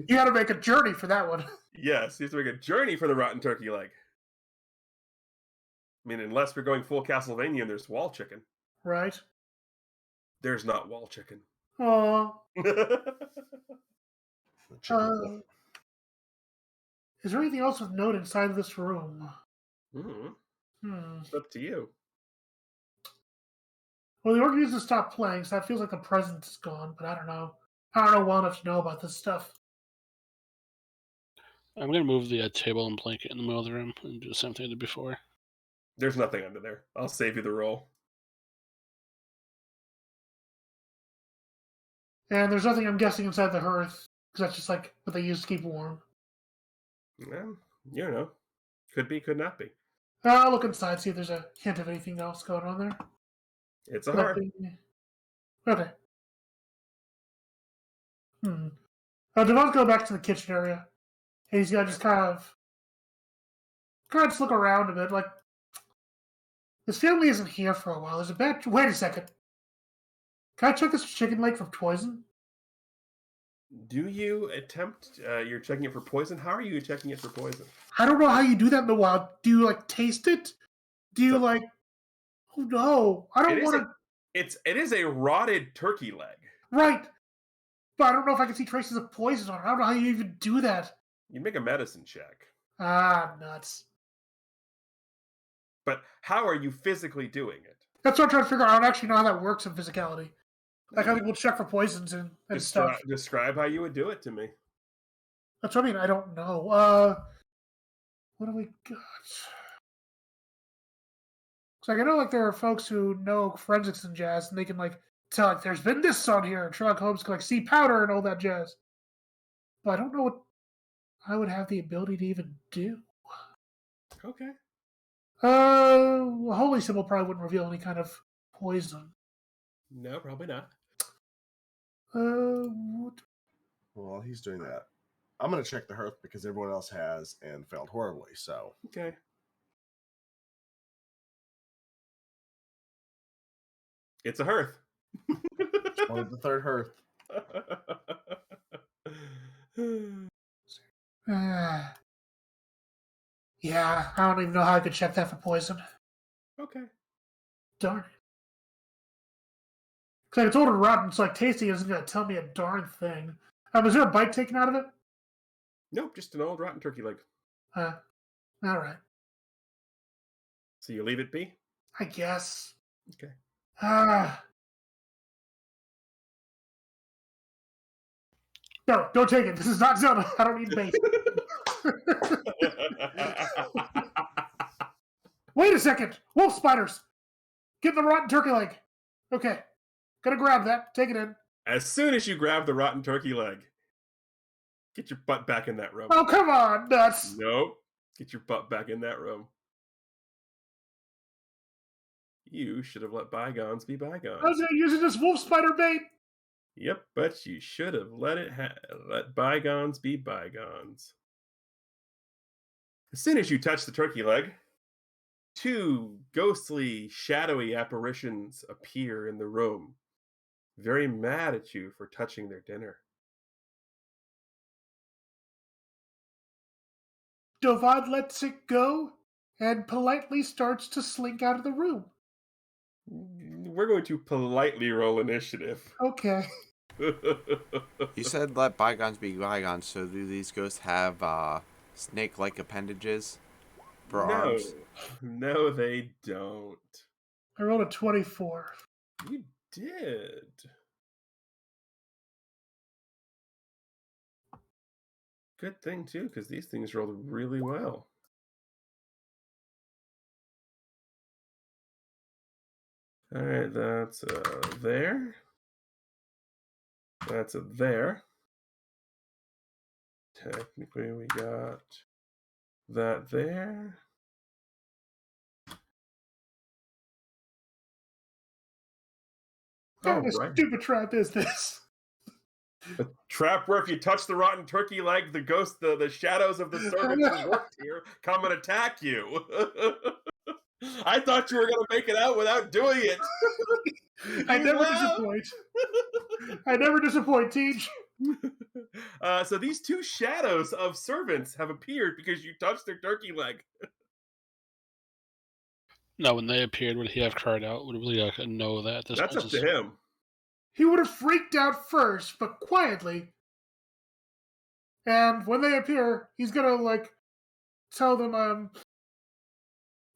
Speaker 3: You got to make a journey for that one.
Speaker 1: Yes, you have to make a journey for the rotten turkey leg. I mean, unless we're going full Castlevania and there's wall chicken.
Speaker 3: Right.
Speaker 1: There's not wall chicken.
Speaker 3: Oh.
Speaker 2: The chicken wolf.
Speaker 3: Is there anything else of note inside of this room?
Speaker 1: It's up to you.
Speaker 3: Well, the organ to stop playing, so that feels like the presence is gone, but I don't know. I don't know well enough to know about this stuff.
Speaker 4: I'm gonna move the table and blanket in the middle of the room and do the same thing I did before.
Speaker 1: There's nothing under there. I'll save you the roll.
Speaker 3: And there's nothing, I'm guessing, inside the hearth, because that's just like what they use to keep warm.
Speaker 1: You know. Could be, could not be.
Speaker 3: I'll look inside, see if there's a hint of anything else going on there.
Speaker 1: It's a hearth.
Speaker 3: Okay. Devon's going back to the kitchen area. And he's got to just kind of just look around a bit. Like, this family isn't here for a while. There's a bad... Wait a second. Can I check this chicken leg for poison?
Speaker 1: Do you attempt... you're checking it for poison? How are you checking it for poison?
Speaker 3: I don't know how you do that in the wild. Do you, like, taste it? Do you, like... Oh, no. I don't want to...
Speaker 1: It is a rotted turkey leg.
Speaker 3: Right. But I don't know if I can see traces of poison on it. I don't know how you even do that.
Speaker 1: You make a medicine check.
Speaker 3: Ah, nuts.
Speaker 1: But how are you physically doing it?
Speaker 3: That's what I'm trying to figure out. I don't actually know how that works in physicality. Like how people check for poisons and stuff.
Speaker 1: Describe how you would do it to me.
Speaker 3: That's what I mean. I don't know. What do we got? So I know like there are folks who know forensics and jazz, and they can like tell like there's been this on here, and Sherlock Holmes can like see powder and all that jazz. But I don't know what I would have the ability to even do.
Speaker 1: Okay.
Speaker 3: Holy symbol probably wouldn't reveal any kind of poison.
Speaker 1: No, probably not.
Speaker 3: What?
Speaker 2: Well, he's doing that. I'm going to check the hearth because everyone else has and failed horribly, so.
Speaker 1: Okay. It's a hearth.
Speaker 2: Only the third hearth.
Speaker 3: Yeah, I don't even know how I could check that for poison.
Speaker 1: Okay.
Speaker 3: Darn it. Because I told her rotten, so like tasting isn't going to tell me a darn thing. Is there a bite taken out of it?
Speaker 1: Nope, just an old rotten turkey leg.
Speaker 3: All right.
Speaker 1: So you leave it be?
Speaker 3: I guess.
Speaker 1: Okay.
Speaker 3: No, don't take it. This is not Zelda. I don't need bait. Wait a second. Wolf spiders. Get the rotten turkey leg. Okay. Gonna grab that. Take it in.
Speaker 1: As soon as you grab the rotten turkey leg, get your butt back in that room.
Speaker 3: Oh, come on, nuts.
Speaker 1: Nope. Get your butt back in that room. You should have let bygones be bygones.
Speaker 3: I was using this wolf spider bait.
Speaker 1: Yep, but you should have let bygones be bygones. As soon as you touch the turkey leg, two ghostly, shadowy apparitions appear in the room, very mad at you for touching their dinner.
Speaker 3: Dovad lets it go and politely starts to slink out of the room.
Speaker 1: We're going to politely roll initiative.
Speaker 3: Okay.
Speaker 5: You said let bygones be bygones, so do these ghosts have snake-like appendages for arms?
Speaker 1: No, they don't.
Speaker 3: I rolled a 24.
Speaker 1: You did. Good thing, too, because these things rolled really well. All right, that's there. That's a there. Technically, we got that there.
Speaker 3: What kind of stupid trap is this?
Speaker 1: A trap where if you touch the rotten turkey leg, the ghost, the shadows of the servants who worked here come and attack you. I thought you were going to make it out without doing it.
Speaker 3: I never disappoint. I never disappoint, Teach.
Speaker 1: So these two shadows of servants have appeared because you touched their turkey leg.
Speaker 4: No, when they appeared, would he have cried out? Would we know that?
Speaker 1: That's up to him.
Speaker 3: He would have freaked out first, but quietly. And when they appear, he's gonna like tell them,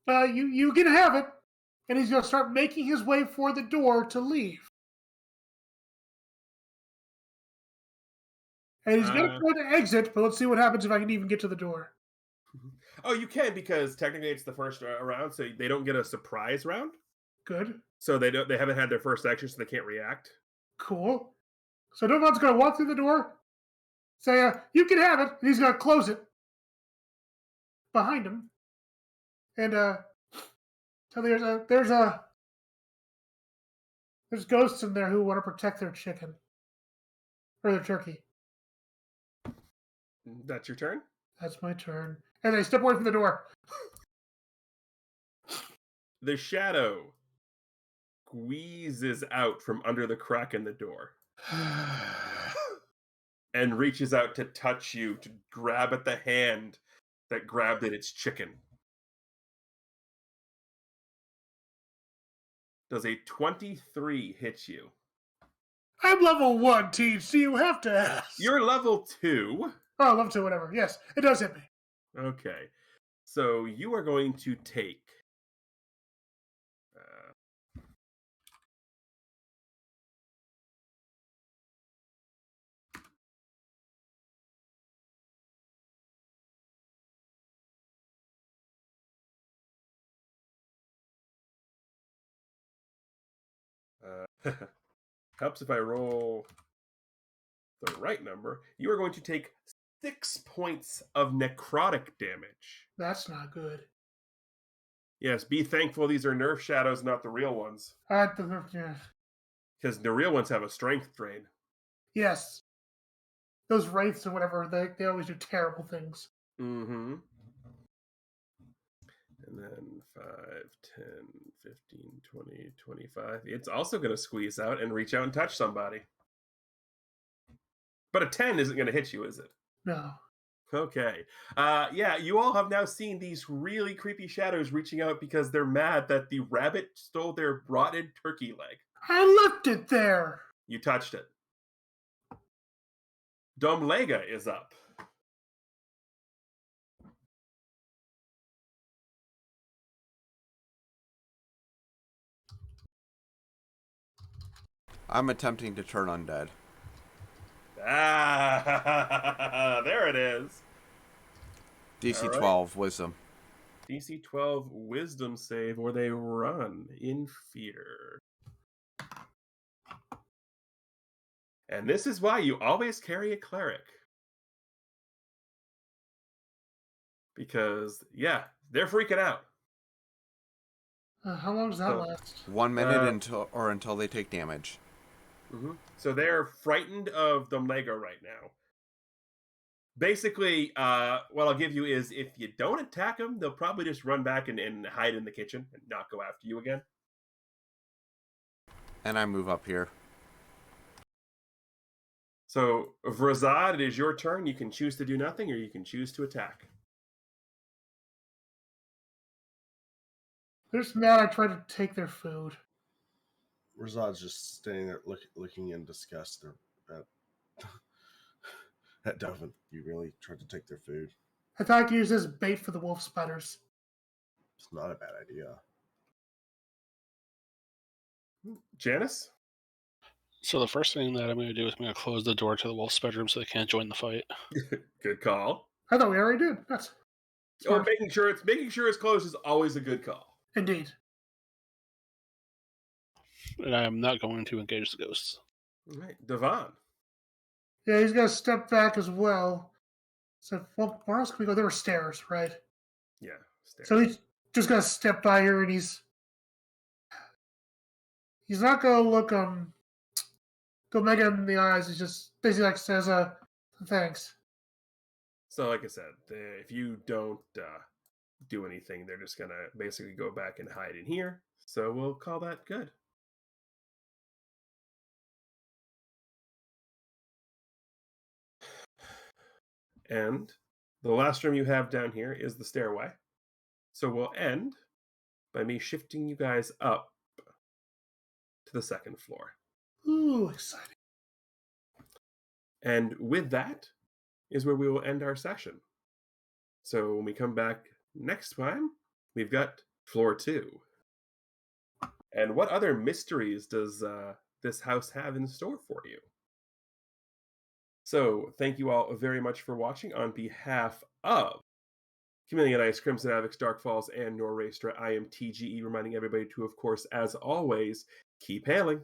Speaker 3: you can have it, and he's gonna start making his way for the door to leave. And he's gonna
Speaker 1: Uh,
Speaker 3: try to exit, but let's see what happens if I can even get to the door.
Speaker 1: oh, you can because technically it's the first round, so they don't get a surprise round.
Speaker 3: Good,
Speaker 1: So they don't. They haven't had their first action, so they can't react.
Speaker 3: cool. So Novan's gonna walk through the door, say, "You can have it," and he's gonna close it behind him. And so there's ghosts in there who want to protect their chicken or their turkey.
Speaker 1: That's your turn.
Speaker 3: That's my turn. And they step away from the door.
Speaker 1: The shadow squeezes out from under the crack in the door and reaches out to touch you, to grab at the hand that grabbed at its chicken. Does a 23 hit you?
Speaker 3: I'm level 1, Teach, so you have to ask.
Speaker 1: You're level 2.
Speaker 3: Oh, level 2, whatever. Yes, it does hit me.
Speaker 1: Okay. So you are going to take... helps if I roll the right number. You are going to take 6 points of necrotic damage.
Speaker 3: That's not good.
Speaker 1: Yes, be thankful these are nerf shadows, not the real ones.
Speaker 3: Yeah.
Speaker 1: Because the real ones have a strength drain.
Speaker 3: Yes. Those wraiths or whatever, they always do terrible things.
Speaker 1: Mm-hmm. And then 5, 10, 15, 20, 25. It's also going to squeeze out and reach out and touch somebody. But a 10 isn't going to hit you, is it?
Speaker 3: No.
Speaker 1: Okay. Yeah, you all have now seen these really creepy shadows reaching out because they're mad that the rabbit stole their rotted turkey leg.
Speaker 3: I left it there.
Speaker 1: You touched it. Domlega is up.
Speaker 5: I'm attempting to turn undead.
Speaker 1: Ah, there it is.
Speaker 5: DC
Speaker 1: All right.
Speaker 5: 12 wisdom.
Speaker 1: DC 12 wisdom save, or they run in fear. And this is why you always carry a cleric. Because, yeah, they're freaking out.
Speaker 3: How long does that
Speaker 1: So-
Speaker 3: last?
Speaker 5: 1 minute until they take damage.
Speaker 1: Mm-hmm. So they're frightened of Domlega right now. Basically, what I'll give you is if you don't attack them, they'll probably just run back and hide in the kitchen and not go after you again.
Speaker 5: And I move up here.
Speaker 1: So, Vrazad, it is your turn. You can choose to do nothing or you can choose to attack.
Speaker 3: They're just mad I tried to take their food.
Speaker 2: Razad's just standing there looking in disgust at Duffin. You really tried to take their food?
Speaker 3: I thought I could use this bait for the wolf spiders.
Speaker 2: It's not a bad idea.
Speaker 1: Janice?
Speaker 4: So the first thing that I'm going to do is I'm going to close the door to the wolf's bedroom so they can't join the fight.
Speaker 1: Good call.
Speaker 3: I thought we already did. That's
Speaker 1: Oh,
Speaker 3: smart.
Speaker 1: making sure it's closed is always a good call.
Speaker 3: Indeed.
Speaker 4: And I am not going to engage the ghosts.
Speaker 1: All right, Devon.
Speaker 3: Yeah, he's got to step back as well. So, well, where else can we go? There were stairs, right?
Speaker 1: Yeah, stairs.
Speaker 3: So he's just gonna step by here, and he's not gonna look go Mega in the eyes. He just basically like says, thanks.
Speaker 1: So, like I said, if you don't do anything, they're just gonna basically go back and hide in here. So we'll call that good. And the last room you have down here is the stairway. So we'll end by me shifting you guys up to the second floor.
Speaker 3: Ooh, exciting.
Speaker 1: And with that, is where we will end our session. So when we come back next time, we've got floor 2. And what other mysteries does this house have in store for you? So thank you all very much for watching. On behalf of Chameleon Ice, Crimson Avix, Dark Falls, and Norraestra, I am TGE, reminding everybody to, of course, as always, keep hailing.